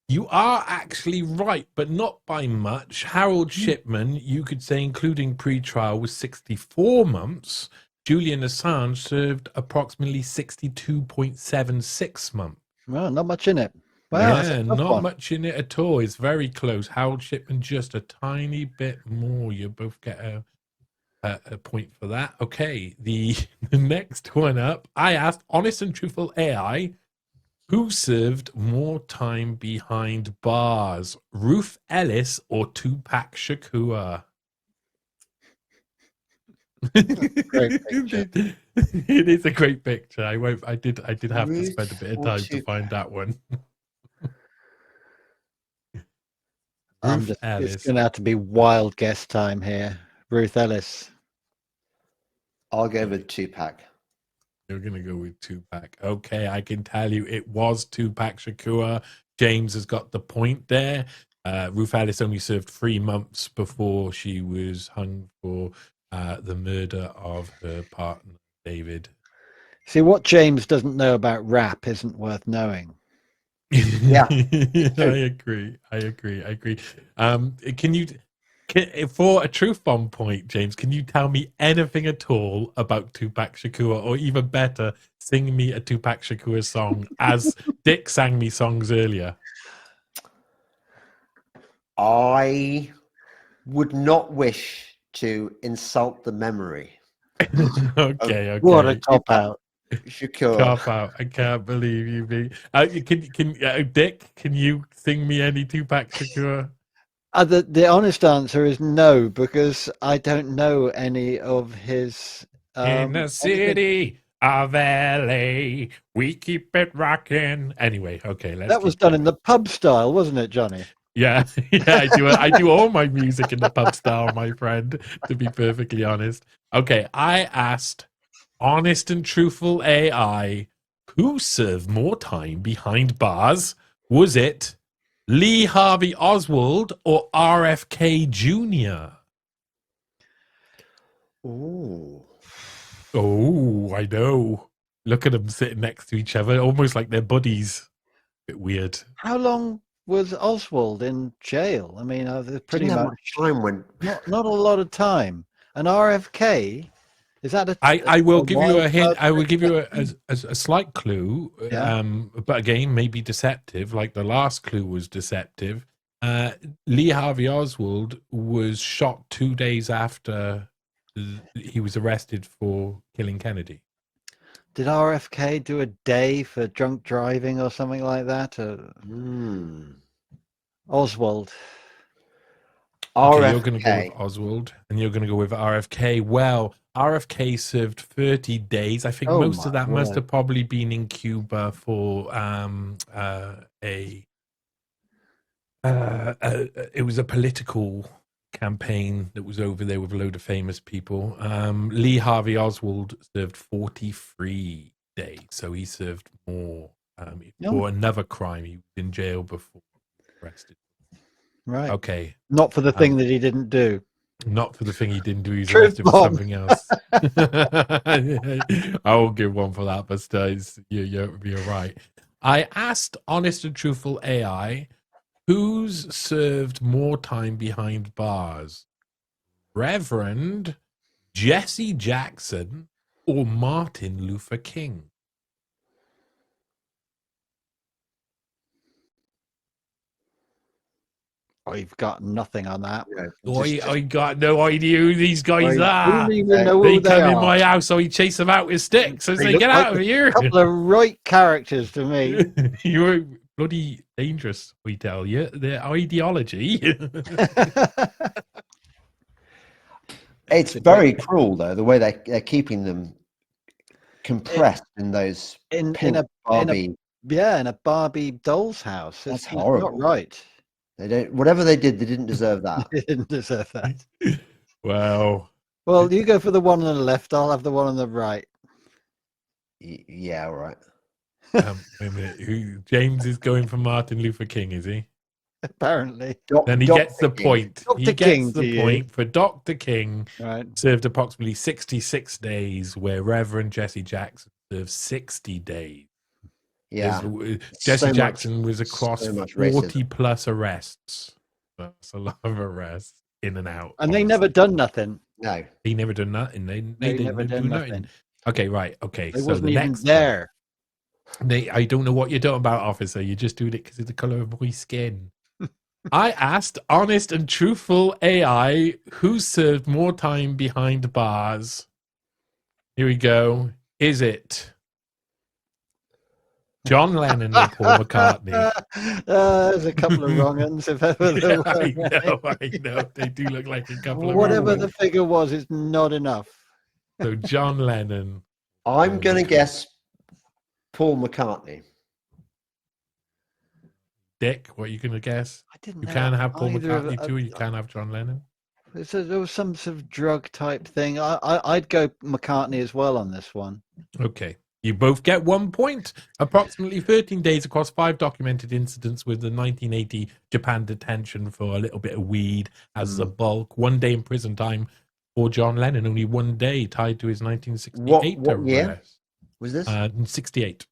Speaker 2: You are actually right, but not by much. Harold Shipman, you could say, including pre-trial, was 64 months. Julian Assange served approximately 62.76 months.
Speaker 4: Well, not much in it. Wow,
Speaker 2: Yeah, not much in it at all. It's very close. Harold Shipman just a tiny bit more. You both get a point for that. Okay, the next one up. I asked honest and truthful AI, who served more time behind bars, Ruth Ellis or Tupac Shakur?
Speaker 4: Great picture.
Speaker 2: It is a great picture. I did have to spend a bit of time to find that one. Ruth Ellis.
Speaker 4: It's going to have to be wild guess time here. Ruth Ellis.
Speaker 3: I'll go with Tupac.
Speaker 2: You're going to go with Tupac. Okay, I can tell you it was Tupac Shakur. James has got the point there. Ruth Ellis only served 3 months before she was hung for the murder of her partner, David.
Speaker 4: See, what James doesn't know about rap isn't worth knowing.
Speaker 3: Yeah.
Speaker 2: I agree. For a truth bomb point, James, can you tell me anything at all about Tupac Shakur, or even better, sing me a Tupac Shakur song as Dick sang me songs earlier?
Speaker 3: I would not wish to insult the memory.
Speaker 2: Okay.
Speaker 4: What a cop out.
Speaker 3: Shakur.
Speaker 2: Cop out. I can't believe you. Dick, can you sing me any Tupac Shakur?
Speaker 4: The honest answer is no, because I don't know any of his.
Speaker 2: In the city of LA, we keep it rocking. Anyway, okay.
Speaker 4: That was done in the pub style, wasn't it, Johnny?
Speaker 2: Yeah, yeah, I do all my music in the pub style, my friend, to be perfectly honest. Okay, I asked honest and truthful AI, who served more time behind bars? Was it Lee Harvey Oswald or RFK Jr.?
Speaker 3: Ooh.
Speaker 2: Oh, I know. Look at them sitting next to each other, almost like they're buddies. Bit weird.
Speaker 4: How long was Oswald in jail? I mean, pretty
Speaker 3: Didn't have
Speaker 4: much
Speaker 3: much time when.
Speaker 4: not a lot of time. And RFK, is that
Speaker 2: I will
Speaker 4: a
Speaker 2: give you
Speaker 4: wild
Speaker 2: a hint.
Speaker 4: card
Speaker 2: I will give you
Speaker 4: question?
Speaker 2: a slight clue.
Speaker 4: Yeah.
Speaker 2: But again, maybe deceptive, like the last clue was deceptive. Lee Harvey Oswald was shot 2 days after he was arrested for killing Kennedy.
Speaker 4: Did RFK do a day for drunk driving or something like that? Oswald.
Speaker 2: Okay, you're going to go with
Speaker 3: RFK.
Speaker 2: Oswald, and you're going to go with RFK. Well, RFK served 30 days. I think
Speaker 3: Oh
Speaker 2: most of
Speaker 3: my
Speaker 2: that must
Speaker 3: word.
Speaker 2: have probably been in Cuba for it was a political campaign that was over there with a load of famous people. Lee Harvey Oswald served 43 days, so he served more for another crime. He was in jail before arrested.
Speaker 4: Right.
Speaker 2: Okay.
Speaker 4: Not for the thing that he didn't do.
Speaker 2: Not for the thing he didn't do. He's
Speaker 4: Truth
Speaker 2: arrested for
Speaker 4: bomb.
Speaker 2: something else. I will give one for that, but still, you're right. I asked honest and truthful AI, who's served more time behind bars? Reverend Jesse Jackson or Martin Luther King?
Speaker 4: I've got nothing on that.
Speaker 2: I got no idea who these guys
Speaker 4: I
Speaker 2: are.
Speaker 4: don't even know
Speaker 2: They
Speaker 4: who they
Speaker 2: come in
Speaker 4: are.
Speaker 2: my house, so he chase them out with sticks and
Speaker 3: They
Speaker 2: say,
Speaker 3: look
Speaker 2: "Get
Speaker 3: like
Speaker 2: out of here!"
Speaker 4: A couple of right characters to me.
Speaker 2: You were bloody dangerous, we tell you. Their ideology.
Speaker 3: It's very cruel, though, the way they're keeping them compressed in those
Speaker 4: in
Speaker 3: pink
Speaker 4: a
Speaker 3: Barbie.
Speaker 4: in a Barbie doll's house.
Speaker 3: That's
Speaker 4: It's
Speaker 3: horrible.
Speaker 4: not right.
Speaker 3: They don't. Whatever they did, they didn't deserve that.
Speaker 4: They didn't deserve that.
Speaker 2: Wow.
Speaker 4: Well, you go for the one on the left. I'll have the one on the right.
Speaker 3: Yeah, all right.
Speaker 2: Wait a minute. James is going for Martin Luther King, is he?
Speaker 4: Apparently.
Speaker 2: Then he gets the point.
Speaker 4: Dr.
Speaker 2: He
Speaker 4: King
Speaker 2: gets
Speaker 4: to
Speaker 2: the
Speaker 4: you.
Speaker 2: point for Dr. King.
Speaker 4: Right.
Speaker 2: Served approximately 66 days, where Reverend Jesse Jackson served 60 days.
Speaker 3: Yeah.
Speaker 2: Jesse Jackson was across
Speaker 3: so much
Speaker 2: 40
Speaker 3: racism.
Speaker 2: plus arrests. That's a lot of arrests in and out.
Speaker 4: And they
Speaker 2: obviously.
Speaker 4: never done nothing.
Speaker 3: No.
Speaker 2: He never done nothing. They
Speaker 4: never
Speaker 2: didn't
Speaker 4: done
Speaker 2: do
Speaker 4: nothing.
Speaker 2: nothing. Okay, right. Okay.
Speaker 4: They
Speaker 2: So
Speaker 4: wasn't
Speaker 2: the
Speaker 4: even
Speaker 2: next
Speaker 4: there.
Speaker 2: I don't know what you're talking about, officer. You're just doing it because of the color of my skin. I asked honest and truthful AI, who served more time behind bars? Here we go. Is it John Lennon or Paul McCartney?
Speaker 4: There's a couple of wrong ones, if ever there were.
Speaker 2: I know. They do look like a couple of
Speaker 4: Whatever
Speaker 2: wrong
Speaker 4: the
Speaker 2: ones.
Speaker 4: figure was, it's not enough.
Speaker 2: So John Lennon.
Speaker 3: I'm going to guess Paul McCartney.
Speaker 2: Dick, what are you going to guess?
Speaker 4: I didn't
Speaker 2: You
Speaker 4: know
Speaker 2: can have Paul
Speaker 4: either of
Speaker 2: McCartney too, or you can have John Lennon.
Speaker 4: There was some sort of drug type thing. I'd go McCartney as well on this one.
Speaker 2: Okay. You both get 1 point. Approximately 13 days across 5 documented incidents with the 1980 Japan detention for a little bit of weed as a bulk. 1 day in prison time for John Lennon. Only 1 day tied to his 1968
Speaker 3: What
Speaker 2: arrest.
Speaker 3: year was this?
Speaker 2: 68.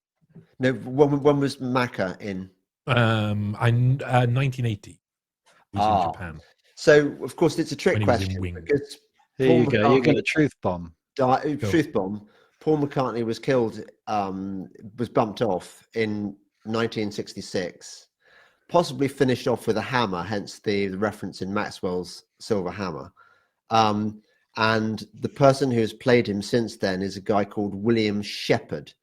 Speaker 3: No, when was Macca in?
Speaker 2: 1980. He was in Japan.
Speaker 3: So, of course, it's a trick question. Because
Speaker 4: Here you go. You get a truth bomb.
Speaker 3: Truth bomb. Paul McCartney was killed, was bumped off in 1966, possibly finished off with a hammer, hence the reference in Maxwell's Silver Hammer. And the person who's played him since then is a guy called William Shepherd,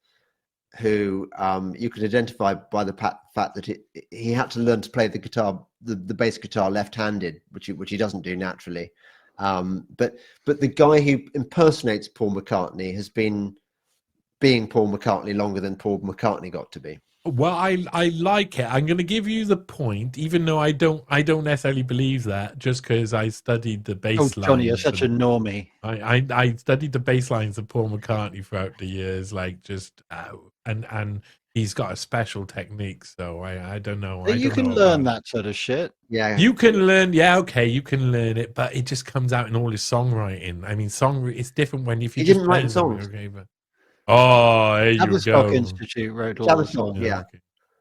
Speaker 3: who you could identify by the fact that he had to learn to play the guitar, the bass guitar left-handed, which he doesn't do naturally. But the guy who impersonates Paul McCartney has been being Paul McCartney longer than Paul McCartney got to be.
Speaker 2: Well, I like it. I'm going to give you the point, even though I don't necessarily believe that, just because I studied the bass
Speaker 4: Oh,
Speaker 2: lines.
Speaker 4: Johnny, you're such a normie.
Speaker 2: I studied the bass lines of Paul McCartney throughout the years, and he's got a special technique. So I don't know.
Speaker 4: You can learn that sort of shit.
Speaker 3: Yeah,
Speaker 2: you can learn. Yeah, okay, you can learn it, but it just comes out in all his songwriting. I mean, it's different when if you
Speaker 3: he
Speaker 2: just
Speaker 3: didn't write
Speaker 2: something,
Speaker 3: songs.
Speaker 2: okay, but there you
Speaker 4: Tavistock
Speaker 2: go.
Speaker 4: Institute wrote all the songs.
Speaker 3: Yeah.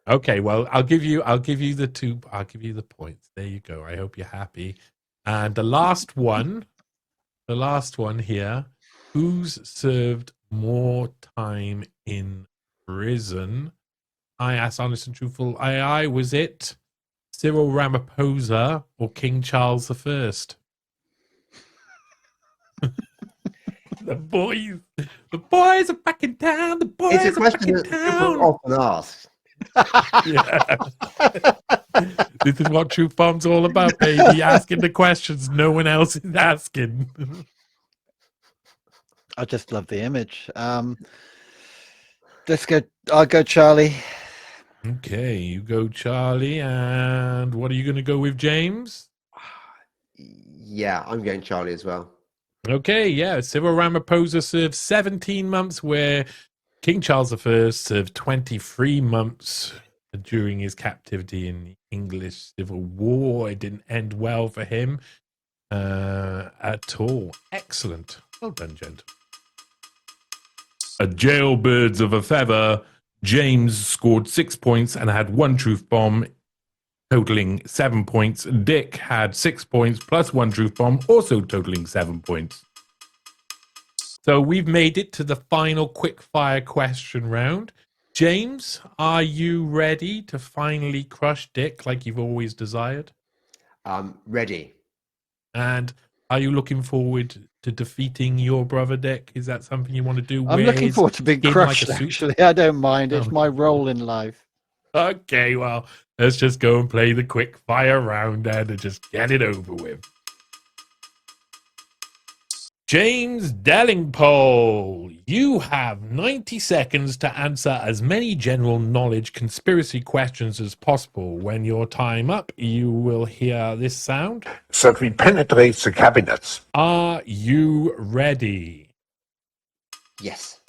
Speaker 2: Okay, well, I'll give you the points. There you go. I hope you're happy. And the last one here, who's served more time in prison? I asked honest and truthful. Was it Cyril Ramaphosa or King Charles I? The boys are back in town. The boys
Speaker 3: It's a
Speaker 2: are back
Speaker 3: question
Speaker 2: in
Speaker 3: that
Speaker 2: town.
Speaker 3: people often ask.
Speaker 2: Yeah. This is what Truth Bomb's all about, baby. Asking the questions no one else is asking.
Speaker 4: I just love the image. I'll go Charlie.
Speaker 2: Okay, you go, Charlie. And what are you going to go with, James?
Speaker 3: Yeah, I'm going Charlie as well.
Speaker 2: Okay, yeah. Cyril Ramaphosa served 17 months, where King Charles I served 23 months during his captivity in the English Civil War. It didn't end well for him at all. Excellent. Well done, gentlemen. A jailbirds of a feather, James scored 6 points and had one truth bomb, totaling 7 points. Dick had 6 points plus one truth bomb, also totaling 7 points. So we've made it to the final quick fire question round. James, are you ready to finally crush Dick like you've always desired?
Speaker 3: Ready.
Speaker 2: And are you looking forward to defeating your brother Dick? Is that something you want to do?
Speaker 4: I'm looking forward to being crushed, actually. I don't mind. It's my role in life.
Speaker 2: Okay, well, let's just go and play the quick fire round and just get it over with. James Delingpole, you have 90 seconds to answer as many general knowledge conspiracy questions as possible. When your time up, you will hear this sound.
Speaker 1: That we penetrate the cabinets.
Speaker 2: Are you ready?
Speaker 3: Yes.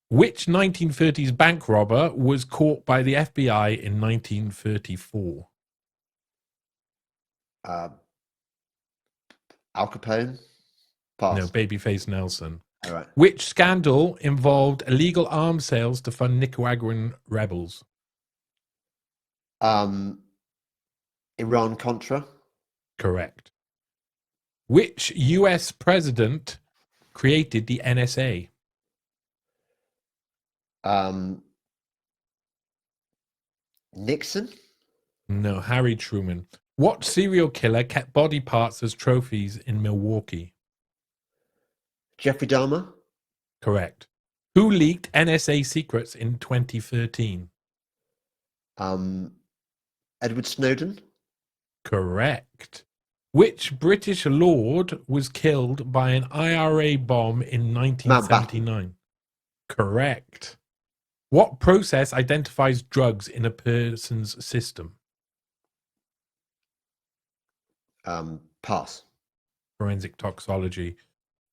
Speaker 2: Which 1930s bank robber was caught by the FBI in 1934?
Speaker 3: Al Capone? Pass.
Speaker 2: No, Babyface Nelson.
Speaker 3: All right.
Speaker 2: Which scandal involved illegal arms sales to fund Nicaraguan rebels?
Speaker 3: Iran-Contra?
Speaker 2: Correct. Which US president created the NSA?
Speaker 3: Nixon?
Speaker 2: No, Harry Truman. What serial killer kept body parts as trophies in Milwaukee?
Speaker 3: Jeffrey Dahmer?
Speaker 2: Correct. Who leaked NSA secrets in 2013?
Speaker 3: Edward Snowden?
Speaker 2: Correct. Which British lord was killed by an IRA bomb in 1979? Correct. What process identifies drugs in a person's system?
Speaker 3: Pass.
Speaker 2: Forensic toxology.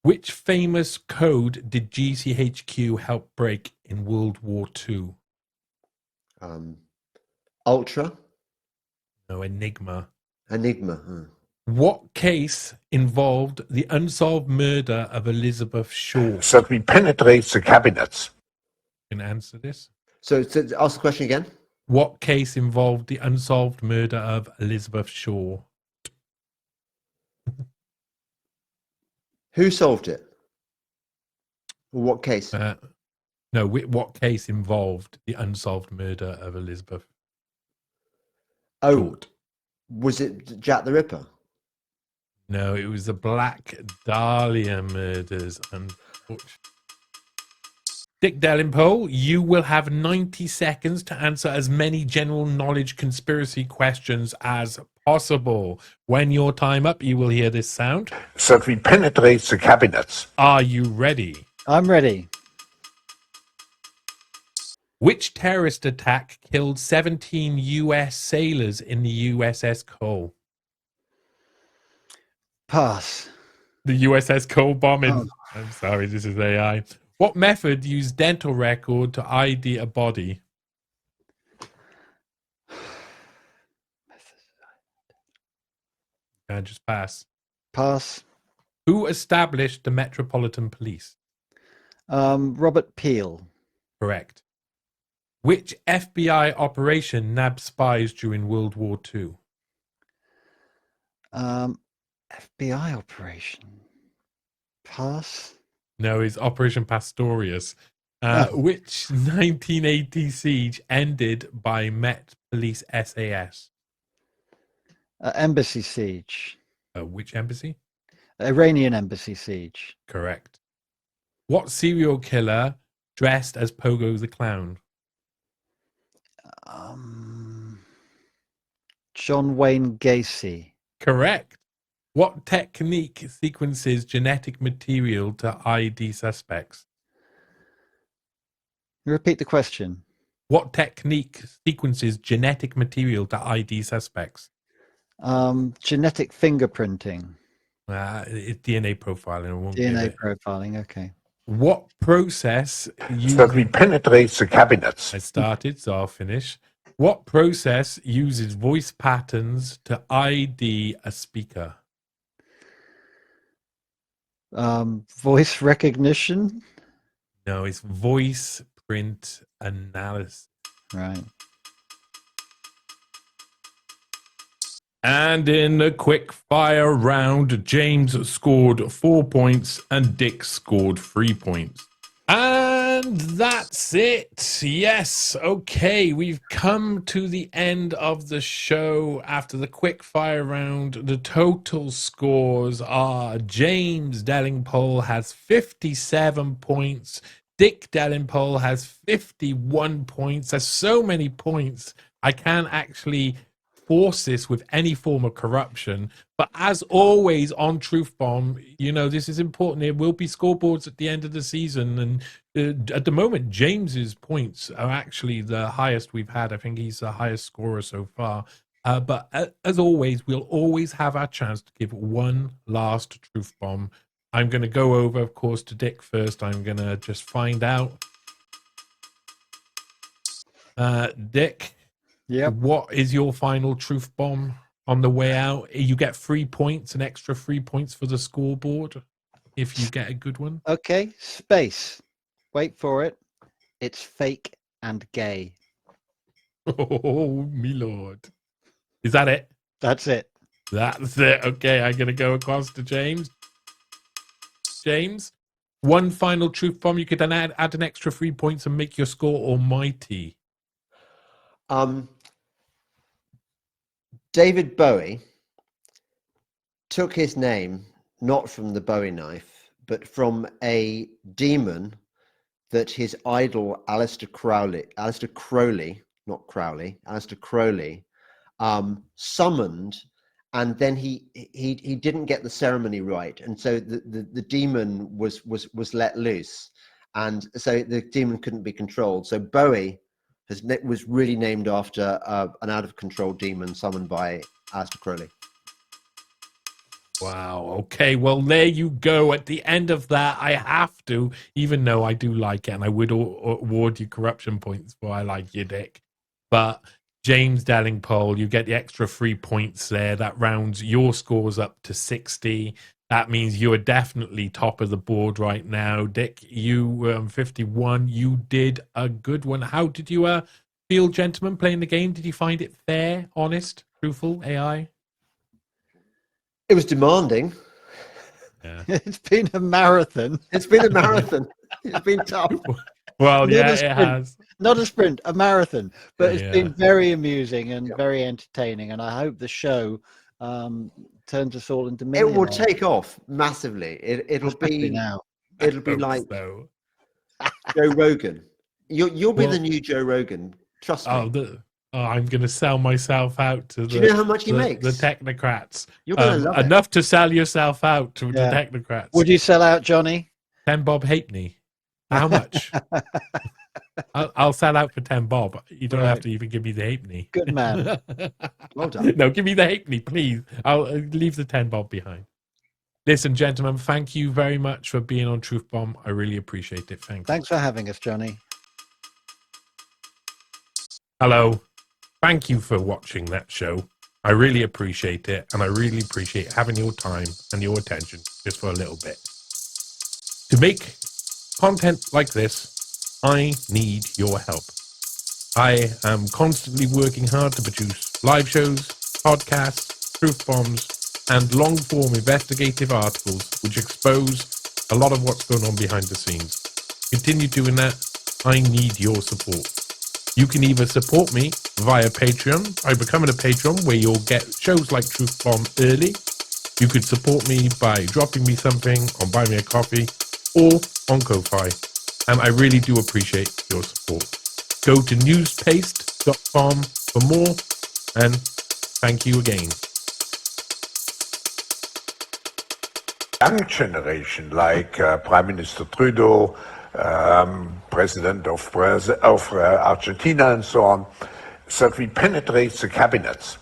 Speaker 2: Which famous code did GCHQ help break in World War II?
Speaker 3: Ultra?
Speaker 2: No, Enigma.
Speaker 3: Enigma.
Speaker 2: What case involved the unsolved murder of Elizabeth Shaw?
Speaker 1: That we penetrate the cabinets.
Speaker 2: Can answer this?
Speaker 3: So ask the question again.
Speaker 2: What case involved the unsolved murder of Elizabeth Shaw?
Speaker 3: Who solved it? What case?
Speaker 2: No, what case involved the unsolved murder of Elizabeth?
Speaker 3: Oh, was it Jack the Ripper?
Speaker 2: No, it was the Black Dahlia murders. Unfortunately. Dick Delingpole, you will have 90 seconds to answer as many general knowledge conspiracy questions as possible. When your time up, you will hear this sound.
Speaker 1: That we penetrate the cabinets.
Speaker 2: Are you ready?
Speaker 4: I'm ready.
Speaker 2: Which terrorist attack killed 17 U.S. sailors in the USS Cole?
Speaker 4: Pass.
Speaker 2: The USS Cole bombing.
Speaker 4: Oh.
Speaker 2: I'm sorry, this is AI. What method used dental record to ID a body? Just pass.
Speaker 4: Pass.
Speaker 2: Who established the Metropolitan Police?
Speaker 4: Robert Peel.
Speaker 2: Correct. Which FBI operation nabbed spies during World War II?
Speaker 4: FBI operation. Pass.
Speaker 2: No, it's Operation Pastorius. Which 1980 siege ended by Met Police SAS?
Speaker 4: Embassy siege.
Speaker 2: Which embassy?
Speaker 4: Iranian embassy siege.
Speaker 2: Correct. What serial killer dressed as Pogo the Clown?
Speaker 4: John Wayne Gacy.
Speaker 2: Correct. What technique sequences genetic material to ID suspects?
Speaker 4: Repeat the question.
Speaker 2: What technique sequences genetic material to ID suspects?
Speaker 4: Genetic fingerprinting.
Speaker 2: It's DNA profiling. I won't
Speaker 4: DNA profiling, okay.
Speaker 2: What process
Speaker 1: That we penetrate the cabinets.
Speaker 2: I started, so I'll finish. What process uses voice patterns to ID a speaker?
Speaker 4: Voice recognition?
Speaker 2: No, it's voice print analysis.
Speaker 4: Right.
Speaker 2: And in the quick fire round, James scored 4 points and Dick scored 3 points. And that's it. Yes. Okay. We've come to the end of the show after the quick fire round. The total scores are James Delingpole has 57 points. Dick Delingpole has 51 points. There's so many points. I can't actually force this with any form of corruption. But as always on Truth Bomb, you know, this is important. There will be scoreboards at the end of the season. And at the moment, James's points are actually the highest we've had. I think he's the highest scorer so far. But as always, we'll always have our chance to give one last Truth Bomb. I'm going to go over, of course, to Dick first. I'm going to just find out. Dick.
Speaker 4: Yeah.
Speaker 2: What is your final Truth Bomb on the way out? You get 3 points, an extra 3 points for the scoreboard if you get a good one.
Speaker 4: Okay, space. Wait for it. It's fake and gay.
Speaker 2: Oh, me lord. Is that it?
Speaker 4: That's it.
Speaker 2: That's it. Okay, I'm going to go across to James. James, one final Truth Bomb. You could then add an extra 3 points and make your score almighty.
Speaker 3: David Bowie took his name not from the Bowie knife, but from a demon that his idol Aleister Crowley summoned, and then he didn't get the ceremony right, and so the demon was let loose, and so the demon couldn't be controlled. So Bowie was really named after an out-of-control demon summoned by Aleister Crowley.
Speaker 2: Wow. Okay. Well, there you go. At the end of that, I have to, even though I do like it, and I would award you corruption points for I like you, Dick. But James Delingpole, you get the extra 3 points there. That rounds your scores up to 60. That means you are definitely top of the board right now. Dick, you 51. You did a good one. How did you feel, gentlemen, playing the game? Did you find it fair, honest, truthful, AI?
Speaker 3: It was demanding.
Speaker 2: Yeah.
Speaker 4: It's been a marathon.
Speaker 3: It's been a marathon. It's been tough.
Speaker 2: Well, yeah, it has.
Speaker 4: Not a sprint, a marathon. But it's
Speaker 2: Yeah.
Speaker 4: been very amusing and very entertaining. And I hope the show turns us all into
Speaker 3: It
Speaker 4: millionaires.
Speaker 3: will take off massively. It'll
Speaker 4: Especially
Speaker 3: be
Speaker 4: now.
Speaker 3: it'll be
Speaker 2: Hope
Speaker 3: like
Speaker 2: so.
Speaker 3: Joe Rogan. You'll be
Speaker 2: Well,
Speaker 3: the new Joe Rogan. Trust me.
Speaker 2: I'm going to sell myself out to
Speaker 3: Do you know how much he
Speaker 2: the
Speaker 3: makes?
Speaker 2: technocrats.
Speaker 3: You're going to love it.
Speaker 2: Enough to sell yourself out to the
Speaker 4: Yeah.
Speaker 2: technocrats.
Speaker 4: Would you sell out, Johnny?
Speaker 2: 10 bob halfpenny. How much? I'll sell out for 10 bob. You don't have to even give me the halfpenny.
Speaker 4: Good man.
Speaker 3: Well done.
Speaker 2: No, give me the halfpenny, please. I'll leave the 10 bob behind. Listen, gentlemen, thank you very much for being on Truth Bomb. I really appreciate it.
Speaker 4: Thanks for having us, Johnny.
Speaker 2: Hello. Thank you for watching that show. I really appreciate it, and I really appreciate having your time and your attention just for a little bit. To make content like this, I need your help. I am constantly working hard to produce live shows, podcasts, truth bombs, and long-form investigative articles which expose a lot of what's going on behind the scenes. Continue doing that. I need your support. You can either support me via Patreon by becoming a patron, where you'll get shows like Truth Bomb early. You could support me by dropping me something on Buy Me a Coffee or on Ko-Fi. And I really do appreciate your support. Go to newspaste.com for more, and thank you again.
Speaker 1: Young generation like Prime Minister Trudeau, President of Argentina and so on, that we penetrate the cabinets.